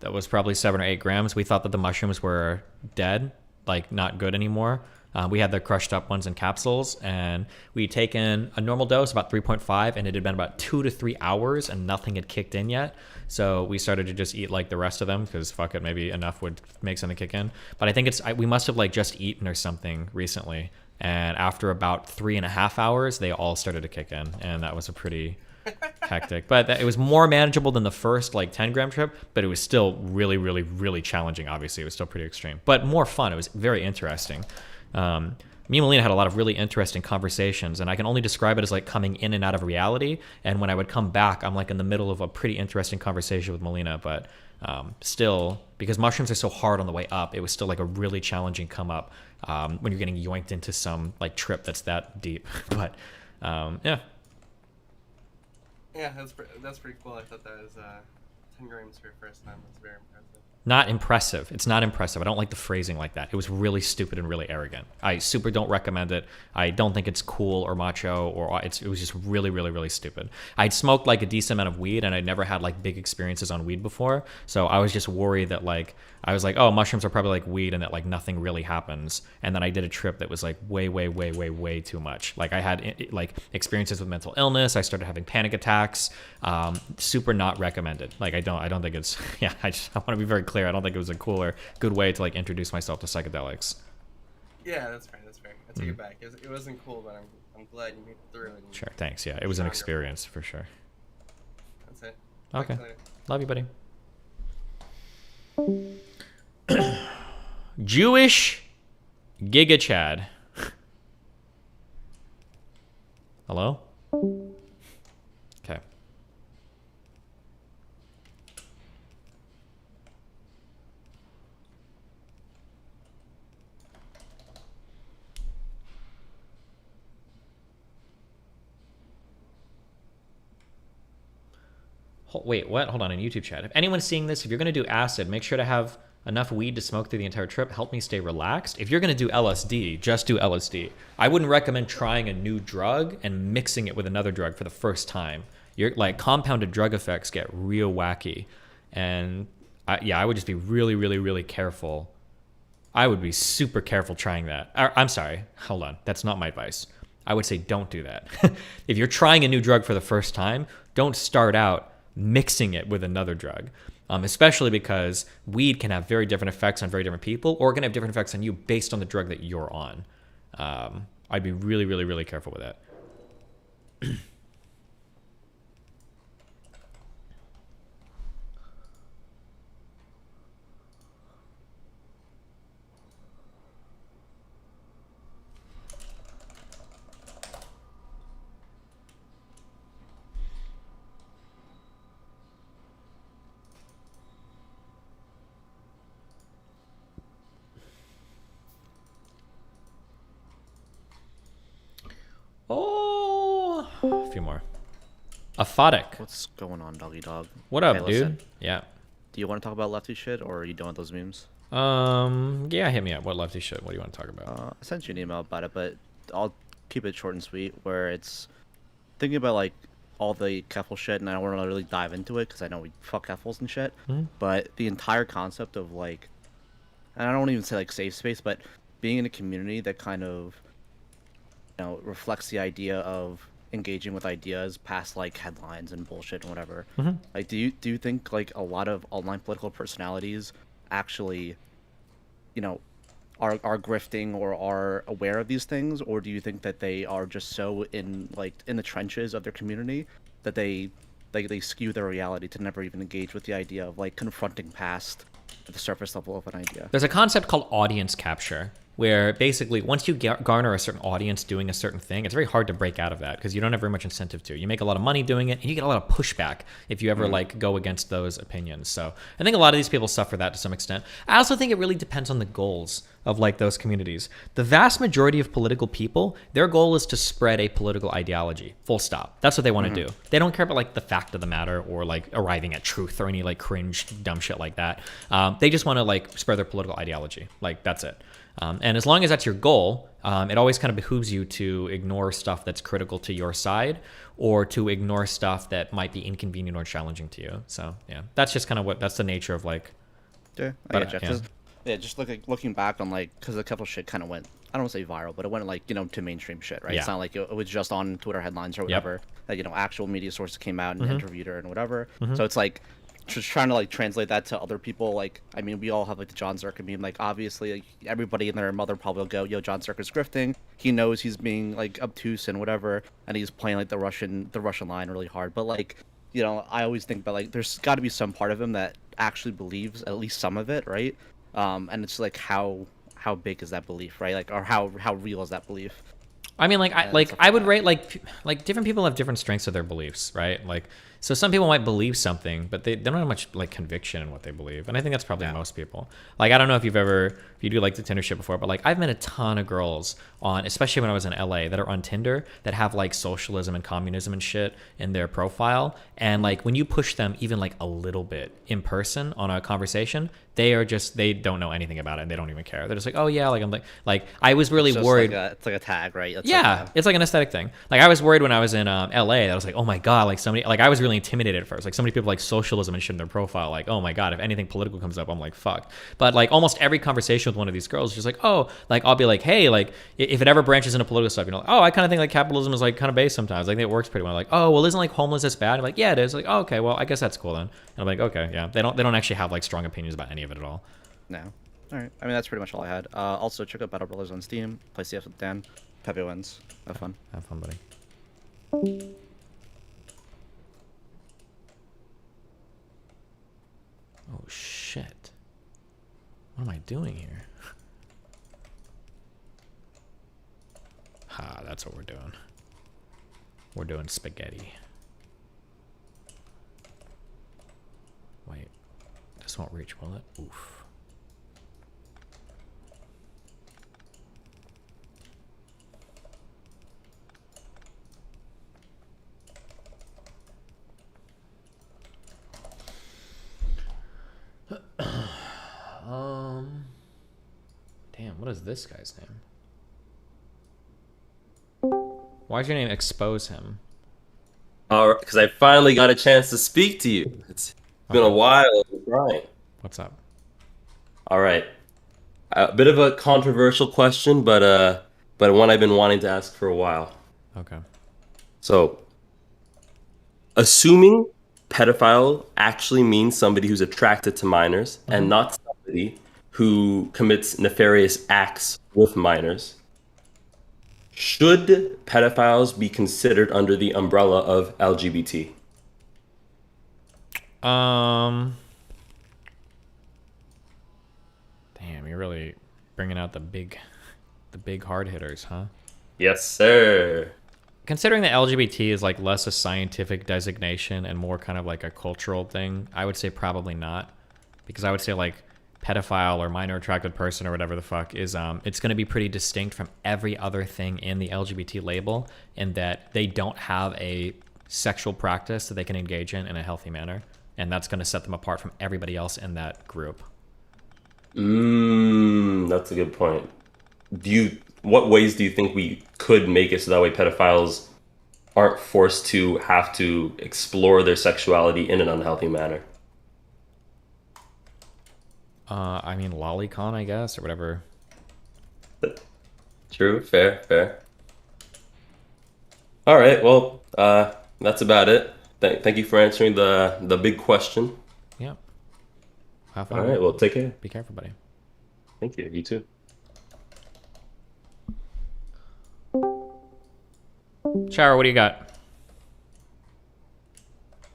that was probably 7 or 8 grams. We thought that the mushrooms were dead, like not good anymore. We had the crushed up ones in capsules, and we'd taken a normal dose, about 3.5, and it had been about 2 to 3 hours, and nothing had kicked in yet. So we started to just eat like the rest of them, because fuck it, maybe enough would make something kick in. But I think we must have like just eaten or something recently, and after about 3.5 hours, they all started to kick in, and that was a pretty hectic. But it was more manageable than the first like 10-gram trip, but it was still really, really, really challenging. Obviously, it was still pretty extreme, but more fun. It was very interesting. Me and Melina had a lot of really interesting conversations, and I can only describe it as like coming in and out of reality. And when I would come back, I'm like in the middle of a pretty interesting conversation with Melina, but still, because mushrooms are so hard on the way up, it was still like a really challenging come up when you're getting yoinked into some like trip that's that deep. But yeah. Yeah, that's pretty cool. I thought that was 10 grams for your first time. That's very impressive. Not impressive. It's not impressive. I don't like the phrasing like that. It was really stupid and really arrogant. I super don't recommend it. I don't think it's cool or macho, or it was just really, really, really stupid. I'd smoked like a decent amount of weed, and I'd never had like big experiences on weed before. So I was just worried that like, I was like, oh, mushrooms are probably like weed and that like nothing really happens. And then I did a trip that was like way, way, way, way, way too much. Like I had like experiences with mental illness. I started having panic attacks. Super not recommended. Like I don't think it's, yeah, I want to be very clear. I don't think it was a cool or good way to like introduce myself to psychedelics. Yeah, that's fair. That's fair. I take it back. It wasn't cool, but I'm glad you made it through it. Sure, thanks. Yeah, it was an experience for sure. That's it. Okay. Love you, buddy. Jewish Giga Chad. Hello? Okay. Wait, what? Hold on, in YouTube chat. If anyone's seeing this, if you're going to do acid, make sure to have enough weed to smoke through the entire trip. Help me stay relaxed. If you're going to do LSD, just do LSD. I wouldn't recommend trying a new drug and mixing it with another drug for the first time. You're like, compounded drug effects get real wacky. And I would just be really, really, really careful. I would be super careful trying that. I'm sorry. Hold on. That's not my advice. I would say don't do that. If you're trying a new drug for the first time, don't start out mixing it with another drug, especially because weed can have very different effects on very different people, or can have different effects on you based on the drug that you're on. I'd be really, really, really careful with that. Oh, a few more. Aphotic. What's going on, doggy dog? What up, Hey, dude? listen. Yeah. Do you want to talk about lefty shit, or are you done with those memes? Yeah, hit me up. What lefty shit? What do you want to talk about? I sent you an email about it, but I'll keep it short and sweet. Where it's thinking about like all the Keffel shit, and I don't want to really dive into it because I know we fuck Keffels and shit. Mhm. But the entire concept of like, and I don't even say like safe space, but being in a community that kind of, you know, reflects the idea of engaging with ideas past like headlines and bullshit and whatever. Mhm. Like, do you think like a lot of online political personalities actually, you know, are grifting or are aware of these things, or do you think that they are just so in the trenches of their community that they skew their reality to never even engage with the idea of like confronting past at the surface level of an idea? There's a concept called audience capture. where basically once you garner a certain audience doing a certain thing, it's very hard to break out of that because you don't have very much incentive to. You make a lot of money doing it, and you get a lot of pushback if you ever like go against those opinions. So I think a lot of these people suffer that to some extent. I also think it really depends on the goals of like those communities. The vast majority of political people, their goal is to spread a political ideology. Full stop. That's what they want to do. They don't care about like the fact of the matter or like arriving at truth or any like cringe dumb shit like that. They just want to like spread their political ideology. Like that's it. And as long as that's your goal, it always kind of behooves you to ignore stuff that's critical to your side or to ignore stuff that might be inconvenient or challenging to you. So yeah, that's just kind of that's the nature of like. Yeah, I get you. Yeah, just looking back on like, because a couple shit kind of went, I don't want to say viral, but it went like, to mainstream shit, right? Yeah. It's not like it was just on Twitter headlines or whatever. That, actual media sources came out and interviewed her and whatever. So it's like, just trying to like translate that to other people. Like, I mean, we all have like the John Zerka meme. Like, obviously, like, everybody and their mother probably will go, "Yo, John Zerka's grifting. He knows he's being like obtuse and whatever, and he's playing like the Russian line really hard." But like, I always think about like, there's got to be some part of him that actually believes at least some of it, right? And it's like how big is that belief, right? Like, or how real is that belief? I mean, I would rate like different people have different strengths of their beliefs, right? Like, so some people might believe something, but they don't have much like conviction in what they believe, and I think that's probably most people. Like, I don't know if you do like the Tinder shit before, but like I've met a ton of girls on, especially when I was in LA, that are on Tinder that have like socialism and communism and shit in their profile, and like when you push them even like a little bit in person on a conversation, they don't know anything about it and they don't even care. They're just like, oh yeah, like I'm like I was really worried. It's like a tag, right? It's like an aesthetic thing. Like I was worried when I was in LA. I was like, oh my god, like somebody, like I was really intimidated at first. Like so many people like socialism and shit in their profile. Like, oh my god, if anything political comes up, I'm like, fuck. But like almost every conversation with one of these girls is just like, oh, like I'll be like, hey, like if it ever branches into political stuff, oh, I kind of think like capitalism is like kind of based sometimes. Like it works pretty well. Like, oh, well, isn't like homelessness bad? I'm like, yeah, it is. Like, oh, okay, well, I guess that's cool then. And I'm like, okay, yeah. They don't actually have like strong opinions about any of it at all. No. All right. I mean, that's pretty much all I had. Also, check out Battle Brothers on Steam. Play CS with Dan. Pepe wins. Have fun. Have fun, buddy. Oh, shit. What am I doing here? Ha, that's what we're doing. We're doing spaghetti. Wait. This won't reach, will it? Oof. Damn, what is this guy's name? Why's your name Expose Him? Because I finally got a chance to speak to you. It's been a while, Brian. What's up? All right. A bit of a controversial question, but one I've been wanting to ask for a while. Okay. So, assuming pedophile actually means somebody who's attracted to minors and not somebody who commits nefarious acts with minors, should pedophiles be considered under the umbrella of LGBT? Damn, you're really bringing out the big hard hitters, huh? Yes, sir. Considering that LGBT is like less a scientific designation and more kind of like a cultural thing, I would say probably not, because I would say like pedophile or minor attracted person or whatever the fuck is it's going to be pretty distinct from every other thing in the LGBT label, in that they don't have a sexual practice that they can engage in a healthy manner, and that's going to set them apart from everybody else in that group. That's a good point. What ways do you think we could make it so that way pedophiles aren't forced to have to explore their sexuality in an unhealthy manner? I mean, lolicon, I guess, or whatever. True, fair. All right, well, that's about it. Thank you for answering the big question. Yeah. Have fun. All right, well, take care. Be careful, buddy. Thank you. You too. Shower, what do you got?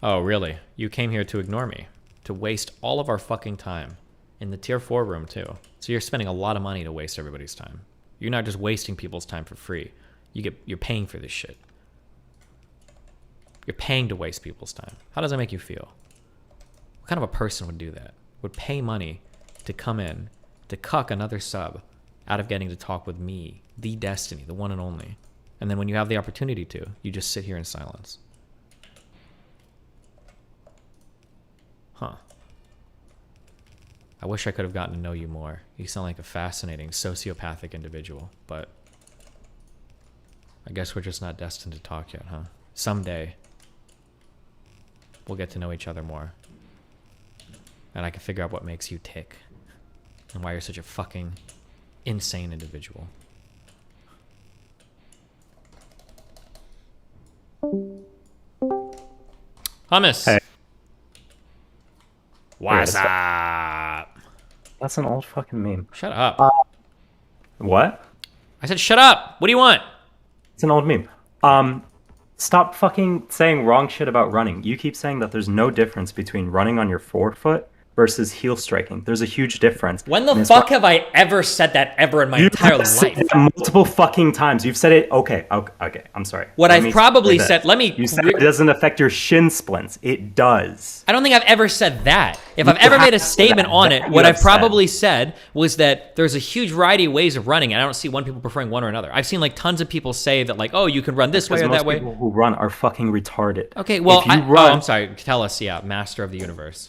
Oh, really? You came here to ignore me? To waste all of our fucking time in the tier 4 room too. So you're spending a lot of money to waste everybody's time. You're not just wasting people's time for free. You're paying for this shit. You're paying to waste people's time. How does that make you feel? What kind of a person would do that? Would pay money to come in, to cuck another sub out of getting to talk with me, the Destiny, the one and only. And then when you have the opportunity to, you just sit here in silence. Huh. I wish I could have gotten to know you more. You sound like a fascinating, sociopathic individual, but I guess we're just not destined to talk yet, huh? Someday, we'll get to know each other more. And I can figure out what makes you tick. And why you're such a fucking insane individual. Hummus. Hey. What's up? That's an old fucking meme. Shut up. What? I said shut up. What do you want? It's an old meme. Stop fucking saying wrong shit about running. You keep saying that there's no difference between running on your forefoot versus heel striking. There's a huge difference. When the fuck have I ever said that ever in my entire life? Said it multiple fucking times. You've said it. Okay. I'm sorry. What I've probably said. You said it doesn't affect your shin splints. It does. I don't think I've ever said that. If I've ever made a statement on it, what I've probably said was that there's a huge variety of ways of running, and I don't see one people preferring one or another. I've seen like tons of people say that, like, oh, you can run this way or that way. People who run are fucking retarded. Okay, well, I'm sorry. Tell us, master of the universe.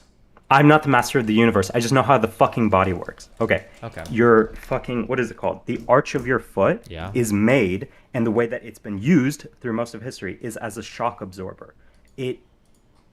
I'm not the master of the universe. I just know how the fucking body works. Okay. Okay. Your fucking, what is it called? The arch of your foot is made, and the way that it's been used through most of history is as a shock absorber.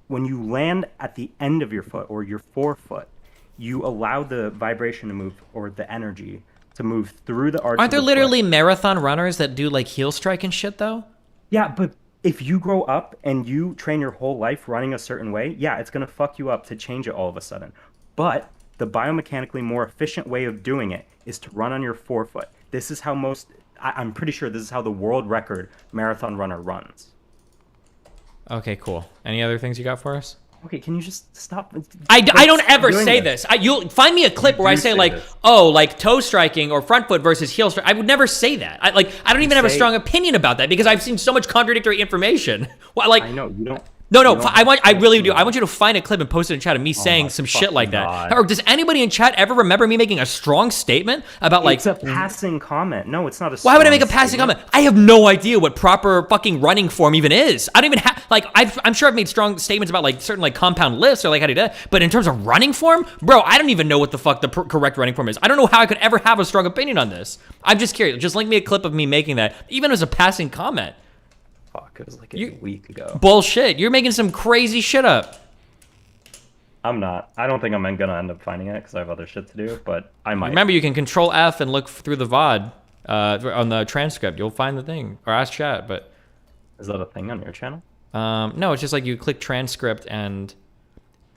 When you land at the end of your foot or your forefoot, you allow the vibration to move, or the energy to move through the arch. Aren't there literally marathon runners that do like heel strike and shit though? Yeah, but if you grow up and you train your whole life running a certain way, yeah, it's going to fuck you up to change it all of a sudden. But the biomechanically more efficient way of doing it is to run on your forefoot. This is how I'm pretty sure this is how the world record marathon runner runs. Okay, cool. Any other things you got for us? Okay, can you just stop? I don't ever say this. You'll find me a clip where I say like, oh, like toe striking or front foot versus heel strike. I would never say that. I don't even have a strong opinion about that because I've seen so much contradictory information. I know you don't. No, I really do. I want you to find a clip and post it in chat of me saying some shit like that. Or does anybody in chat ever remember me making a strong statement about like... It's a passing comment. No, it's not a Why would I make a passing comment? I have no idea what proper fucking running form even is. I don't even have... Like, I'm sure I've made strong statements about like certain like compound lifts or like how to do that. But in terms of running form, bro, I don't even know what the fuck the correct running form is. I don't know how I could ever have a strong opinion on this. I'm just curious. Just link me a clip of me making that, even as a passing comment. Fuck, it was like a week ago. Bullshit. You're making some crazy shit up. I'm not. I don't think I'm gonna end up finding it because I have other shit to do, but I might. Remember, you can control F and look through the VOD on the transcript. You'll find the thing. Or ask chat, but... Is that a thing on your channel? No, it's just like you click transcript and...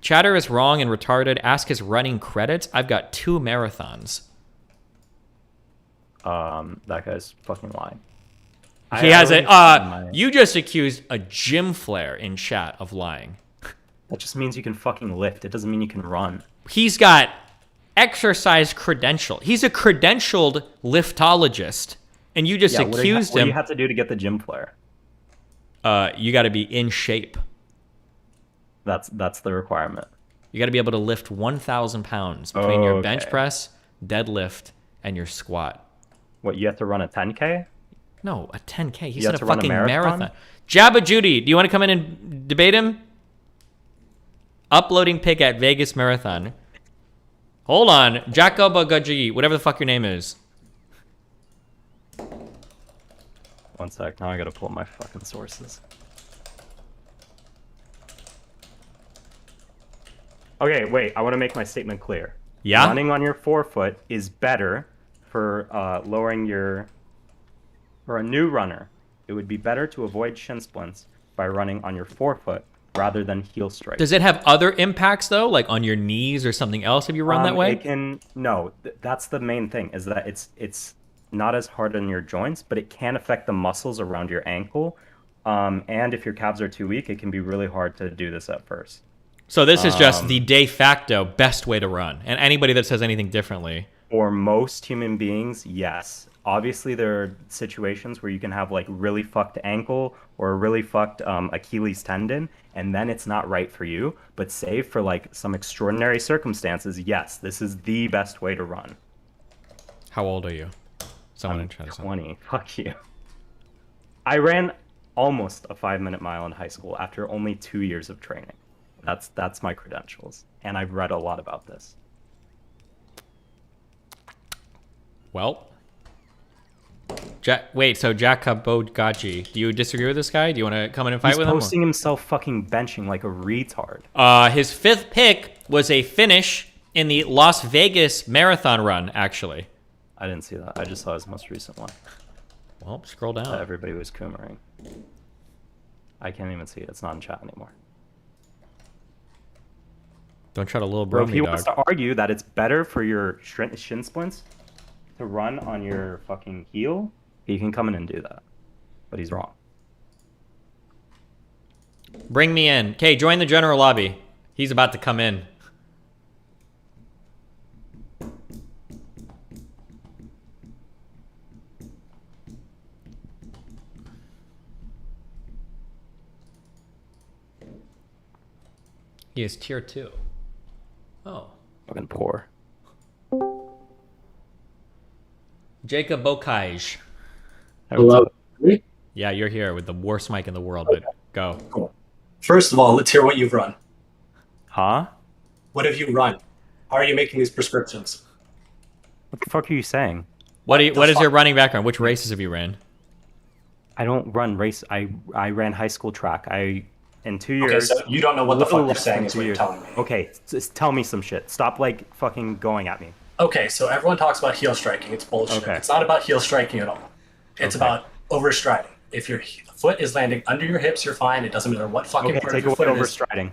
Chatter is wrong and retarded. Ask his running credits. I've got 2 marathons. That guy's fucking lying. He has you just accused a gym flare in chat of lying. That just means you can fucking lift. It doesn't mean you can run. He's got exercise credential. He's a credentialed liftologist. And you just accused him. What do you have to do to get the gym flare? You got to be in shape. That's the requirement. You got to be able to lift 1,000 pounds between your bench press, deadlift, and your squat. What, you have to run a 10K? No, a 10K. He said a fucking marathon. Jabba Judy, do you want to come in and debate him? Uploading pic at Vegas Marathon. Hold on. Jacoba Gaji, whatever the fuck your name is. One sec. Now I gotta pull up my fucking sources. Okay, wait. I want to make my statement clear. Yeah? Running on your forefoot is better for lowering your... For a new runner, it would be better to avoid shin splints by running on your forefoot rather than heel strike. Does it have other impacts though, like on your knees or something else if you run that way? It can. No, that's the main thing. Is that it's not as hard on your joints, but it can affect the muscles around your ankle. And if your calves are too weak, it can be really hard to do this at first. So this is just the de facto best way to run. And anybody that says anything differently. For most human beings, yes. Obviously, there are situations where you can have like really fucked ankle or a really fucked Achilles tendon, and then it's not right for you. But save for like some extraordinary circumstances, yes, this is the best way to run. How old are you? Someone I'm in chat. 20. Fuck you. I ran almost a 5-minute mile in high school after only 2 years of training. That's my credentials, and I've read a lot about this. Well, wait. So Jakabogaji, do you disagree with this guy? Do you want to come in and fight with him? He's posting himself fucking benching like a retard. His 5th pick was a finish in the Las Vegas marathon run. Actually, I didn't see that. I just saw his most recent one. Well, scroll down. Everybody was coomering. I can't even see it. It's not in chat anymore. Don't try to little bro If me, he dog. wants to argue that it's better for your shin splints to run on your fucking heel, he can come in and do that. But he's wrong. Bring me in. Okay, join the general lobby. He's about to come in. He is tier 2. Oh. Fucking poor. Jacob Bokaj. Hello. Yeah, you're here with the worst mic in the world, but go. Cool. First of all, let's hear what you've run. Huh? What have you run? How are you making these prescriptions? What the fuck are you saying? What is your running background? Which races have you ran? I don't run race. I ran high school track. In 2 years. Okay, so you don't know what the fuck you're saying is what you're telling me. Okay, just tell me some shit. Stop like fucking going at me. Okay, so everyone talks about heel striking. It's bullshit. Okay. It's not about heel striking at all. It's about overstriding. If your foot is landing under your hips, you're fine. It doesn't matter what fucking part of take your away foot it is. overstriding.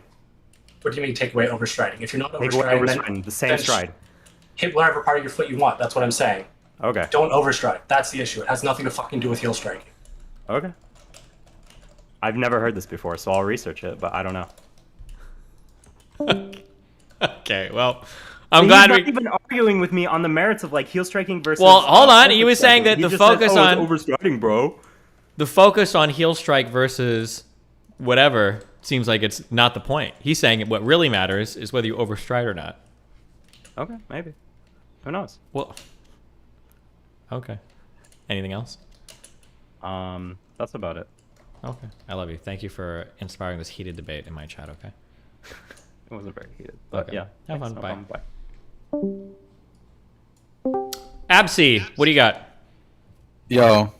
What do you mean take away overstriding? If you're not Take away overstriding, overstriding. The same stride. Hit whatever part of your foot you want. That's what I'm saying. Okay. Don't overstride. That's the issue. It has nothing to fucking do with heel striking. Okay. I've never heard this before, so I'll research it, but I don't know. Okay, well, I'm glad He's not even arguing with me on the merits of like heel striking versus. Well, hold on. He was saying that He the just focus said, on it's overstriding, bro. The focus on heel strike versus whatever seems like it's not the point. He's saying what really matters is whether you overstride or not. Okay, maybe. Who knows? Well, okay. Anything else? That's about it. Okay, I love you. Thank you for inspiring this heated debate in my chat. Okay. It wasn't very heated, but okay. Yeah. Have fun. No Bye. problem, Absi, what do you got? Yo,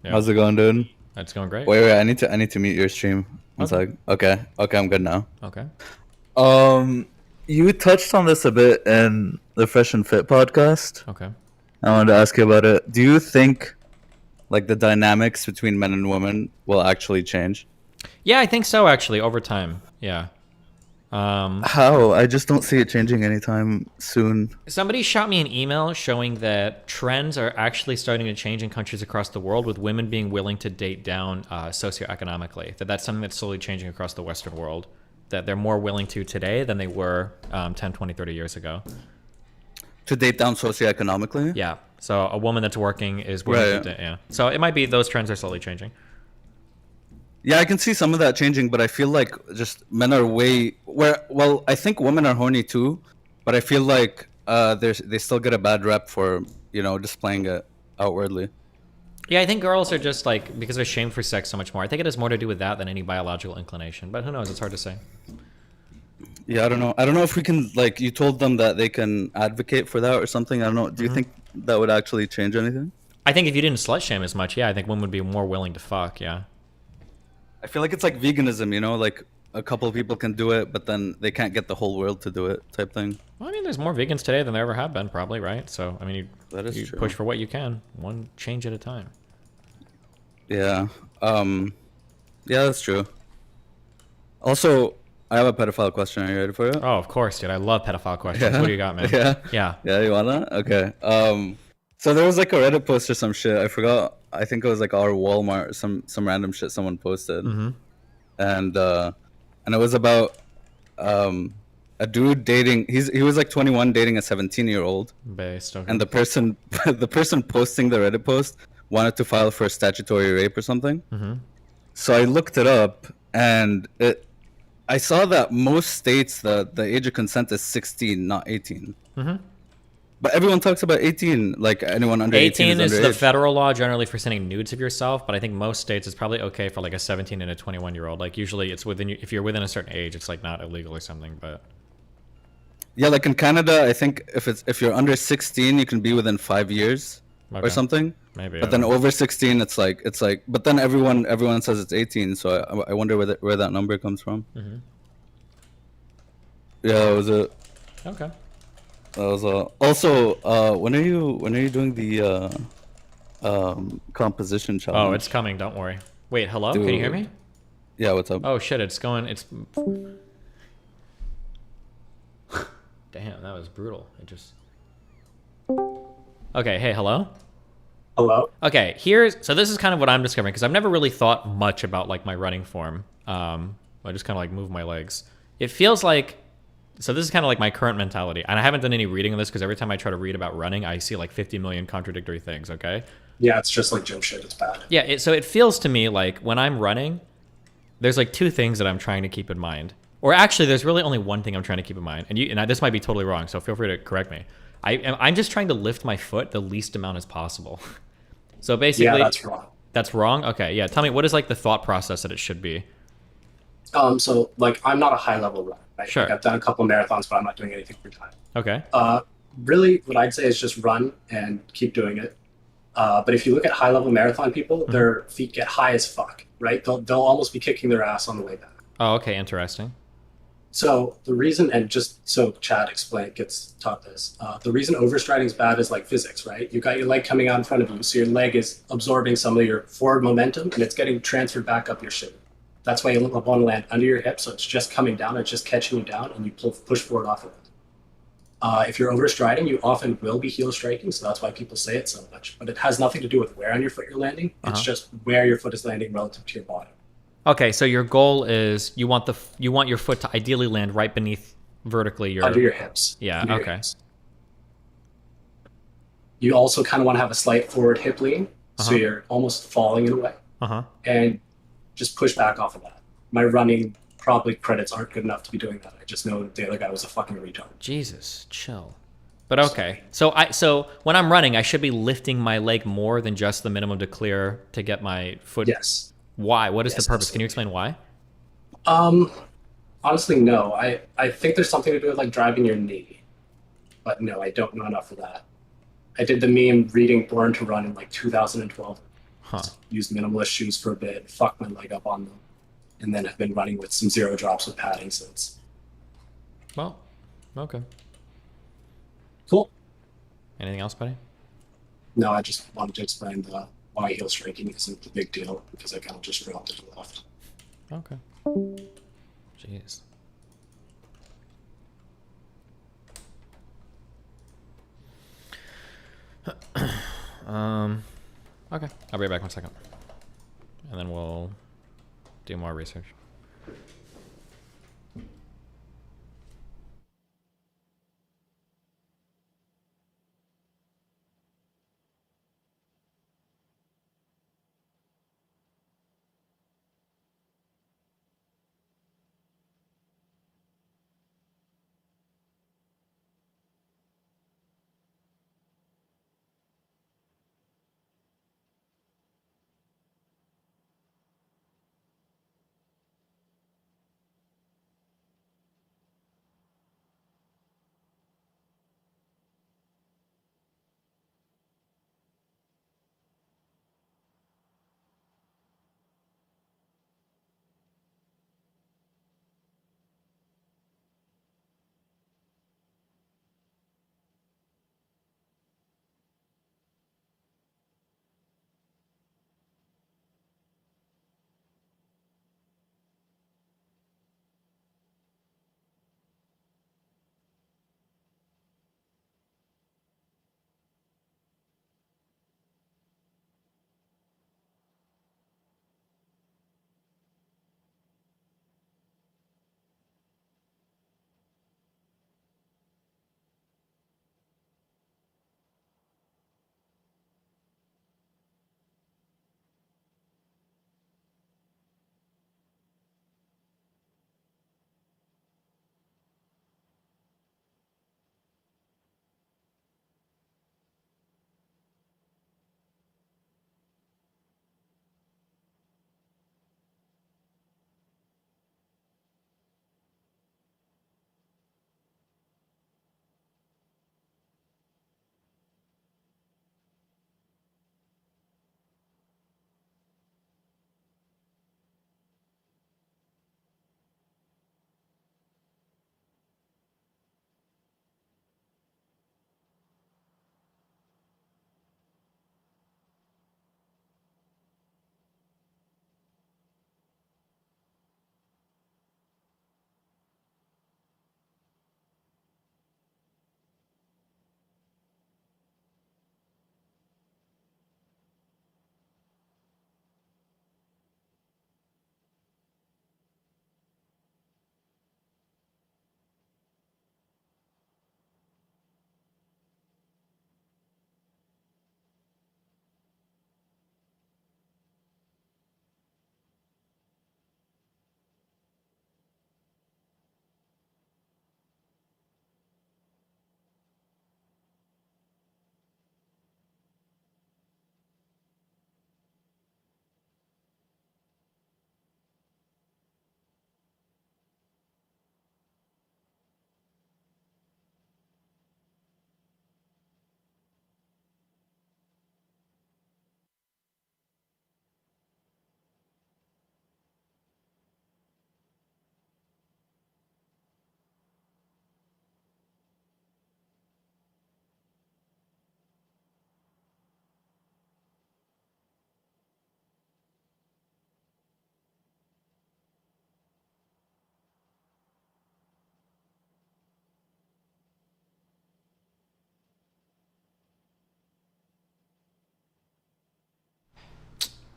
how's it going, dude? It's going great. Wait, I need to mute your stream. One sec. Okay, I'm good now. Okay. You touched on this a bit in the Fresh and Fit podcast. Okay. I wanted to ask you about it. Do you think, like, the dynamics between men and women will actually change? Yeah, I think so. Actually, over time. Yeah. How? I just don't see it changing anytime soon. Somebody shot me an email showing that trends are actually starting to change in countries across the world, with women being willing to date down socioeconomically. That's something that's slowly changing across the Western world. That they're more willing to today than they were 10, 20, 30 years ago. To date down socioeconomically? Yeah. So a woman that's working is willing Right. to date, yeah. So it might be those trends are slowly changing. Yeah, I can see some of that changing, but I feel like just men are well, I think women are horny too, but I feel like they still get a bad rep for, displaying it outwardly. Yeah, I think girls are just like, because they're shamed for sex so much more. I think it has more to do with that than any biological inclination, but who knows? It's hard to say. Yeah, I don't know. I don't know if we can, like, you told them that they can advocate for that or something. I don't know. Do you think that would actually change anything? I think if you didn't slut shame as much, yeah, I think women would be more willing to fuck, yeah. I feel like it's like veganism, like a couple of people can do it, but then they can't get the whole world to do it type thing. Well, I mean, there's more vegans today than there ever have been, probably, right? So, I mean, you true. push for what you can, one change at a time. Yeah. Yeah, that's true. Also, I have a pedophile question. Are you ready for it? Oh, of course, dude. I love pedophile questions. Yeah. What do you got, man? Yeah. Yeah. Yeah, you wanna? Okay. So there was like a Reddit post or some shit. I forgot. I think it was like our Walmart, some random shit someone posted. Mm-hmm. And it was about a dude dating. He was like 21, dating a 17-year-old. Based. Okay. And the person posting the Reddit post wanted to file for statutory rape or something. Mm-hmm. So I looked it up, and I saw that most states the age of consent is 16, not 18. Mm-hmm. But everyone talks about 18, like anyone under 18 is underage. the federal law generally for sending nudes of yourself, but I think most states it's probably okay for like a 17 and a 21-year-old. Like usually it's within if you're within a certain age, it's like not illegal or something. But yeah, like in Canada, I think if you're under 16, you can be within 5 years or something. Maybe. But then over 16, it's like. But then everyone says it's 18, so I wonder where that number comes from. Mm-hmm. Yeah, it was a. Okay. That was a. Also, when are you doing the composition challenge? Oh, it's coming. Don't worry. Wait, hello? Can you hear me? Yeah, what's up? Oh shit, it's going. It's. Damn, that was brutal. It just. Okay. Hey, hello. Hello. Okay, so this is kind of what I'm discovering because I've never really thought much about like my running form. I just kind of like move my legs. It feels like, so this is kind of like my current mentality, and I haven't done any reading of this because every time I try to read about running, I see like 50 million contradictory things. Okay. Yeah, it's just like gym shit. It's bad. Yeah. So it feels to me like when I'm running, there's like two things that I'm trying to keep in mind, or actually, there's really only one thing I'm trying to keep in mind, and this might be totally wrong, so feel free to correct me. I'm just trying to lift my foot the least amount as possible. So basically, yeah, that's wrong. That's wrong? Okay, yeah. Tell me, what is like the thought process that it should be? So like I'm not a high level runner, right? Sure. Like, I've done a couple marathons, but I'm not doing anything for time. Okay. Really, what I'd say is just run and keep doing it. But if you look at high level marathon people, their feet get high as fuck, right? They'll almost be kicking their ass on the way back. Oh, okay, interesting. So the reason, and just so Chad gets taught this, the reason overstriding is bad is like physics, right? You got your leg coming out in front of you, so your leg is absorbing some of your forward momentum, and it's getting transferred back up your shin. That's why you want to land under your hip, so it's just coming down, it's just catching you down, and you push forward off of it. If you're overstriding, you often will be heel striking, so that's why people say it so much. But it has nothing to do with where on your foot you're landing. It's just where your foot is landing relative to your body. Okay, so your goal is you want your foot to ideally land right beneath vertically under your hips. Yeah. Under okay. You also kind of want to have a slight forward hip lean, so you're almost falling in a way. And just push back off of that. My running probably credits aren't good enough to be doing that. I just know that the other guy was a fucking retard. Jesus, chill. But okay, so when I'm running, I should be lifting my leg more than just the minimum to clear to get my foot. Yes. Why? What is the purpose? Can you explain why? Honestly, no. I think there's something to do with like driving your knee, but no, I don't know enough for that. I did the meme reading Born to Run in like 2012. Used minimalist shoes for a bit, fucked my leg up on them, and then have been running with some zero drops with padding since. Well, okay. Cool. Anything else, buddy? No, I just wanted to explain why heel striking isn't the big deal, because I kind of just dropped it to the left. Okay. Jeez. Okay. I'll be right back 1 second. And then we'll do more research.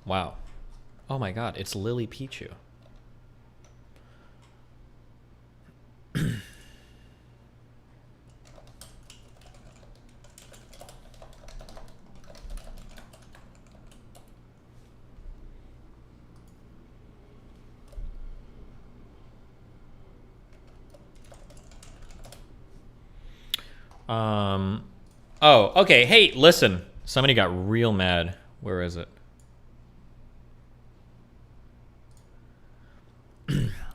Wow. Oh my god, it's Lily Pichu. Oh, okay. Hey, listen. Somebody got real mad. Where is it?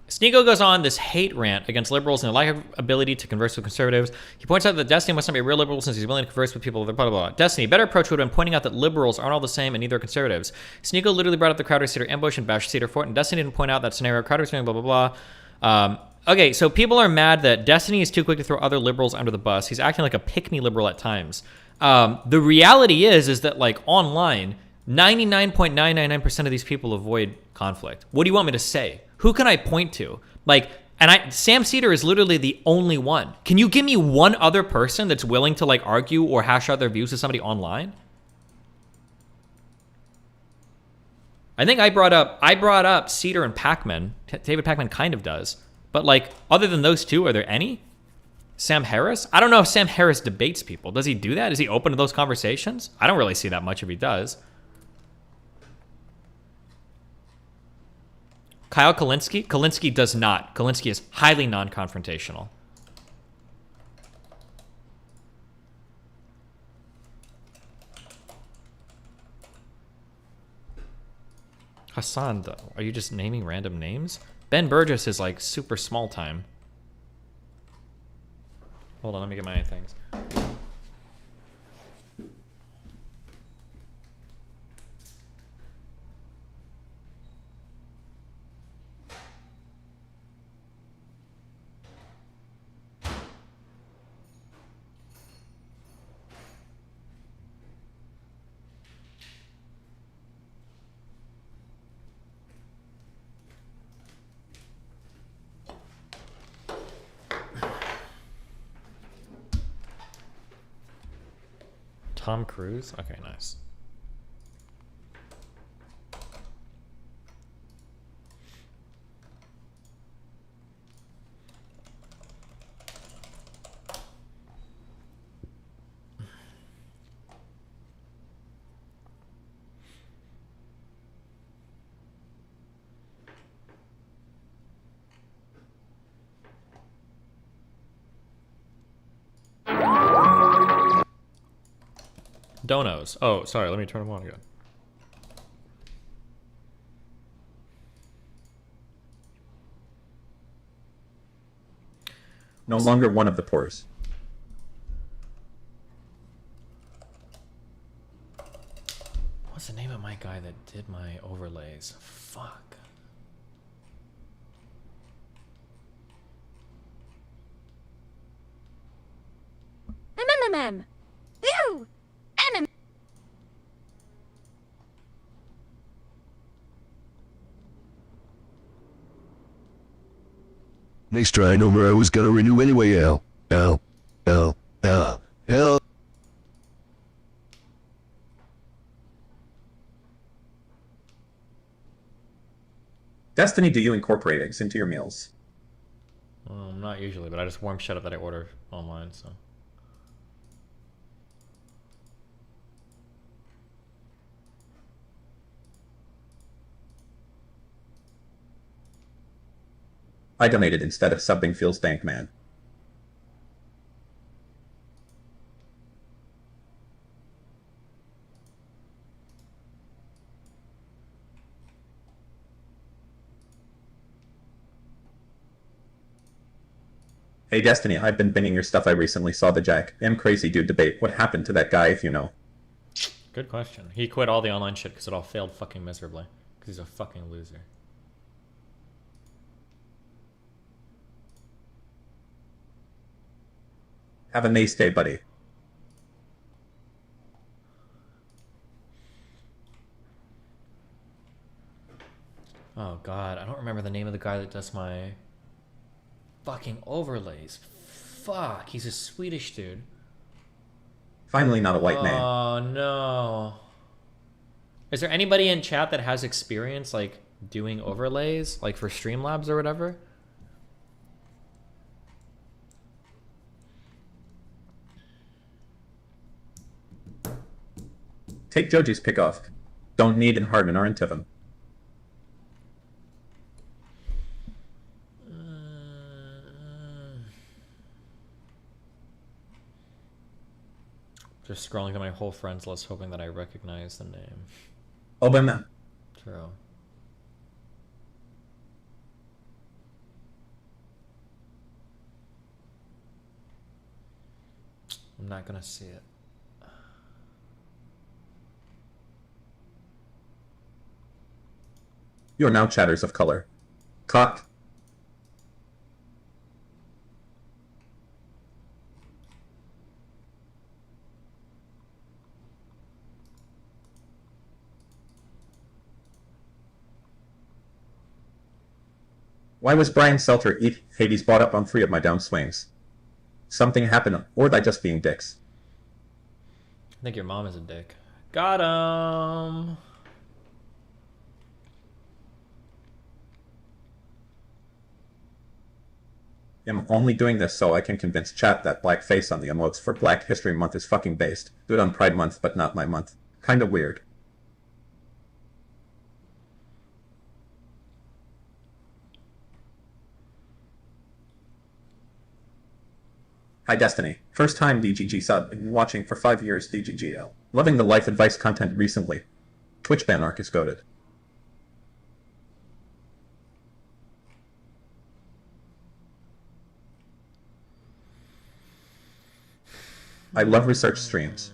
Sneeko goes on this hate rant against liberals and their lack of ability to converse with conservatives. He points out that Destiny must not be a real liberal since he's willing to converse with people with blah, blah, blah. Destiny, better approach would have been pointing out that liberals aren't all the same and neither are conservatives. Sneeko literally brought up the Crowder Cedar ambush and bashed Cedar Fort, and Destiny didn't point out that scenario Crowder's doing blah, blah, blah. Okay, so people are mad that Destiny is too quick to throw other liberals under the bus. He's acting like a pick-me liberal at times. The reality is that, like, online, 99.999% of these people avoid conflict. What do you want me to say? Who can I point to? Like, Sam Cedar is literally the only one. Can you give me one other person that's willing to, like, argue or hash out their views with somebody online? I think I brought up Cedar and Pacman. David Pacman kind of does. But, like, other than those two, are there any? Sam Harris? I don't know if Sam Harris debates people. Does he do that? Is he open to those conversations? I don't really see that much if he does. Kyle Kalinske? Kalinske does not. Kalinske is highly non-confrontational. Hassan, though. Are you just naming random names? Ben Burgess is, like, super small time. Hold on, let me get my things. Tom Cruise? Okay, nice. Donos. Oh, sorry, let me turn them on again. No longer one of the pores. What's the name of my guy that did my overlays? Fuck. Ew! Next try, number I was gonna renew anyway, L. Destiny, do you incorporate eggs into your meals? Not usually, but I just warm shit up that I order online, so. I donated instead of subbing feels dank, man. Hey Destiny, I've been binging your stuff. I recently saw the Jack M Crazy Dude debate. What happened to that guy, if you know? Good question. He quit all the online shit because it all failed fucking miserably. Because he's a fucking loser. Have a nice day, buddy. Oh god, I don't remember the name of the guy that does my fucking overlays. Fuck, he's a Swedish dude. Finally not a white man. Oh no. Is there anybody in chat that has experience like doing overlays, like for Streamlabs or whatever? Take Joji's pick off. Don't need and Hardman are into them. Just scrolling through my whole friends list, hoping that I recognize the name. Obama. True. I'm not gonna see it. You are now chatters of color. Cock. Why was Brian Selter eat Hades bought up on 3 of my downswings? Something happened, or they just being dicks? I think your mom is a dick. Got him. I'm only doing this so I can convince chat that black face on the emotes for Black History Month is fucking based. Do it on Pride Month, but not my month. Kinda weird. Hi Destiny. First time DGG sub. Been watching for 5 years DGGL. Loving the life advice content recently. Twitch ban arc is goated. I love research streams.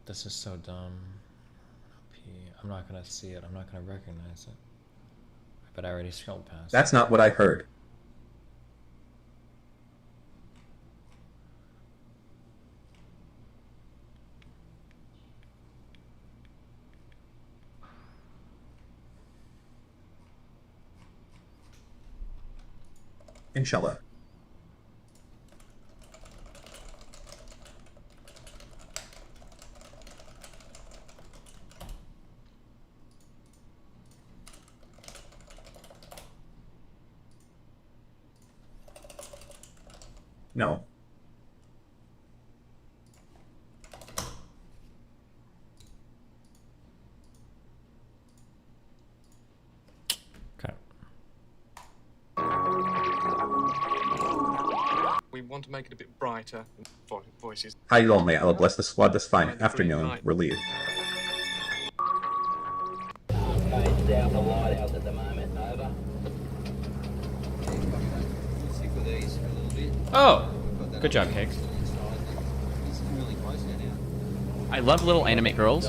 This is so dumb. I'm not gonna see it. I'm not gonna recognize it. But I already scrolled past. That's not what I heard. Inshallah. No. Okay. We want to make it a bit brighter. Voices. Hi lonely. I will bless the squad this fine afternoon. Relieved. Oh! Good job, Cakes. I love little anime girls.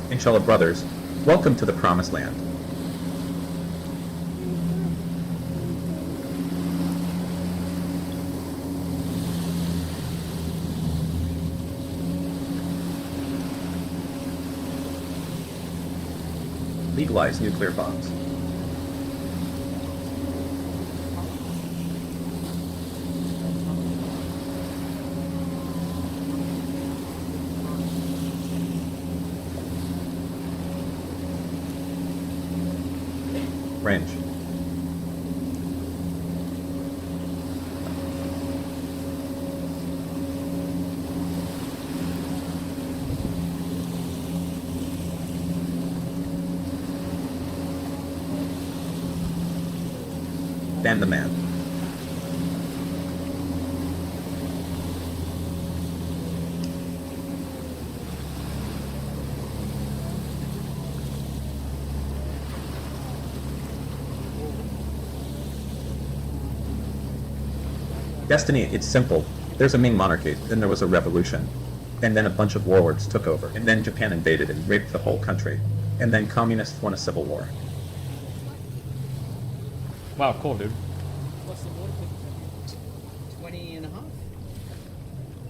Inshallah brothers, welcome to the promised land. Legalize nuclear bombs. Range. Ban the man. Destiny, it's simple. There's a Ming monarchy, then there was a revolution. And then a bunch of warlords took over. And then Japan invaded and raped the whole country. And then communists won a civil war. Wow, cool, dude.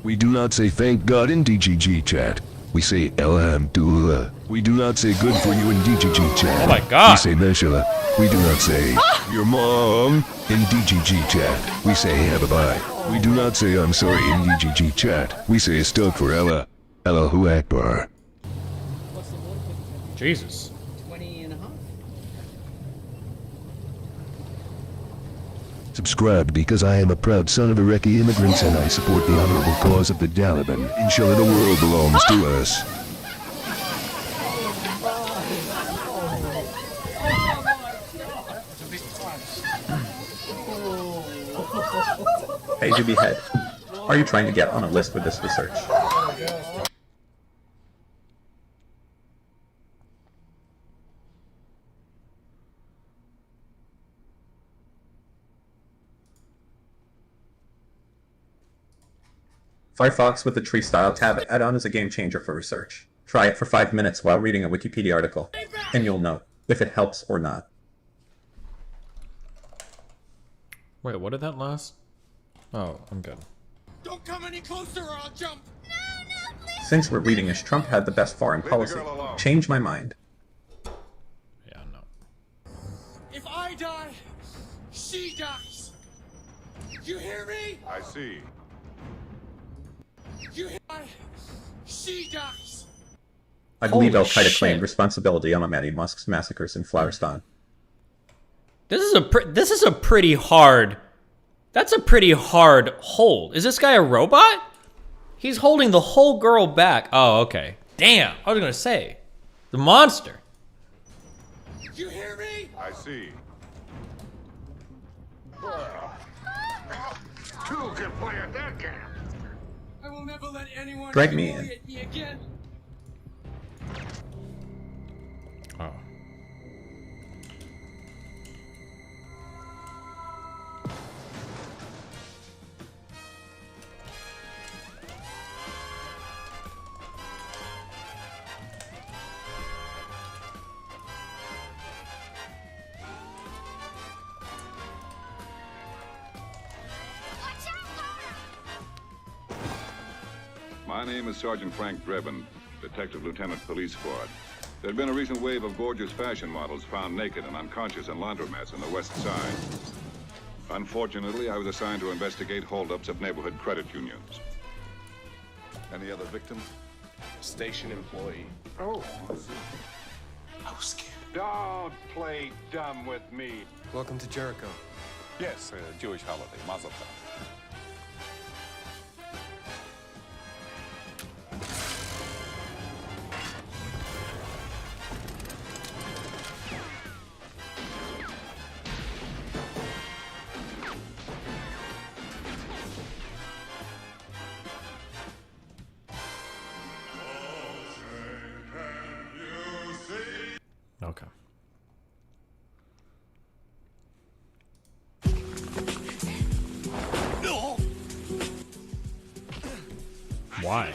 We do not say thank God in DGG chat. We say Alhamdulillah. We do not say good for you in DGG chat. Oh my God. We say Meshala. We do not say your mom in DGG chat. We say yeah, bye-bye. We do not say I'm sorry in DGG chat. We say Astaghfirullah. Allahu Akbar. Jesus. Subscribe because I am a proud son of Iraqi immigrants and I support the honorable cause of the Taliban. Inshallah, the world belongs to us. Hey, Juby Head, are you trying to get on a list with this research? Firefox with the tree style tab add-on is a game changer for research. Try it for 5 minutes while reading a Wikipedia article, and you'll know if it helps or not. Wait, what did that last? Oh, I'm good. Don't come any closer or I'll jump. Since we're reading as Trump had the best foreign policy, change my mind. Yeah, no. If I die, she dies. You hear me? I see. You hear me? She dies. I believe Holy Al-Qaeda shit. claimed responsibility on Ahmadi Musk's massacres in Flowerston. This is a pretty hard. That's a pretty hard hold. Is this guy a robot? He's holding the whole girl back. Oh, okay. Damn. I was gonna say, the monster. You hear me? I see. Two can play at that game. I will never let anyone Drag me in. humiliate me again. Oh. My name is Sergeant Frank Drebin, Detective Lieutenant Police Squad. There's been a recent wave of gorgeous fashion models found naked and unconscious in laundromats on the west side. Unfortunately, I was assigned to investigate holdups at neighborhood credit unions. Any other victims? Station employee. Oh, I was scared. Don't play dumb with me. Welcome to Jericho. Yes, a Jewish holiday, Mazel Tov. Okay. Why?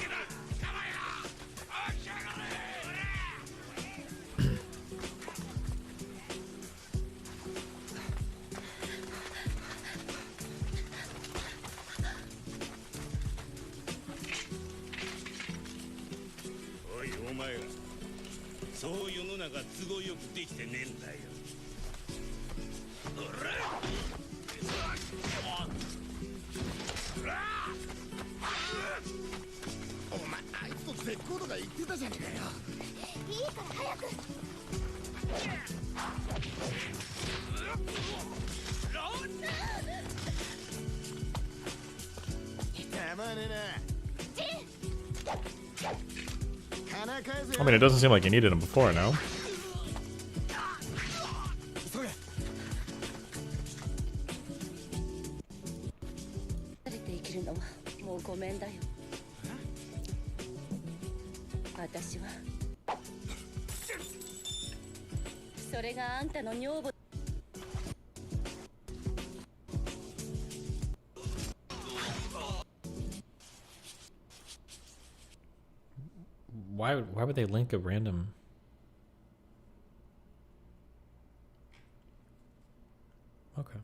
I mean, it doesn't seem like you needed him before, no? Why would they link a random? Okay.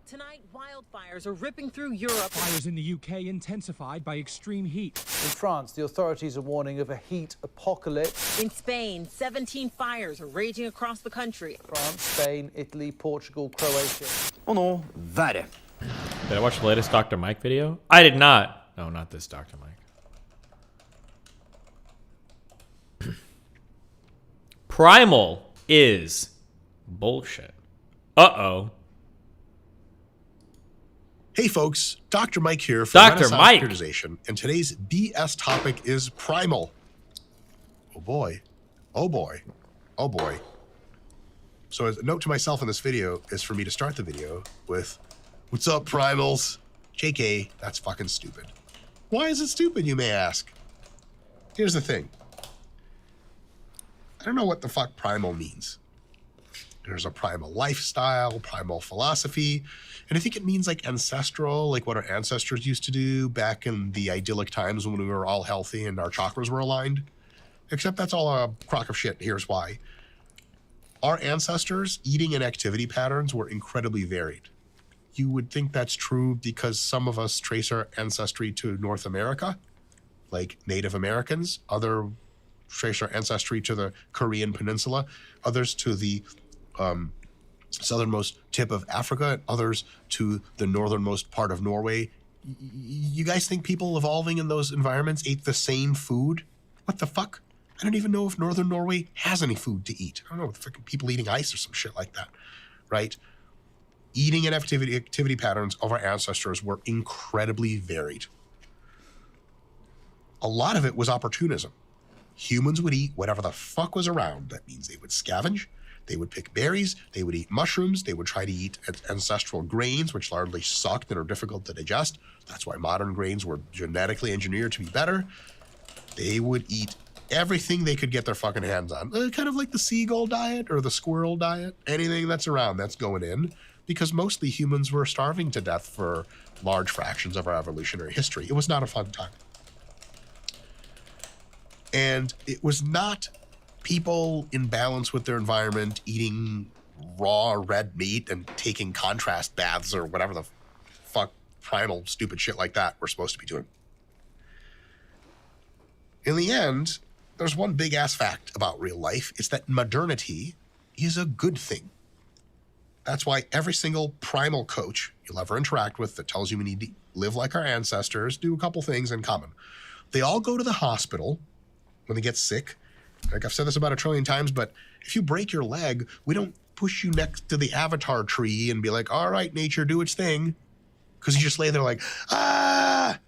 Tonight, wildfires are ripping through Europe. Fires in the UK intensified by extreme heat. In France, the authorities are warning of a heat apocalypse. In Spain, 17 fires are raging across the country. France, Spain, Italy, Portugal, Croatia. Oh no, vare. Did I watch the latest Dr. Mike video? I did not. No, not this Dr. Mike. Primal is bullshit. Uh-oh. Hey folks, Dr. Mike here for Dr. Renaissance Mike. Periodization, and today's BS topic is primal. Oh boy. Oh boy. Oh boy. So a note to myself in this video is for me to start the video with, "What's up, primals?" JK, that's fucking stupid. Why is it stupid, you may ask? Here's the thing. I don't know what the fuck primal means. There's a primal lifestyle, primal philosophy, and I think it means like ancestral, like what our ancestors used to do back in the idyllic times when we were all healthy and our chakras were aligned. Except that's all a crock of shit. Here's why. Our ancestors' eating and activity patterns were incredibly varied. You would think that's true because some of us trace our ancestry to North America, like Native Americans. Other trace our ancestry to the Korean Peninsula. Others to the southernmost tip of Africa, and others to the northernmost part of Norway. You guys think people evolving in those environments ate the same food? What the fuck? I don't even know if northern Norway has any food to eat. I don't know, fucking people eating ice or some shit like that, right? Eating and activity patterns of our ancestors were incredibly varied. A lot of it was opportunism. Humans would eat whatever the fuck was around. That means they would scavenge, they would pick berries, they would eat mushrooms, they would try to eat ancestral grains, which largely sucked and are difficult to digest. That's why modern grains were genetically engineered to be better. They would eat everything they could get their fucking hands on. Kind of like the seagull diet or the squirrel diet. Anything that's around, that's going in. Because mostly humans were starving to death for large fractions of our evolutionary history. It was not a fun time. And it was not people in balance with their environment eating raw red meat and taking contrast baths or whatever the fuck primal stupid shit like that we're supposed to be doing. In the end, there's one big ass fact about real life. It's that modernity is a good thing. That's why every single primal coach you'll ever interact with that tells you we need to live like our ancestors, do a couple things in common. They all go to the hospital when they get sick. Like I've said this about 1 trillion times, but if you break your leg, we don't push you next to the avatar tree and be like, all right, nature, do its thing. Because you just lay there like, ah.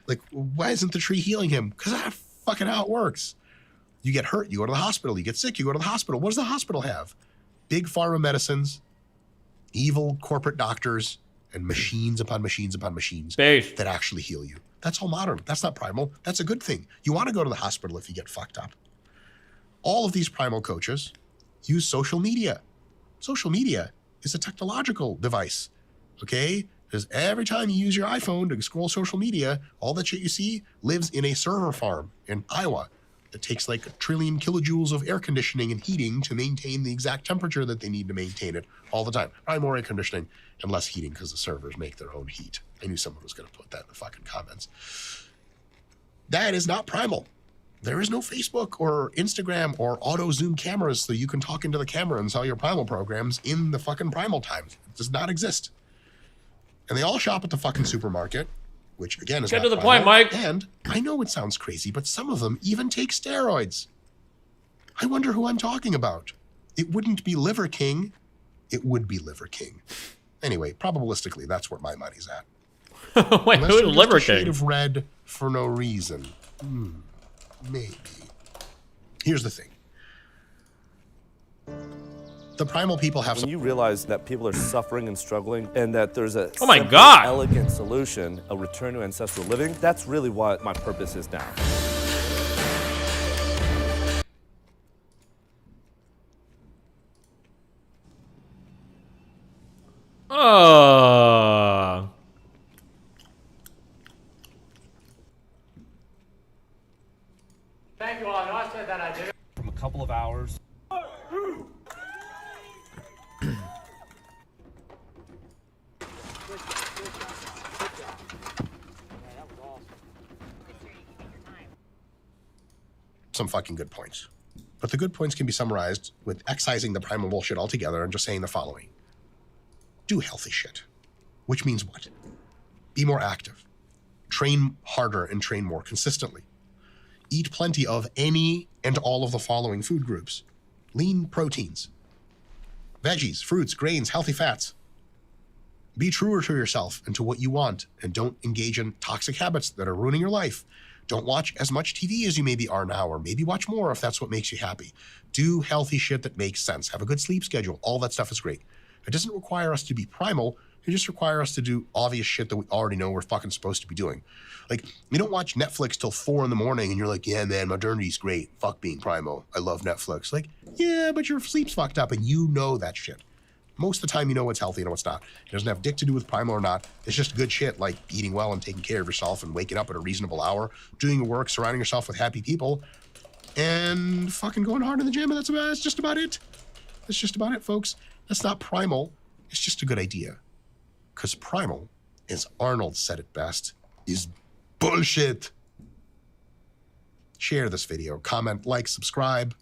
Like, why isn't the tree healing him? Because that's fucking how it works. You get hurt, you go to the hospital. You get sick, you go to the hospital. What does the hospital have? Big pharma medicines, evil corporate doctors, and machines upon machines upon machines that actually heal you. That's all modern. That's not primal. That's a good thing. You want to go to the hospital if you get fucked up. All of these primal coaches use social media. Social media is a technological device, okay? Because every time you use your iPhone to scroll social media, all that shit you see lives in a server farm in Iowa. It takes like 1 trillion kilojoules of air conditioning and heating to maintain the exact temperature that they need to maintain it all the time. Probably more air conditioning and less heating because the servers make their own heat. I knew someone was going to put that in the fucking comments. That is not primal. There is no Facebook or Instagram or auto zoom cameras so you can talk into the camera and sell your primal programs in the fucking primal times. It does not exist. And they all shop at the fucking supermarket, which again is Get not to the primal. point, Mike. And I know it sounds crazy, but some of them even take steroids. I wonder who I'm talking about. It wouldn't be Liver King. It would be Liver King. Anyway, probabilistically, that's where my money's at. Wait, Unless who's you're just Liver a shade King? of red for no reason. Maybe. Here's the thing. The primal people have When you realize that people are suffering and struggling and that there's a Oh my simple, God. elegant solution, a return to ancestral living, that's really what my purpose is now. Thank you all. I know I said that I did it. From a couple of hours. some fucking good points. But the good points can be summarized with excising the primal bullshit altogether and just saying the following. Do healthy shit. Which means what? Be more active. Train harder and train more consistently. Eat plenty of any and all of the following food groups. Lean proteins. Veggies, fruits, grains, healthy fats. Be truer to yourself and to what you want, and don't engage in toxic habits that are ruining your life. Don't watch as much TV as you maybe are now, or maybe watch more if that's what makes you happy. Do healthy shit that makes sense. Have a good sleep schedule. All that stuff is great. It doesn't require us to be primal. It just requires us to do obvious shit that we already know we're fucking supposed to be doing. Like, you don't watch Netflix till 4 a.m. and you're like, yeah, man, modernity's great. Fuck being primal. I love Netflix. Like, yeah, but your sleep's fucked up and you know that shit. Most of the time, you know what's healthy and what's not. It doesn't have dick to do with primal or not. It's just good shit like eating well and taking care of yourself and waking up at a reasonable hour, doing your work, surrounding yourself with happy people, and fucking going hard in the gym. And that's just about it. That's just about it, folks. That's not primal. It's just a good idea. Because primal, as Arnold said it best, is bullshit. Share this video, comment, like, subscribe.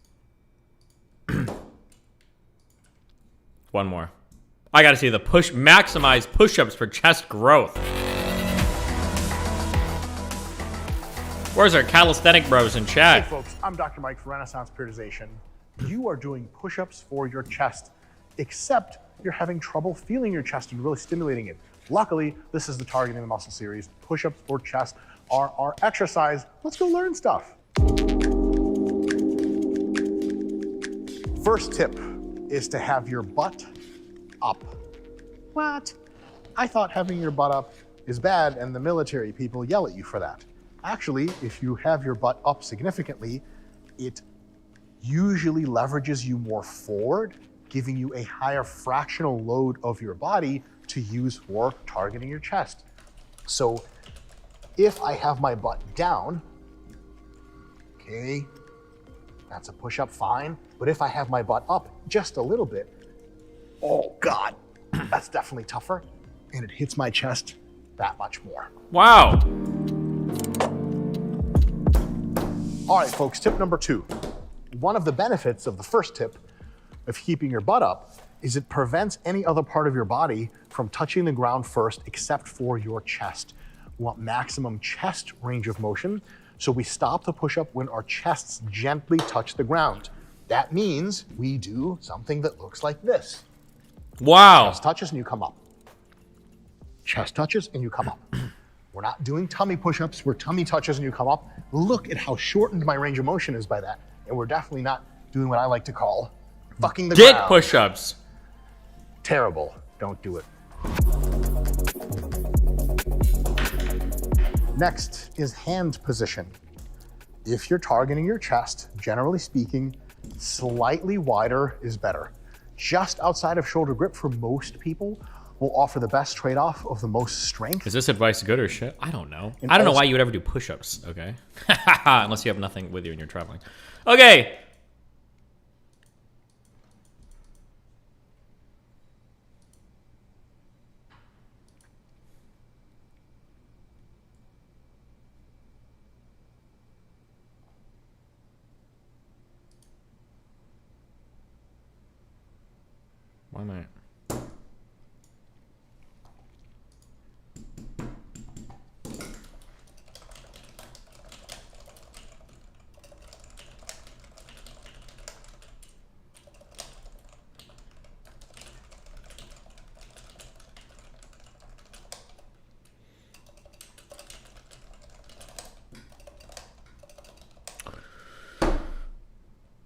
One more. I gotta see the maximize push-ups for chest growth. Where's our calisthenic bros in chat? Hey folks, I'm Dr. Mike for Renaissance Periodization. You are doing push-ups for your chest, except you're having trouble feeling your chest and really stimulating it. Luckily, this is the Targeting the Muscle series. Push-ups for chest are our exercise. Let's go learn stuff. First tip is to have your butt up. What? I thought having your butt up is bad and the military people yell at you for that. Actually, if you have your butt up significantly, it usually leverages you more forward, giving you a higher fractional load of your body to use for targeting your chest. So if I have my butt down, okay, that's a push-up, fine. But if I have my butt up just a little bit, oh God, that's definitely tougher. And it hits my chest that much more. Wow. All right, folks, tip number 2. One of the benefits of the first tip of keeping your butt up is it prevents any other part of your body from touching the ground first except for your chest. We want maximum chest range of motion, so we stop the push-up when our chests gently touch the ground. That means we do something that looks like this. Wow. Chest touches and you come up. Chest touches and you come up. We're not doing tummy push-ups where tummy touches and you come up. Look at how shortened my range of motion is by that. And we're definitely not doing what I like to call fucking the Dick ground. push-ups. Terrible. Don't do it. Next is hand position. If you're targeting your chest, generally speaking, slightly wider is better. Just outside of shoulder grip for most people will offer the best trade-off of the most strength. Is this advice good or shit? I don't know. And I don't know also- why you would ever do push-ups, okay? Unless you have nothing with you and you're traveling. Okay. Why not?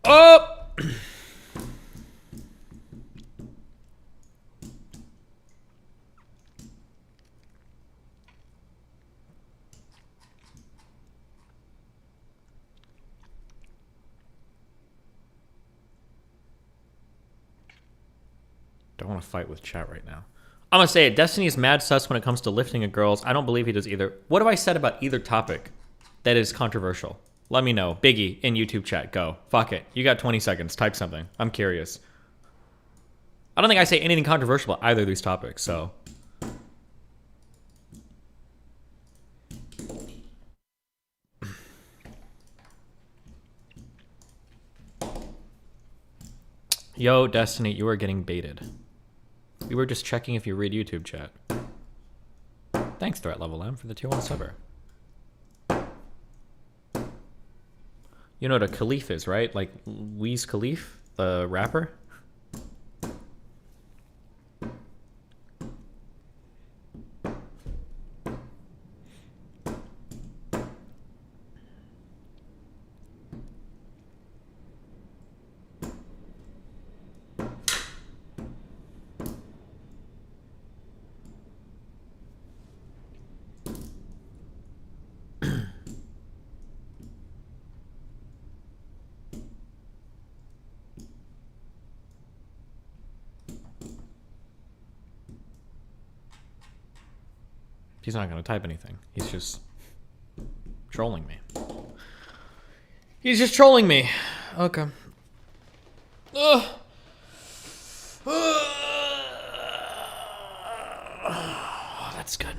Oh! Don't want to fight with chat right now. I'm gonna say it. Destiny is mad sus when it comes to lifting at girls. I don't believe he does either. What have I said about either topic that is controversial? Let me know. Biggie in YouTube chat. Go. Fuck it. You got 20 seconds. Type something. I'm curious. I don't think I say anything controversial about either of these topics, so. Yo, Destiny, you are getting baited. We were just checking if you read YouTube chat. Thanks, Threat Level M, for the tier 1 subber. You know what a Khalif is, right? Like Wiz Khalif, the rapper? He's not going to type anything. He's just trolling me. He's just trolling me. Okay. Ugh. Oh, that's good.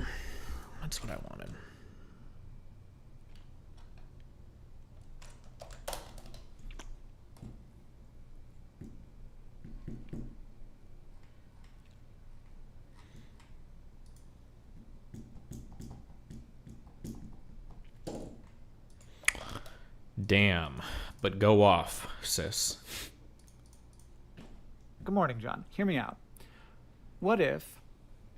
That's what I wanted. Damn, but go off, sis. Good morning, John. Hear me out. What if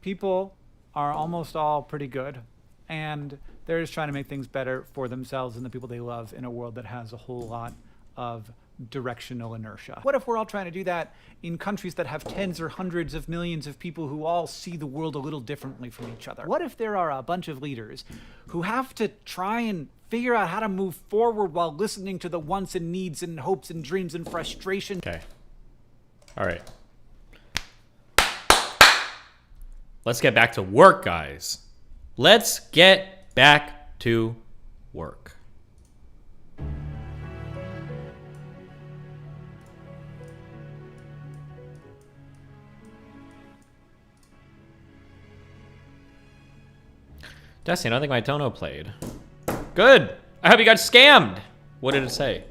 people are almost all pretty good and they're just trying to make things better for themselves and the people they love in a world that has a whole lot of directional inertia? What if we're all trying to do that in countries that have tens or hundreds of millions of people who all see the world a little differently from each other? What if there are a bunch of leaders who have to try and figure out how to move forward while listening to the wants and needs and hopes and dreams and frustration? Okay. All right. Let's get back to work, guys. Let's get back to work. Destiny, I don't think my tono played. Good. I hope you got scammed. What did it say?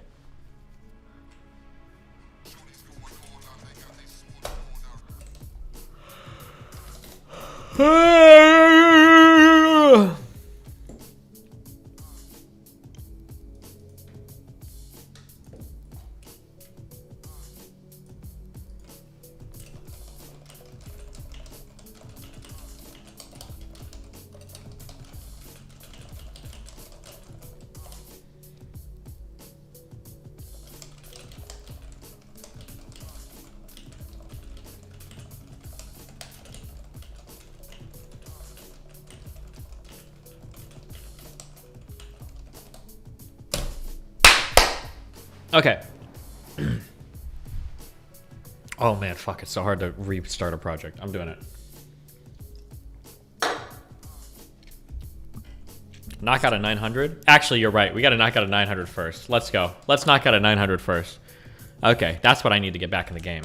Okay. Oh man, fuck, it's so hard to restart a project. I'm doing it. Knock out a 900? Actually, you're right. We gotta knock out a 900 first. Let's go. Let's knock out a 900 first. Okay, that's what I need to get back in the game.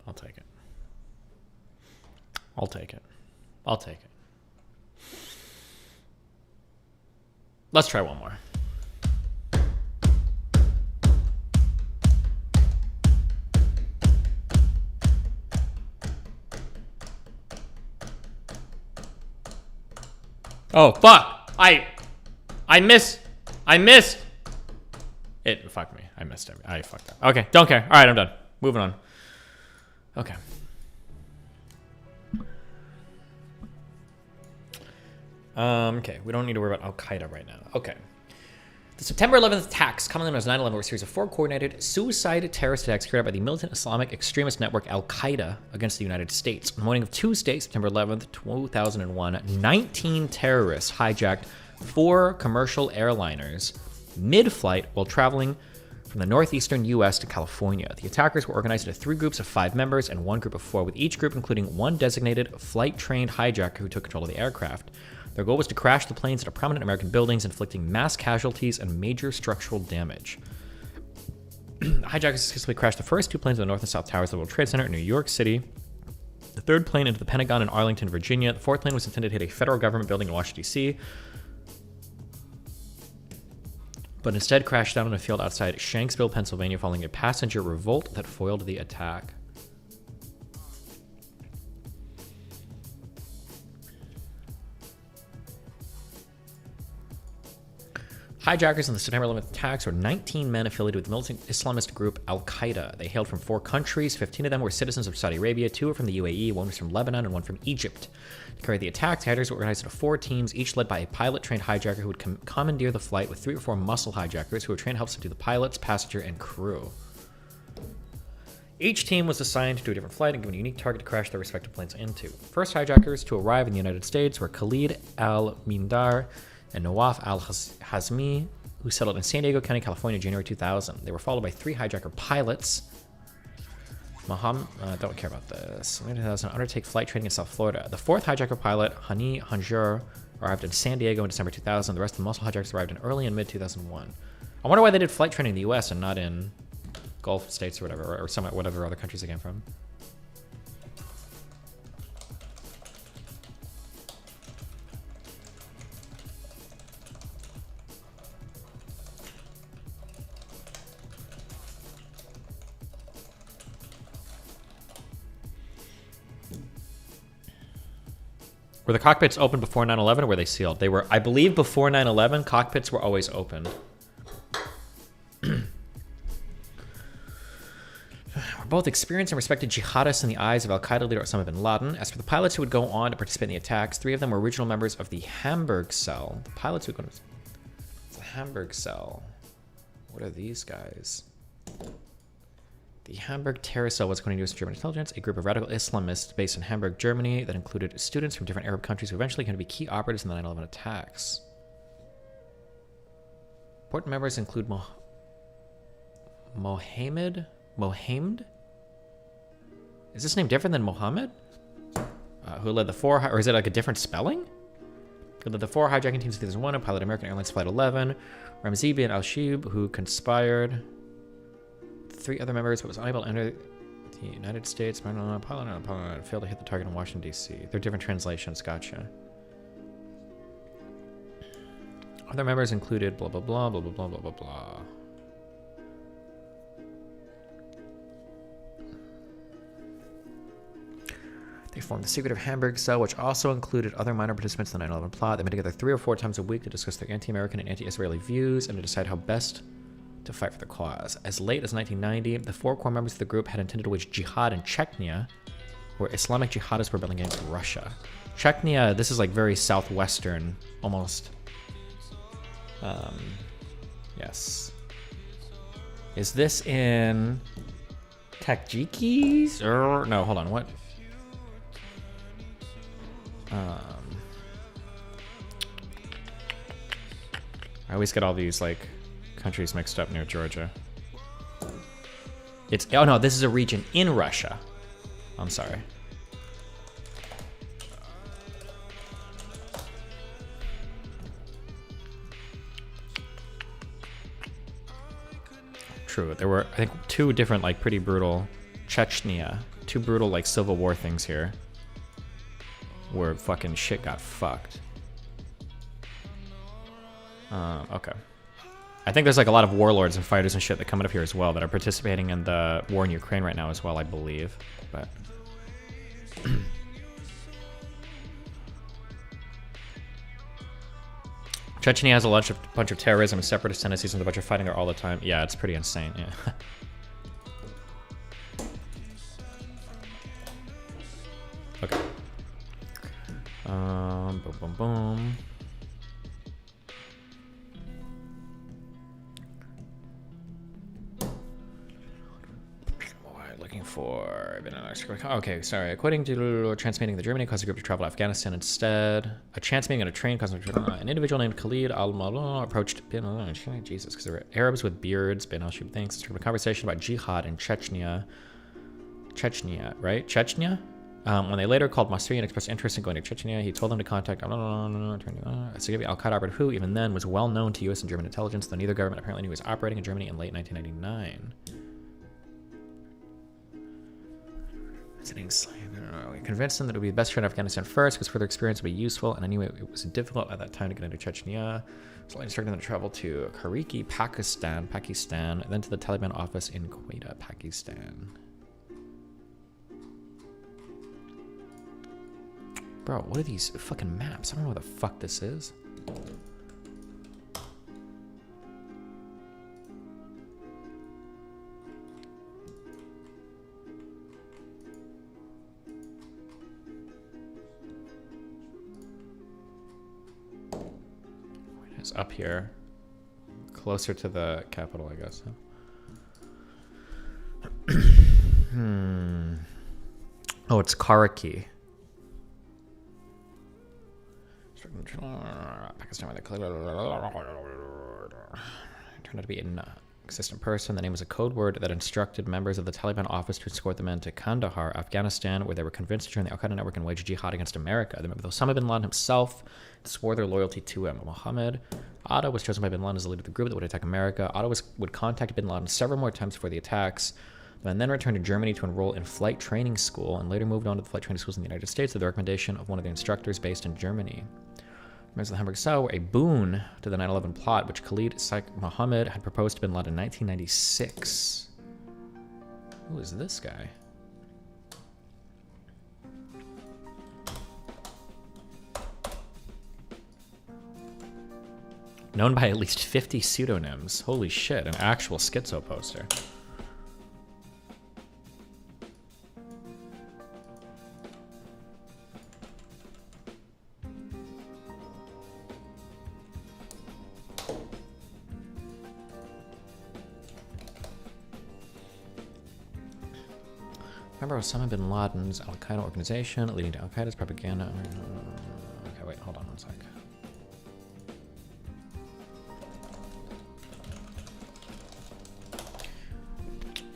I'll take it. I'll take it. I'll take it. Let's try one more. Oh, fuck! I missed it. Fuck me. I missed it. I fucked up. Okay, don't care. All right, I'm done. Moving on. Okay. Okay, we don't need to worry about Al-Qaeda right now. Okay. The September 11th attacks, commonly known as 9/11, were a series of 4 coordinated suicide terrorist attacks carried out by the militant Islamic extremist network Al-Qaeda against the United States. On the morning of Tuesday, September 11th, 2001, 19 terrorists hijacked 4 commercial airliners mid-flight while traveling from the northeastern U.S. to California. The attackers were organized into 3 groups of 5 members and 1 group of 4, with each group including 1 designated flight-trained hijacker who took control of the aircraft. Their goal was to crash the planes into prominent American buildings, inflicting mass casualties and major structural damage. Hijackers successfully crashed the first 2 planes in the North and South Towers of the World Trade Center in New York City. The 3rd plane into the Pentagon in Arlington, Virginia. The 4th plane was intended to hit a federal government building in Washington, D.C., but instead crashed down on a field outside Shanksville, Pennsylvania, following a passenger revolt that foiled the attack. Hijackers in the September 11th attacks were 19 men affiliated with the militant Islamist group Al-Qaeda. They hailed from 4 countries. 15 of them were citizens of Saudi Arabia, 2 were from the UAE, 1 was from Lebanon, and 1 from Egypt. To carry the attacks, hijackers were organized into 4 teams, each led by a pilot-trained hijacker who would commandeer the flight, with 3 or 4 muscle hijackers who were trained to help subdue the pilots, passenger, and crew. Each team was assigned to a different flight and given a unique target to crash their respective planes into. First hijackers to arrive in the United States were Khalid al-Mindar and Nawaf al-Hazmi, who settled in San Diego County, California in January 2000. They were followed by 3 hijacker pilots. Don't care about this. In 2000, undertake flight training in South Florida. The 4th hijacker pilot, Hani Hanjur, arrived in San Diego in December 2000. The rest of the muscle hijackers arrived in early and mid 2001. I wonder why they did flight training in the U.S. and not in Gulf states or whatever, or some whatever other countries they came from. Were the cockpits open before 9/11 or were they sealed? They were, I believe, before 9/11, cockpits were always open. Were both experienced and respected jihadists in the eyes of Al-Qaeda leader Osama bin Laden. As for the pilots who would go on to participate in the attacks, 3 of them were original members of the Hamburg Cell. The pilots who would go to the Hamburg Cell. What are these guys? The Hamburg Terror Cell was, according to U.S. and German intelligence, a group of radical Islamists based in Hamburg, Germany, that included students from different Arab countries who eventually came to be key operatives in the 9/11 attacks. Important members include Mohammed? Is this name different than Mohammed? Who led the 4, or is it like a different spelling? Who led the 4 hijacking teams in 2001 and piloted American Airlines Flight 11. Ramzi bin al-Shib, who conspired 3 other members but was unable to enter the United States. Pilot failed to hit the target in Washington, D.C. They're different translations, gotcha. Other members included blah, blah, blah, blah, blah, blah, blah, blah, blah. They formed the secretive Hamburg Cell, which also included other minor participants in the 9/11 plot. They met together 3 or 4 times a week to discuss their anti-American and anti-Israeli views and to decide how best to fight for the cause. As late as 1990, the 4 core members of the group had intended to wage jihad in Chechnya, where Islamic jihadists were rebelling against Russia. Chechnya, this is like very southwestern, almost. Yes. Is this in Tajikis? Or no, hold on, what? I always get all these like countries mixed up near Georgia. It's, oh no, this is a region in Russia. I'm sorry. True, there were, I think, 2 different like pretty brutal Chechnya, 2 brutal like civil war things here where fucking shit got fucked. Okay. I think there's like a lot of warlords and fighters and shit that coming up here as well that are participating in the war in Ukraine right now as well, I believe. But Chechnya has a bunch of terrorism and separatist tendencies and a bunch of fighting there all the time. Yeah, it's pretty insane. Yeah. Okay. Boom, boom, boom. Looking for... Okay, sorry. According to transmitting the Germany, caused the group to travel to Afghanistan instead. A chance meeting on a train caused an individual named Khalid al-Malou approached Jesus, because there were Arabs with beards. Bin al-Shib thinks. A conversation about jihad in Chechnya. Chechnya, right? Chechnya? When they later called Masri and expressed interest in going to Chechnya, he told them to contact a Soviet al-Qaeda operative who, even then, was well known to U.S. and German intelligence, though neither government apparently knew he was operating in Germany in late 1999. We convinced them that it would be best to try Afghanistan first because further experience would be useful, and anyway, it was difficult at that time to get into Chechnya. So I instructed them to travel to Kariki, Pakistan, and then to the Taliban office in Quetta, Pakistan. Bro, what are these fucking maps? I don't know what the fuck this is. It's up here. Closer to the capital, I guess. Huh? Oh, it's Karaki. Pakistan, where they turned out to be an existent person. The name was a code word that instructed members of the Taliban office to escort the men to Kandahar, Afghanistan, where they were convinced to join the Al-Qaeda network and wage jihad against America. They met with Osama bin Laden himself, swore their loyalty to him. Mohammed Atta was chosen by bin Laden as the leader of the group that would attack America. Atta would contact bin Laden several more times before the attacks, and then returned to Germany to enroll in flight training school, and later moved on to the flight training schools in the United States at the recommendation of one of the instructors based in Germany. Members of the Hamburg Cell were a boon to the 9/11 plot, which Khalid Sheikh Mohammed had proposed to bin Laden in 1996. Who is this guy? Known by at least 50 pseudonyms. Holy shit, an actual schizo poster. Remember Osama bin Laden's Al-Qaeda organization leading to Al-Qaeda's propaganda. Okay, wait, hold on one sec.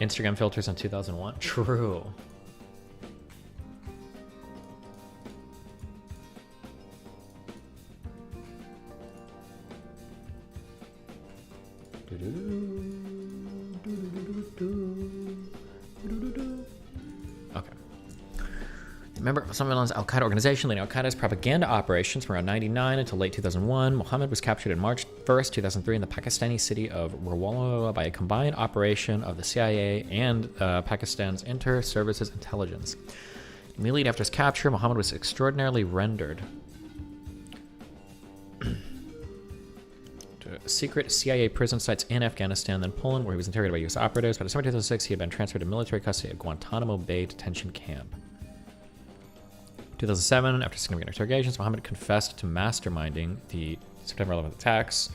Instagram filters in 2001? True. Member of Osama bin Laden's Al-Qaeda organization leading Al-Qaeda's propaganda operations from around 99 until late 2001. Mohammed was captured on March 1st, 2003 in the Pakistani city of Rawalpindi by a combined operation of the CIA and Pakistan's Inter-Services Intelligence. Immediately after his capture, Mohammed was extraordinarily rendered to secret CIA prison sites in Afghanistan, then Poland, where he was interrogated by U.S. operatives. By December 2006, he had been transferred to military custody at Guantanamo Bay Detention Camp. 2007, after significant interrogations, Mohammed confessed to masterminding the September 11th attacks,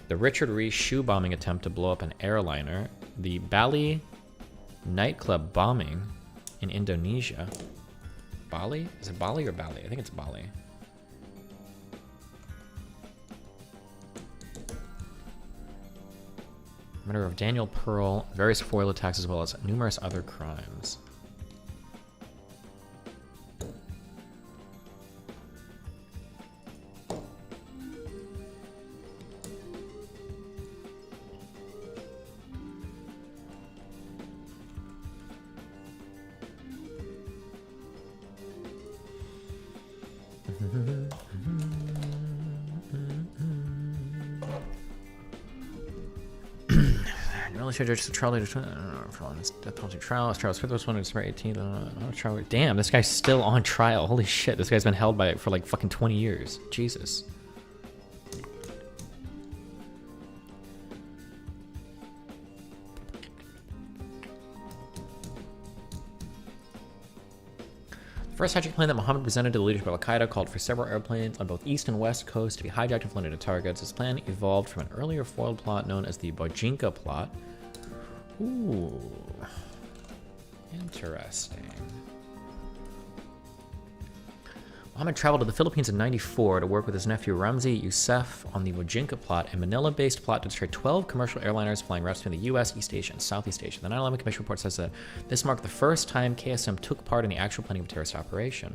the Richard Rees shoe bombing attempt to blow up an airliner, the Bali nightclub bombing in Indonesia. Bali? Is it Bali or Bali? I think it's Bali. Murder of Daniel Pearl, various foil attacks, as well as numerous other crimes. Judge the trial later following his death penalty trial. His trial was fifth one on December 18th. Damn, this guy's still on trial. Holy shit, this guy's been held by it for like fucking 20 years. Jesus. The first hijack plan that Mohammed presented to the leadership of Al-Qaeda called for several airplanes on both east and west coast to be hijacked and flown into targets. This plan evolved from an earlier foiled plot known as the Bojinka plot. Ooh. Interesting. Mohammed traveled to the Philippines in '94 to work with his nephew Ramzi Youssef on the Wajinka plot, a Manila-based plot to destroy 12 commercial airliners flying routes between the U.S., East Asia, and Southeast Asia. The 9/11 Commission report says that this marked the first time KSM took part in the actual planning of a terrorist operation.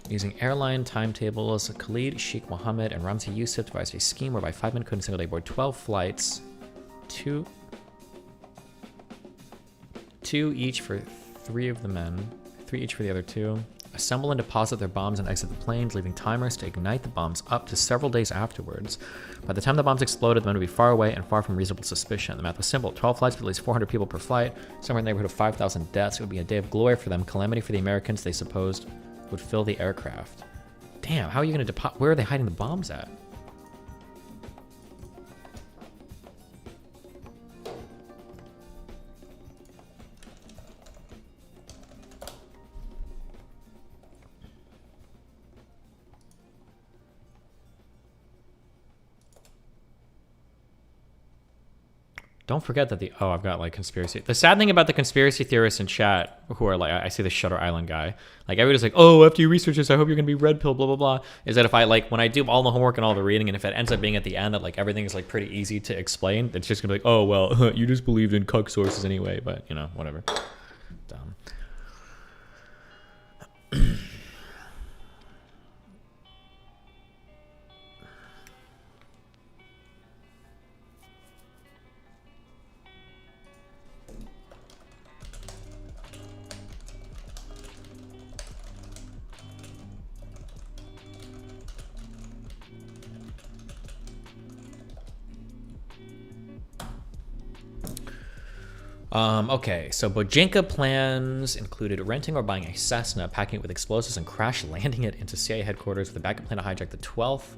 Using airline timetables, Khalid Sheikh Mohammed and Ramzi Youssef devised a scheme whereby 5 men could in a single day board 12 flights, two each for 3 of the men, 3 each for the other 2, assemble and deposit their bombs and exit the planes, leaving timers to ignite the bombs up to several days afterwards. By the time the bombs exploded, the men would be far away and far from reasonable suspicion. The math was simple: 12 flights with at least 400 people per flight, somewhere in the neighborhood of 5,000 deaths. It would be a day of glory for them, calamity for the Americans they supposed would fill the aircraft. Damn, how are you going to deposit? Where are they hiding the bombs at? Don't forget that I've got like conspiracy. The sad thing about the conspiracy theorists in chat who are like, I see the Shutter Island guy, like everybody's like, oh, after you research this, I hope you're going to be red pill, blah, blah, blah. Is that if I like, when I do all the homework and all the reading, and if it ends up being at the end that like everything is like pretty easy to explain, it's just going to be like, oh, well, you just believed in cuck sources anyway, but you know, whatever. Dumb. Okay, so Bojinka plans included renting or buying a Cessna, packing it with explosives, and crash landing it into CIA headquarters with a backup plan to hijack the 12th?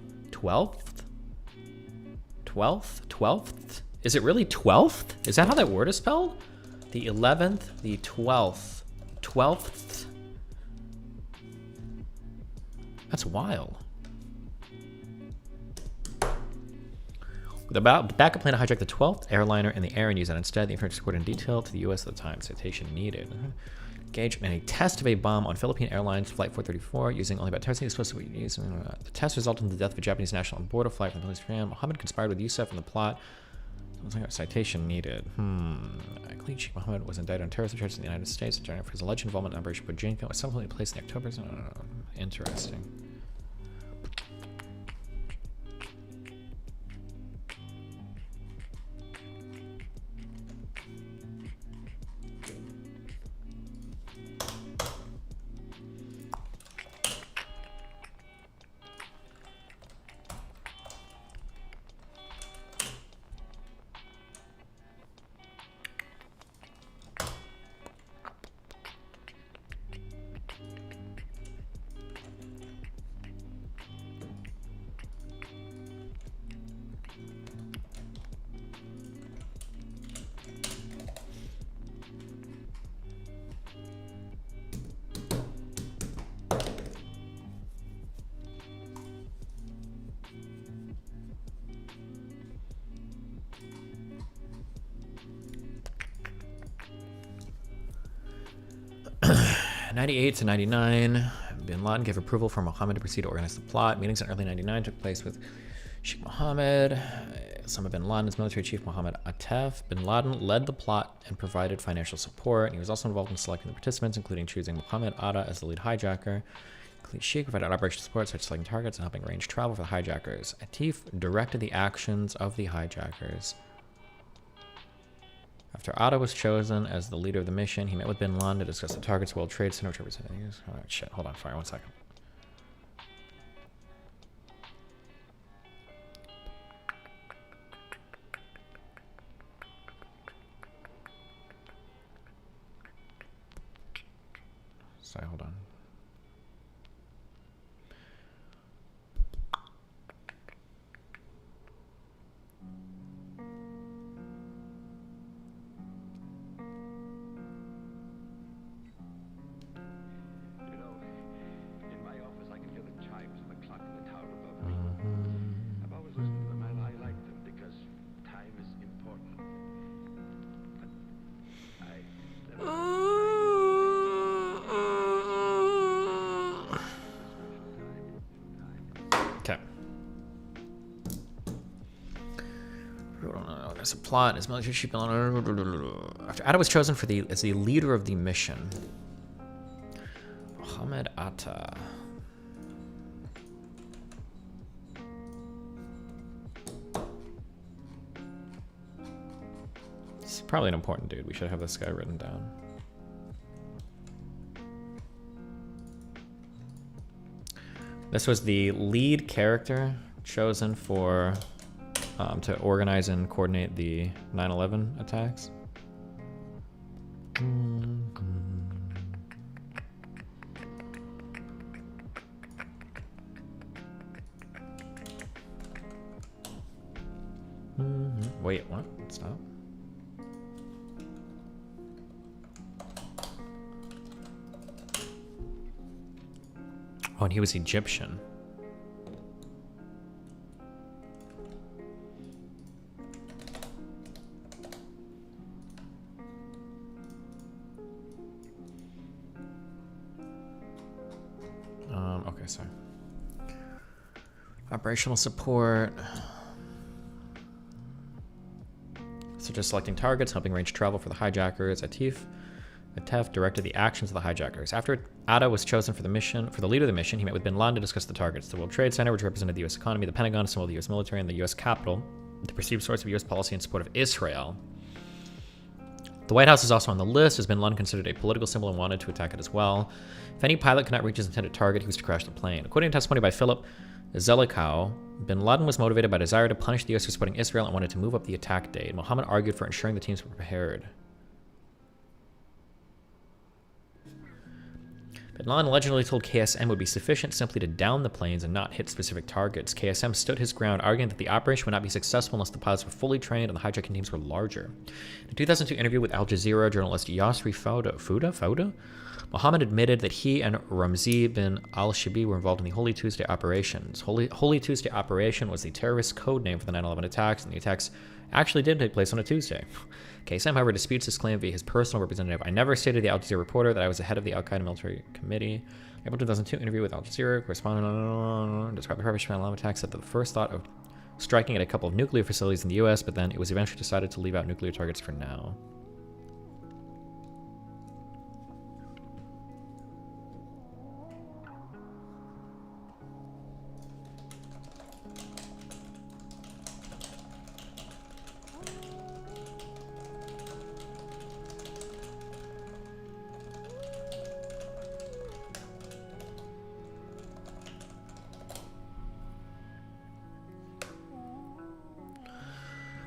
Is it really 12th? Is that how that word is spelled? The 11th, the 12th. That's wild. The backup plan to hijack the 12th airliner in the air and use that instead. The information was in detail to the U.S. at the time. Citation needed. Engaged in a test of a bomb on Philippine Airlines Flight 434 using only about testing explosive use. The test resulted in the death of a Japanese national on board a flight from the police fan. Mohammed conspired with Youssef in the plot. Citation needed. Khalid Sheikh Mohammed was indicted on terrorist charges in the United States and for his alleged involvement in Operation Bojinka was subsequently placed in October. Interesting. '98 to '99, Bin Laden gave approval for Mohammed to proceed to organize the plot. Meetings in early '99 took place with Sheikh Mohammed, some of Bin Laden's military chief Mohammed Atef. Bin Laden led the plot and provided financial support. And he was also involved in selecting the participants, including choosing Mohammed Atta as the lead hijacker. Khalid Sheikh provided operational support, such as selecting targets and helping arrange travel for the hijackers. Atef directed the actions of the hijackers. After Atta was chosen as the leader of the mission, he met with Bin Laden to discuss the targets, World Trade Center, which represented. Oh, shit, hold on, fire, 1 second. Sorry, hold on. There's a plot. His military chief. After Atta was chosen as the leader of the mission. Mohammed Atta. He's probably an important dude. We should have this guy written down. This was the lead character chosen for to organize and coordinate the 9/11 attacks. Wait, what? Stop. Oh, and he was Egyptian. Okay, sorry. Operational support. So just selecting targets, helping range travel for the hijackers. Atef directed the actions of the hijackers. After Atta was chosen for the leader of the mission, he met with Bin Laden to discuss the targets. The World Trade Center, which represented the U.S. economy, the Pentagon, symbol of the U.S. military, and the U.S. Capitol, the perceived source of U.S. policy in support of Israel. The White House is also on the list, as Bin Laden considered a political symbol and wanted to attack it as well. If any pilot could not reach his intended target, he was to crash the plane. According to testimony by Philip Zelikow, Bin Laden was motivated by desire to punish the U.S. for supporting Israel and wanted to move up the attack date. Mohammed argued for ensuring the teams were prepared. Bin Laden allegedly told KSM would be sufficient simply to down the planes and not hit specific targets. KSM stood his ground, arguing that the operation would not be successful unless the pilots were fully trained and the hijacking teams were larger. In a 2002 interview with Al Jazeera journalist Yasri Fouda, Mohammed admitted that he and Ramzi bin al-Shibi were involved in the Holy Tuesday operations. Holy Tuesday operation was the terrorist code name for the 9/11 attacks, and the attacks actually did take place on a Tuesday. KSM, however, disputes this claim via his personal representative. I never stated to the Al Jazeera reporter that I was the head of the Al-Qaeda military committee. April 2002 interview with Al Jazeera, correspondent described the preparation of 9/11 attacks at the first thought of striking at a couple of nuclear facilities in the U.S., but then it was eventually decided to leave out nuclear targets for now.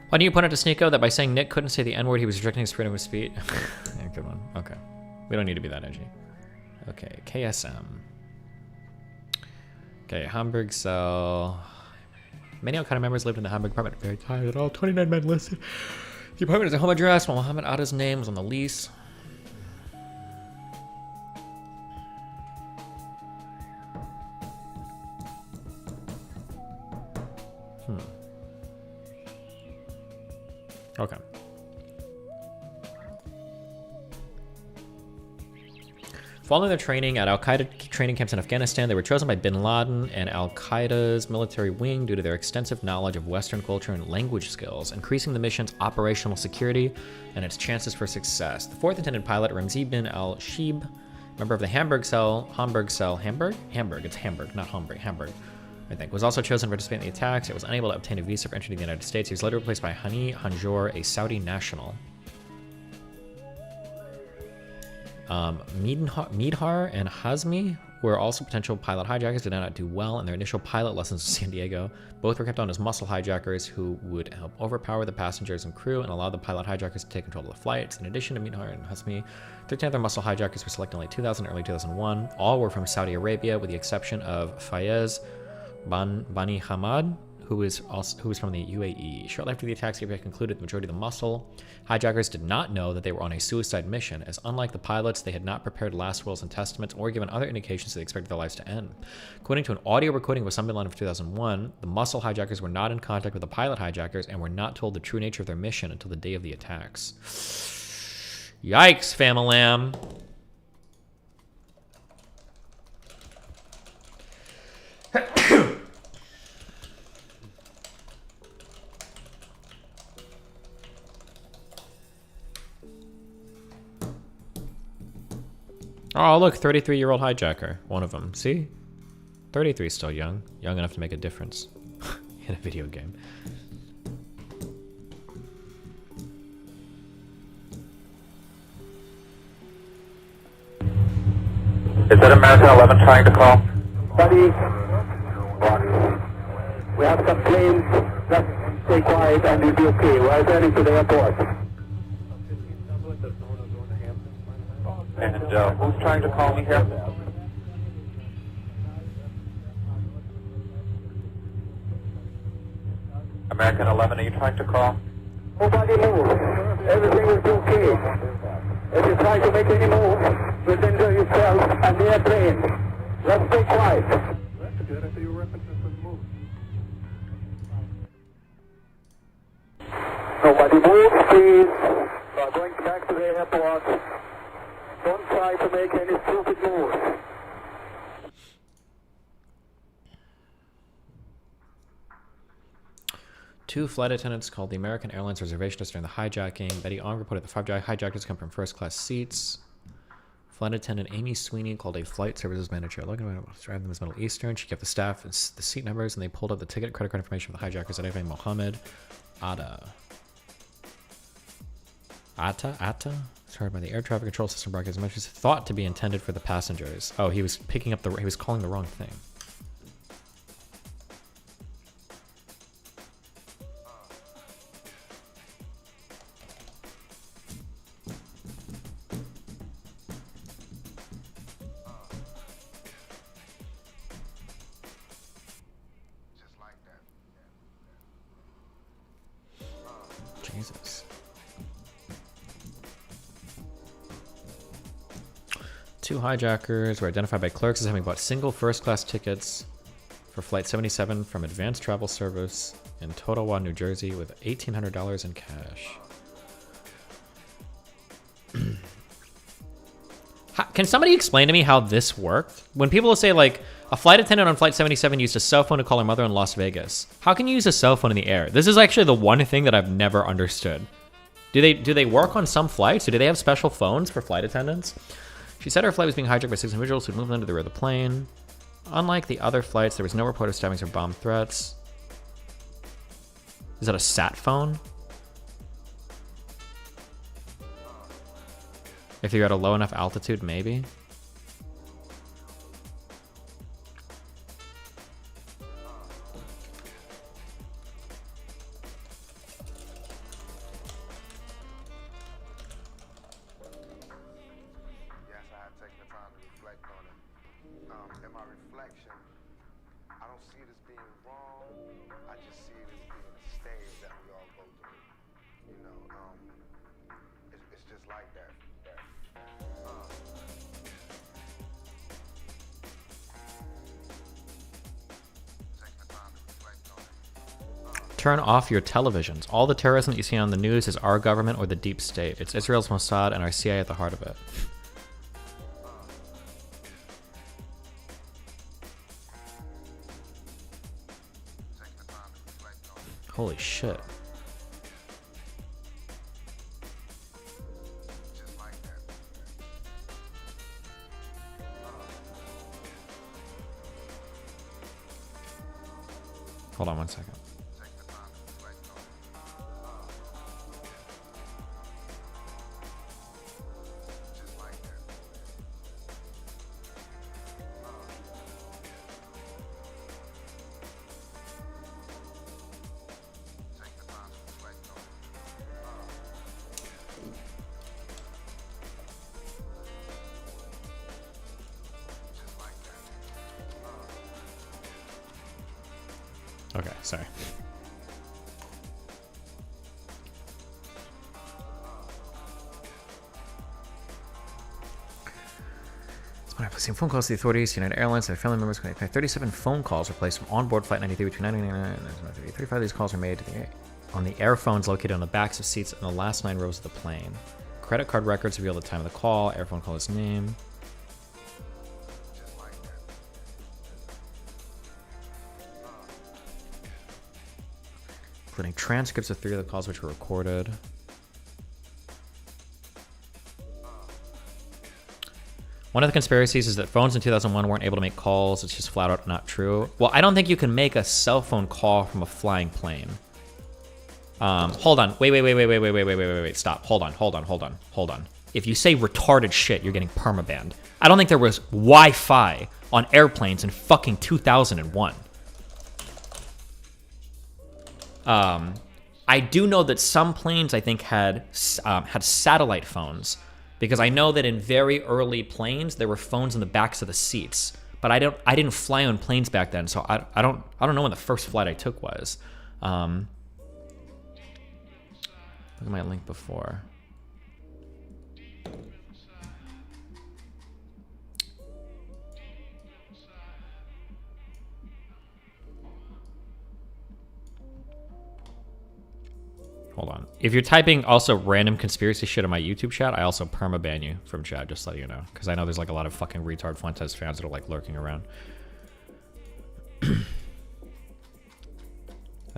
Why do you point out to Sneeko that by saying Nick couldn't say the N-word, he was restricting his freedom of speech? Yeah, good one. Okay. We don't need to be that edgy. Okay, KSM. Okay, Hamburg cell. Many Al-Qaeda members lived in the Hamburg apartment. Very tired. All 29 men listed. The apartment is a home address, while Mohammed Atta's name was on the lease. Okay. Following their training at Al-Qaeda training camps in Afghanistan, they were chosen by Bin Laden and Al-Qaeda's military wing due to their extensive knowledge of Western culture and language skills, increasing the mission's operational security and its chances for success. The fourth intended pilot, Ramzi bin al-Shib, member of the Hamburg, it's Hamburg, not Hamburg, I think, was also chosen to participate in the attacks. It was unable to obtain a visa for entry to the United States. He was later replaced by Hani Hanjour, a Saudi national. Midhar and Hazmi were also potential pilot hijackers, did not do well in their initial pilot lessons in San Diego. Both were kept on as muscle hijackers who would help overpower the passengers and crew and allow the pilot hijackers to take control of the flights. In addition to Midhar and Hazmi, 13 other muscle hijackers were selected in late 2000 and early 2001. All were from Saudi Arabia, with the exception of Fayez Bani Hamad, who was from the UAE. Shortly after the attacks, the concluded the majority of the muscle hijackers did not know that they were on a suicide mission, as unlike the pilots, they had not prepared last wills and testaments or given other indications that they expected their lives to end. According to an audio recording of Osama bin Laden of 2001, the muscle hijackers were not in contact with the pilot hijackers and were not told the true nature of their mission until the day of the attacks. Yikes, Famalam. Oh, look, 33-year-old hijacker. One of them. See? 33 is still young. Young enough to make a difference in a video game. Is that American 11 trying to call? Buddy, we have some planes. Just stay quiet and you'll be okay. We're heading to the airport. And who's trying to call me here? American 11, are you trying to call? Nobody move. Everything will be okay. If you try to make any move, you'll injure yourself and the airplane. Let's stay quiet. That's good. I thought you were referencing some move. Nobody move, please. We are going back to the airport. Don't try to make any stupid moves. Two flight attendants called the American Airlines reservationist during the hijacking. Betty Ong reported the 5 hijackers come from first-class seats. Flight attendant Amy Sweeney called a flight services manager. Looking at driving them as Middle Eastern. She kept the staff and the seat numbers, and they pulled up the ticket credit card information of the hijackers. Anyway, Mohammed Atta. It's heard by the air traffic control system broadcast messages thought to be intended for the passengers. Oh, he was he was calling the wrong thing. Jesus. Two hijackers were identified by clerks as having bought single first-class tickets for Flight 77 from Advanced Travel Service in Totowa, New Jersey with $1,800 in cash. Can somebody explain to me how this worked? When people say, like, a flight attendant on Flight 77 used a cell phone to call her mother in Las Vegas. How can you use a cell phone in the air? This is actually the one thing that I've never understood. Do they work on some flights? Or do they have special phones for flight attendants? She said her flight was being hijacked by 6 individuals who moved under the rear of the plane. Unlike the other flights, there was no report of stabbings or bomb threats. Is that a sat phone? If you're at a low enough altitude, maybe. Turn off your televisions. All the terrorism that you see on the news is our government or the deep state. It's Israel's Mossad and our CIA at the heart of it. Holy shit. Hold on one second. Okay, sorry. When I placing phone calls to the authorities, United Airlines and their family members, 37 phone calls were placed from onboard Flight 93 between 1999 and 35 of these calls were made on the air phones located on the backs of seats in the last 9 rows of the plane. Credit card records reveal the time of the call, airphone caller's name. Including transcripts of 3 of the calls which were recorded. One of the conspiracies is that phones in 2001 weren't able to make calls. It's just flat out not true. Well, I don't think you can make a cell phone call from a flying plane. Hold on. Wait. Stop. Hold on. If you say retarded shit, you're getting permabanned. I don't think there was Wi-Fi on airplanes in fucking 2001. I do know that some planes, I think, had satellite phones, because I know that in very early planes there were phones in the backs of the seats. But I didn't fly on planes back then, so I don't know when the first flight I took was. Look at my link before. Hold on. If you're typing also random conspiracy shit in my YouTube chat, I also permaban you from chat, just letting you know. Because I know there's like a lot of fucking retard Fuentes fans that are like lurking around. Like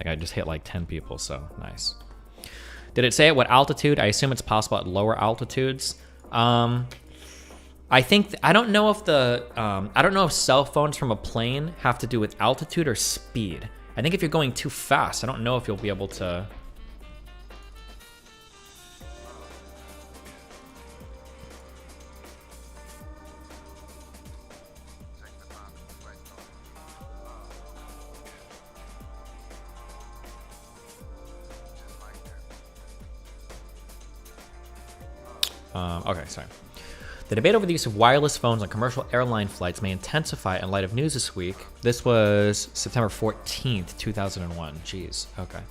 I just hit like 10 people, so nice. Did it say at what altitude? I assume it's possible at lower altitudes. I think I don't know if cell phones from a plane have to do with altitude or speed. I think if you're going too fast, I don't know if you'll be able to. Okay, sorry. The debate over the use of wireless phones on commercial airline flights may intensify in light of news this week. This was September 14th, 2001. Jeez, okay.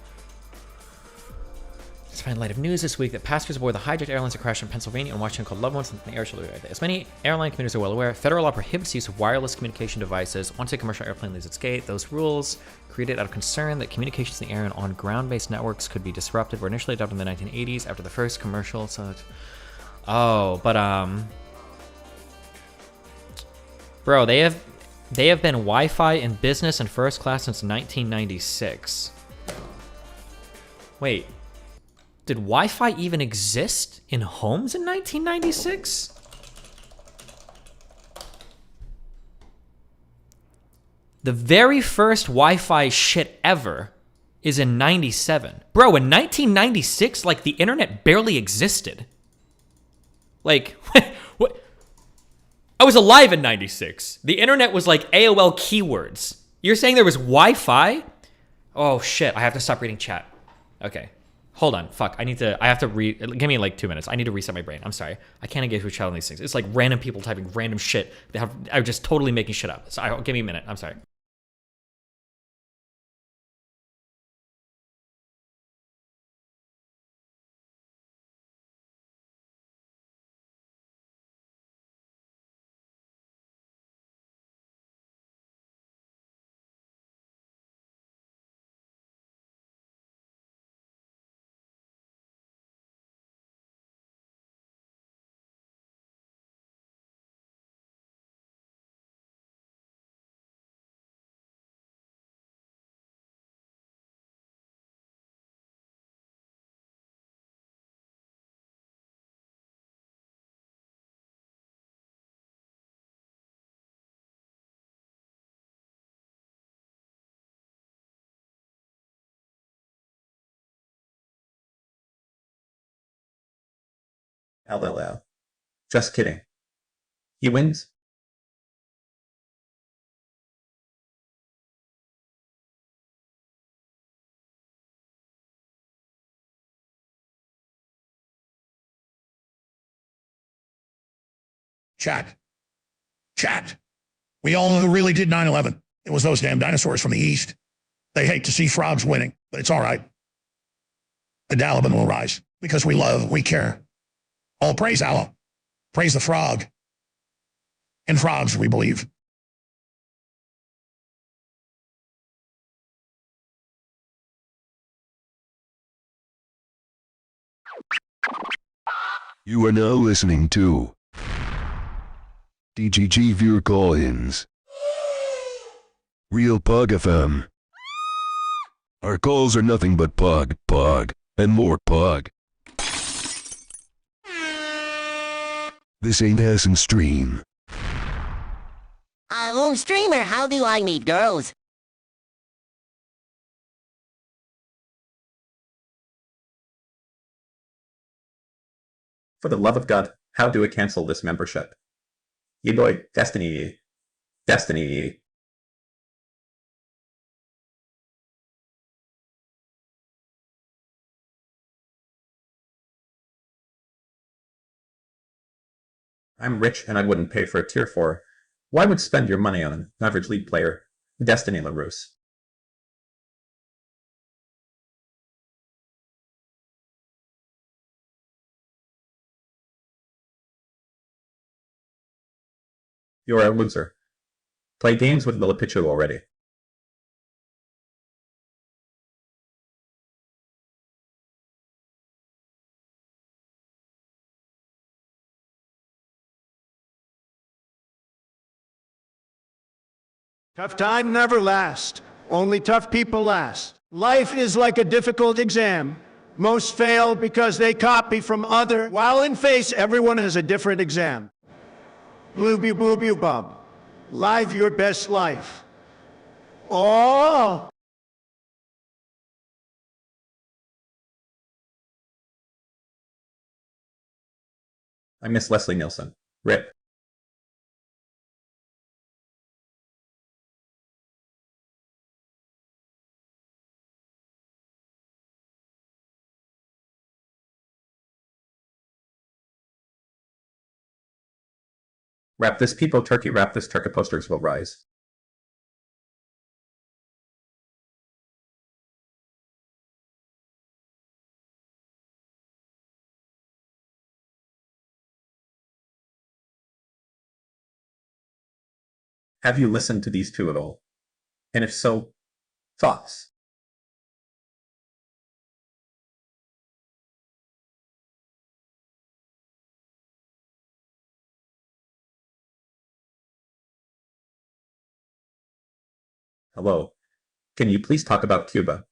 It's in light of news this week that passengers aboard the hijacked airlines that crashed in Pennsylvania and Washington called loved ones in the air shoulder. As many airline commuters are well aware, federal law prohibits the use of wireless communication devices once a commercial airplane leaves its gate. Those rules, created out of concern that communications in the air and on ground-based networks could be disrupted, were initially adopted in the 1980s after the first commercial. Oh, but bro, they have been Wi-Fi in business and first class since 1996. Wait, did Wi-Fi even exist in homes in 1996? The very first Wi-Fi shit ever is in 97. Bro, in 1996, like the internet barely existed. Like, what? I was alive in 96. The internet was like AOL keywords. You're saying there was Wi-Fi? Oh shit, I have to stop reading chat. Okay. Hold on. Fuck. I have to give me like 2 minutes. I need to reset my brain. I'm sorry. I can't engage with chat on these things. It's like random people typing random shit. Are just totally making shit up. So give me a minute. I'm sorry. LLL. Just kidding. He wins. Chat. We all know who really did 9/11. It was those damn dinosaurs from the East. They hate to see frogs winning, but it's all right. The Taliban will rise because we love, we care. All praise Allah. Praise the frog. In frogs, we believe. You are now listening to DGG Viewer Call-Ins. Real Pug FM. Our calls are nothing but pug, and more pug. This ain't Hassan Stream. Streamer, how do I meet girls? For the love of God, how do I cancel this membership? Boy, Destiny. Destiny. I'm rich and I wouldn't pay for a tier 4. Why would spend your money on an average league player? Destiny LaRousse. You're a loser. Play games with Lilipichu already. Tough time never lasts. Only tough people last. Life is like a difficult exam. Most fail because they copy from other, while in face everyone has a different exam. Blooby booby bub. Live your best life. Oh! I miss Leslie Nielsen. RIP. Wrap this people turkey, wrap this turkey, posters will rise. Have you listened to these two at all? And if so, thoughts? Hello. Can you please talk about Cuba?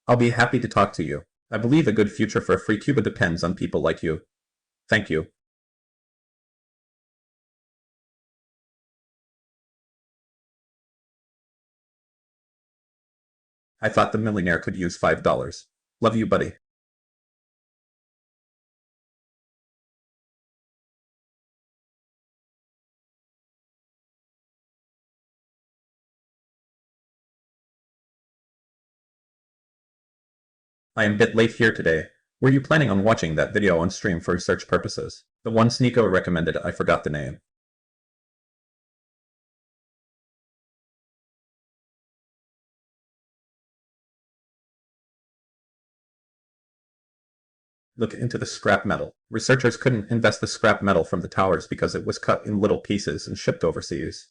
I'll be happy to talk to you. I believe a good future for a free Cuba depends on people like you. Thank you. I thought the millionaire could use $5. Love you, buddy. I am a bit late here today. Were you planning on watching that video on stream for research purposes? The one Sneeko recommended, I forgot the name. Look into the scrap metal. Researchers couldn't invest the scrap metal from the towers because it was cut in little pieces and shipped overseas.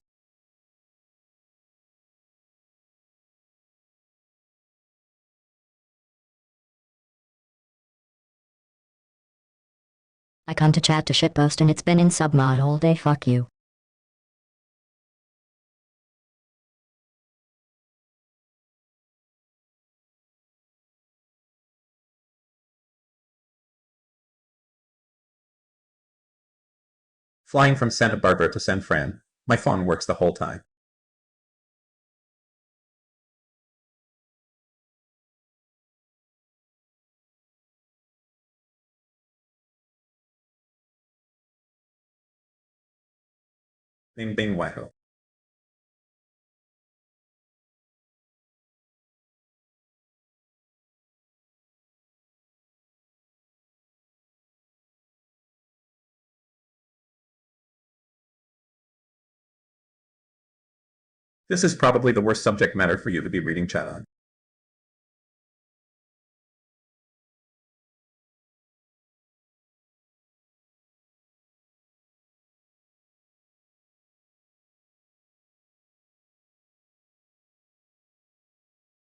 I come to chat to shitpost and it's been in submod all day, fuck you. Flying from Santa Barbara to San Fran. My phone works the whole time. Bing bing wacko. This is probably the worst subject matter for you to be reading chat on.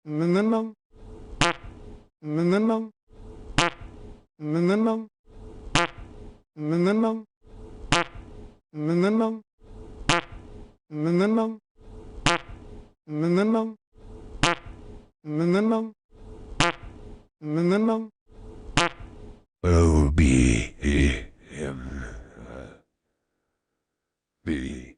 Minimum. Minimum. Minimum. Minimum. Minimum. Minimum. Minimum. Minimum. Minimum. O-B-E-M. B.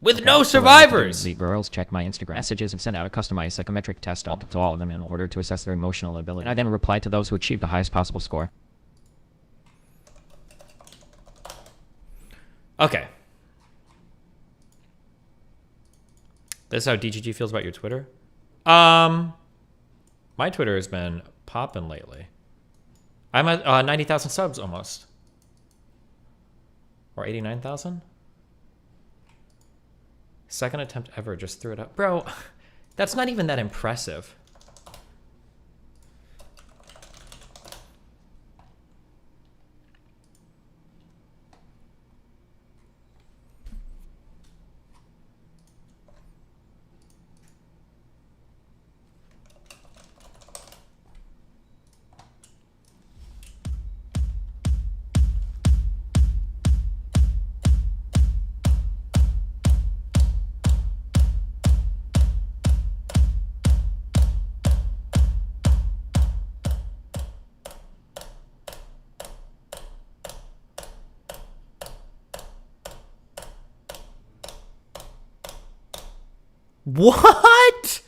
with no survivors. The girls check my Instagram messages and send out a customized psychometric test to all of them in order to assess their emotional ability. I then reply to those who achieve the highest possible score. Okay. This is how DGG feels about your Twitter? My Twitter has been popping lately. I'm at 90,000 subs almost. Or 89,000? Second attempt ever, just threw it up. Bro, that's not even that impressive. What?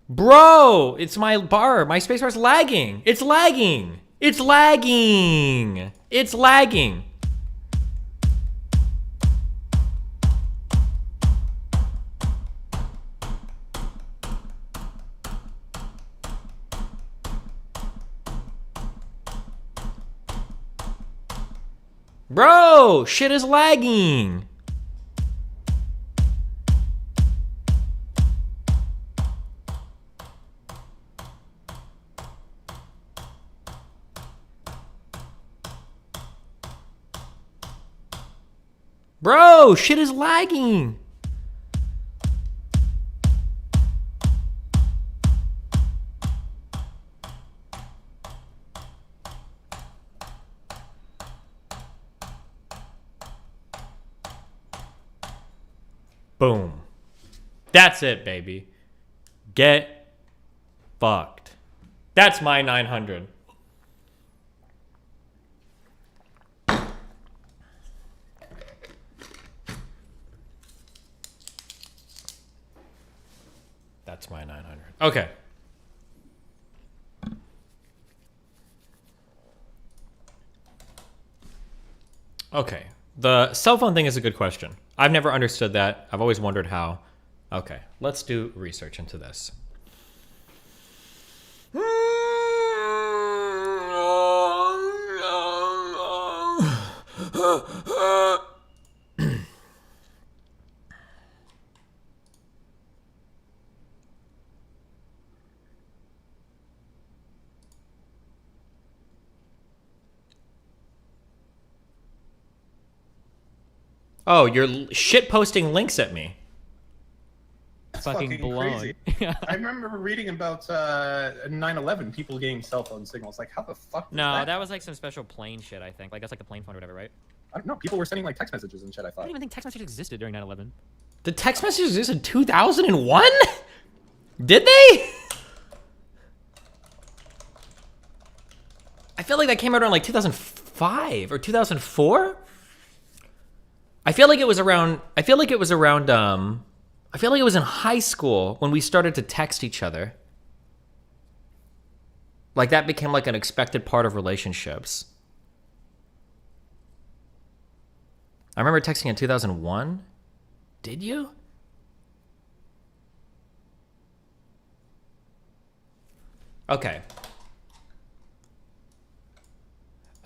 Bro, it's my bar. My spacebar's lagging. It's lagging. It's lagging. It's lagging. Bro, shit is lagging. Bro, shit is lagging. Boom. That's it, baby. Get fucked. That's my 900. That's my 900. Okay. Okay. The cell phone thing is a good question. I've never understood that. I've always wondered how. Okay. Let's do research into this. Oh, you're shit posting links at me. That's fucking blown. crazy. I remember reading about 9/11, people getting cell phone signals. Like, how the fuck? No, that was like some special plane shit, I think. Like, that's like the plane phone or whatever, right? I don't know. People were sending like text messages and shit. I I thought. don't even think text messages existed during 9/11. The text messages existed in 2001? Did they? I feel like that came out around like 2005 or 2004. I feel like it was around. I feel like it was in high school when we started to text each other. Like that became like an expected part of relationships. I remember texting in 2001. Did you? Okay.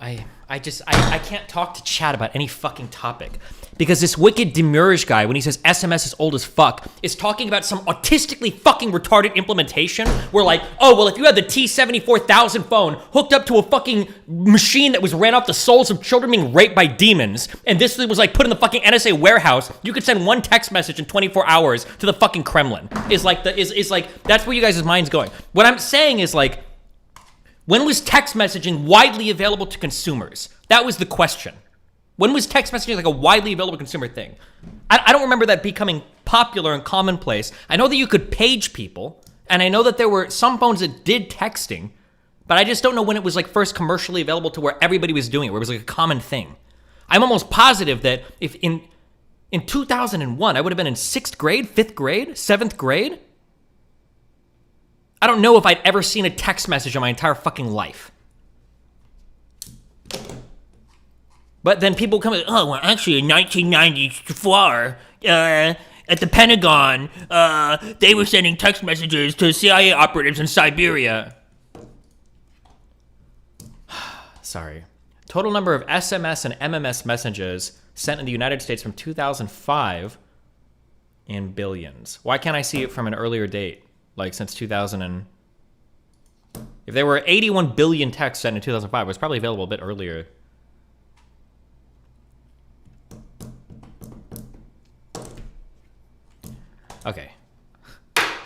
I can't talk to chat about any fucking topic because this wicked demurrage guy, when he says SMS is old as fuck, is talking about some autistically fucking retarded implementation where like, oh, well, if you had the T-74,000 phone hooked up to a fucking machine that was ran off the souls of children being raped by demons, and this was like put in the fucking NSA warehouse, you could send one text message in 24 hours to the fucking Kremlin. Is like that's where you guys' mind's going. What I'm saying is like, when was text messaging widely available to consumers? That was the question. When was text messaging like a widely available consumer thing? I don't remember that becoming popular and commonplace. I know that you could page people, and I know that there were some phones that did texting, but I just don't know when it was like first commercially available to where everybody was doing it, where it was like a common thing. I'm almost positive that if in In 2001, I would have been in 6th grade, 5th grade, 7th grade. I don't know if I'd ever seen a text message in my entire fucking life. But then people come, oh, well, actually in 1994, at the Pentagon, they were sending text messages to CIA operatives in Siberia. Sorry. Total number of SMS and MMS messages sent in the United States from 2005 in billions. Why can't I see it from an earlier date? Like since 2000 and... If there were 81 billion texts sent in 2005, it was probably available a bit earlier. Okay.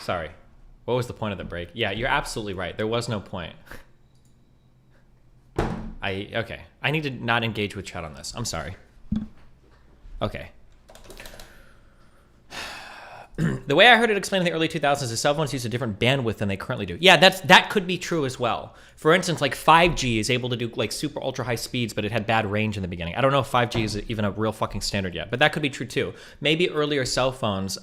Sorry. What was the point of the break? Yeah, you're absolutely right. There was no point. Okay. I need to not engage with chat on this. I'm sorry. Okay. The way I heard it explained in the early 2000s is cell phones use a different bandwidth than they currently do. Yeah, that could be true as well. For instance, like 5G is able to do like super ultra high speeds, but it had bad range in the beginning. I don't know if 5G is even a real fucking standard yet, but that could be true too. Maybe earlier cell phones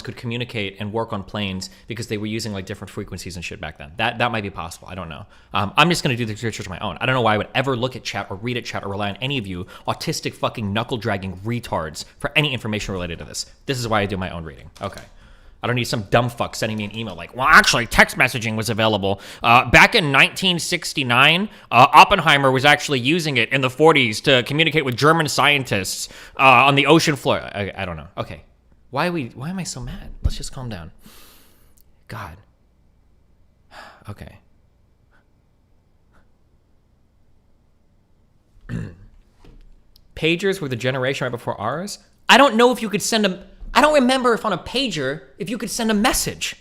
could communicate and work on planes because they were using like different frequencies and shit back then. That might be possible. I don't know. I'm just going to do the research on my own. I don't know why I would ever look at chat or read at chat or rely on any of you autistic fucking knuckle-dragging retards for any information related to this. This is why I do my own reading. Okay. I don't need some dumb fuck sending me an email like, well, actually, text messaging was available. Back in 1969, Oppenheimer was actually using it in the 40s to communicate with German scientists on the ocean floor. I don't know. Okay. Why am I so mad? Let's just calm down. God. Okay. Pagers were the generation right before ours. I don't know if you could send them. I don't remember if on a pager, if you could send a message.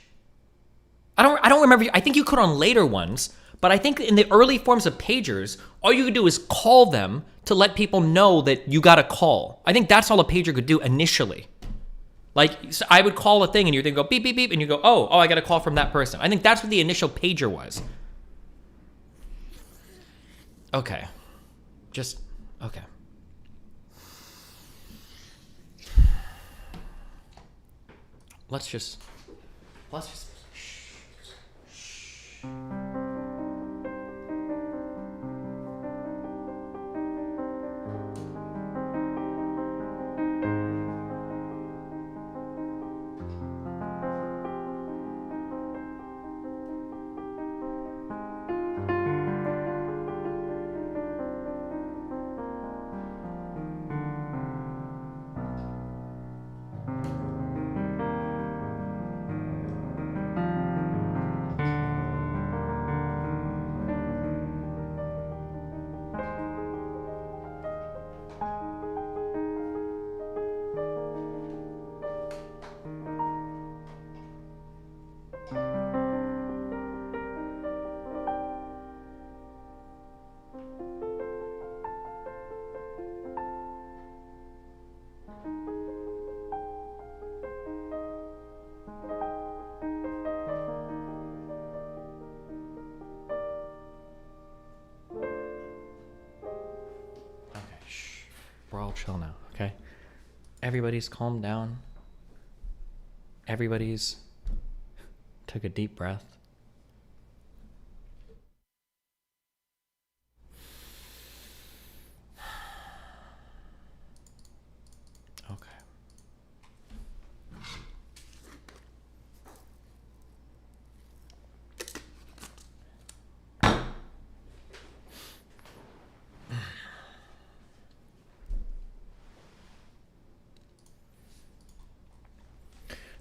I don't remember. I think you could on later ones, but I think in the early forms of pagers, all you could do is call them to let people know that you got a call. I think that's all a pager could do initially. Like, so I would call a thing and you'd go beep, beep, beep, and you go, oh, I got a call from that person. I think that's what the initial pager was. Okay. Okay. Let's just. Shh. We're all chill now, okay? Everybody's calmed down. Everybody's took a deep breath. Okay.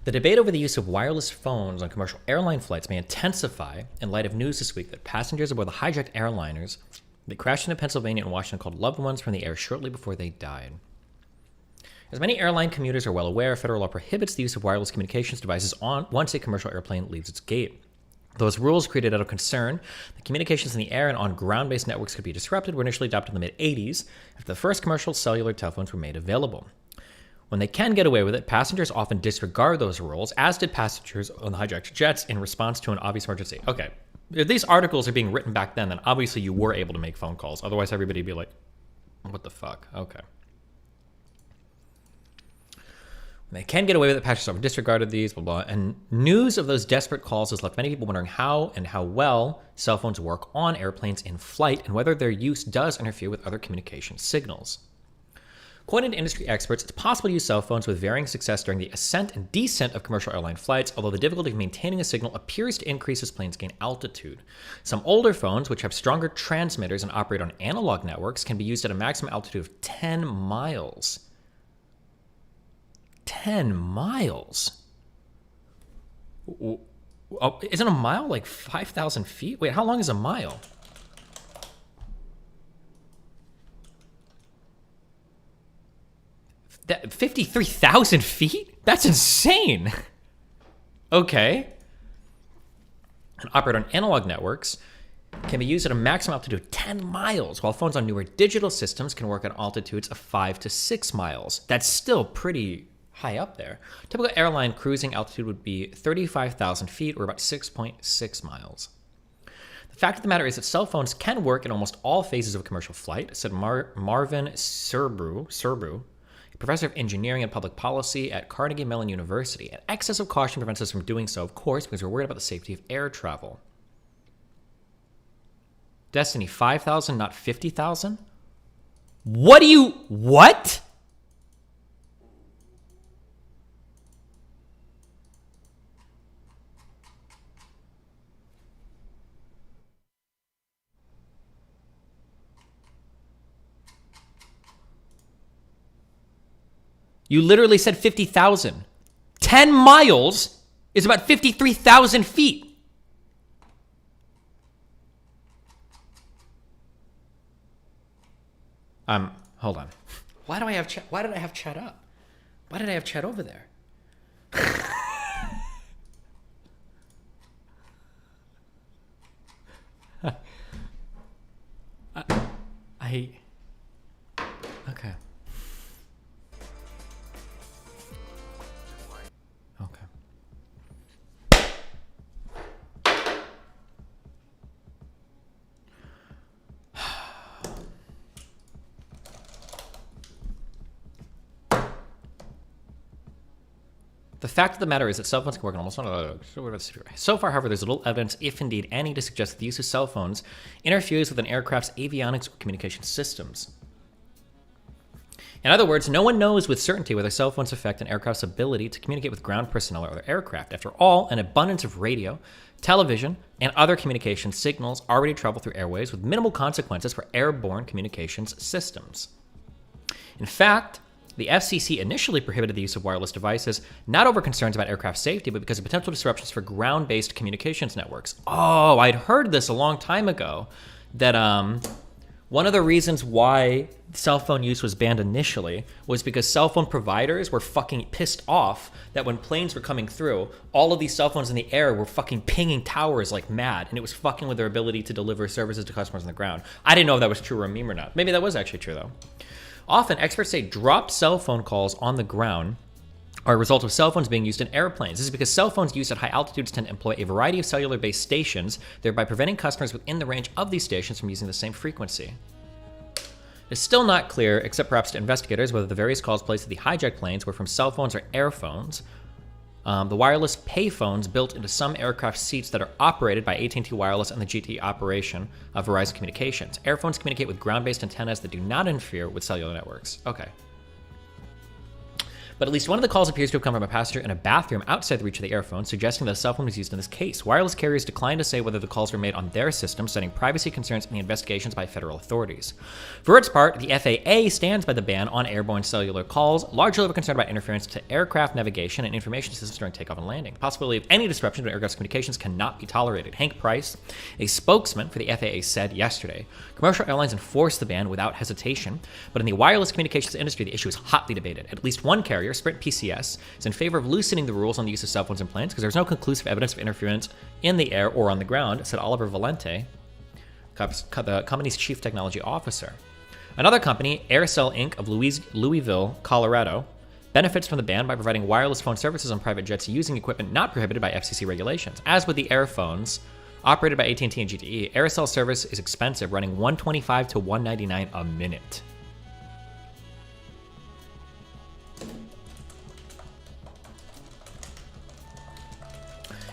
The debate over the use of wireless phones on commercial airline flights may intensify in light of news this week that passengers aboard the hijacked airliners that crashed into Pennsylvania and Washington called loved ones from the air shortly before they died. As many airline commuters are well aware, federal law prohibits the use of wireless communications devices once a commercial airplane leaves its gate. Those rules created out of concern that communications in the air and on ground-based networks could be disrupted were initially adopted in the mid-'80s after the first commercial cellular telephones were made available. When they can get away with it, passengers often disregard those rules, as did passengers on the hijacked jets in response to an obvious emergency. Okay, if these articles are being written back then obviously you were able to make phone calls. Otherwise, everybody would be like, what the fuck? Okay. They can get away with it. Patch software disregarded these, blah, blah. And news of those desperate calls has left many people wondering how and how well cell phones work on airplanes in flight and whether their use does interfere with other communication signals. According to industry experts, it's possible to use cell phones with varying success during the ascent and descent of commercial airline flights, although the difficulty of maintaining a signal appears to increase as planes gain altitude. Some older phones, which have stronger transmitters and operate on analog networks, can be used at a maximum altitude of 10 miles. 10 miles? Oh, isn't a mile like 5,000 feet? Wait, how long is a mile? That 53,000 feet? That's insane. Okay. And operate on analog networks can be used at a maximum altitude of 10 miles, while phones on newer digital systems can work at altitudes of 5 to 6 miles. That's still pretty high up there. Typical airline cruising altitude would be 35,000 feet, or about 6.6 miles. The fact of the matter is that cell phones can work in almost all phases of commercial flight, said Marvin Serbu, a professor of engineering and public policy at Carnegie Mellon University. An excess of caution prevents us from doing so, of course, because we're worried about the safety of air travel. Destiny, 5,000, not 50,000? What? You literally said 50,000. 10 miles is about 53,000 feet. Hold on. Why did I have chat up? Why did I have chat over there? Okay. The fact of the matter is that cell phones can work on almost so far, however, there's little evidence, if indeed any, to suggest that the use of cell phones interferes with an aircraft's avionics or communication systems. In other words, no one knows with certainty whether cell phones affect an aircraft's ability to communicate with ground personnel or other aircraft. After all, an abundance of radio, television, and other communication signals already travel through airways with minimal consequences for airborne communications systems. In fact, the FCC initially prohibited the use of wireless devices, not over concerns about aircraft safety, but because of potential disruptions for ground-based communications networks. Oh, I'd heard this a long time ago, that one of the reasons why cell phone use was banned initially was because cell phone providers were fucking pissed off that when planes were coming through, all of these cell phones in the air were fucking pinging towers like mad, and it was fucking with their ability to deliver services to customers on the ground. I didn't know if that was true or a meme or not. Maybe that was actually true, though. Often, experts say dropped cell phone calls on the ground are a result of cell phones being used in airplanes. This is because cell phones used at high altitudes tend to employ a variety of cellular-based stations, thereby preventing customers within the range of these stations from using the same frequency. It's still not clear, except perhaps to investigators, whether the various calls placed at the hijacked planes were from cell phones or airphones. The wireless payphones built into some aircraft seats that are operated by AT&T Wireless and the GTE operation of Verizon Communications. Airphones communicate with ground-based antennas that do not interfere with cellular networks. Okay. But at least one of the calls appears to have come from a passenger in a bathroom outside the reach of the airphone, suggesting that a cell phone was used in this case. Wireless carriers declined to say whether the calls were made on their system, citing privacy concerns in the investigations by federal authorities. For its part, the FAA stands by the ban on airborne cellular calls, largely over concern about interference to aircraft navigation and information systems during takeoff and landing. The possibility of any disruption to aircraft communications cannot be tolerated. Hank Price, a spokesman for the FAA, said yesterday, commercial airlines enforce the ban without hesitation, but in the wireless communications industry, the issue is hotly debated. At least one carrier, Sprint PCS, is in favor of loosening the rules on the use of cell phones in planes because there's no conclusive evidence of interference in the air or on the ground, said Oliver Valente, the company's chief technology officer. Another company, AirCell Inc. of Louisville, Colorado, benefits from the ban by providing wireless phone services on private jets using equipment not prohibited by FCC regulations. As with the Airphones operated by AT&T and GTE, AirCell service is expensive, running $125 to $199 a minute.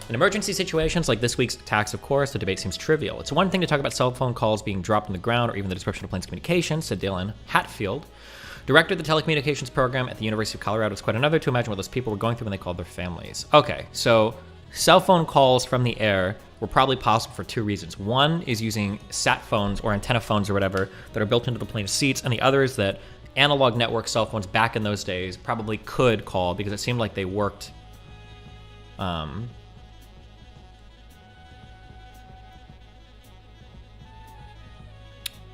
In emergency situations like this week's attacks, of course, the debate seems trivial. It's one thing to talk about cell phone calls being dropped on the ground or even the disruption of planes communications, said Dylan Hatfield, director of the telecommunications program at the University of Colorado. It's quite another to imagine what those people were going through when they called their families. Okay, so cell phone calls from the air were probably possible for two reasons. One is using sat phones or antenna phones or whatever that are built into the plane's seats, and the other is that analog network cell phones back in those days probably could call because it seemed like they worked.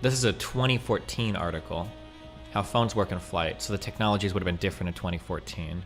This is a 2014 article, how phones work in flight. So the technologies would have been different in 2014.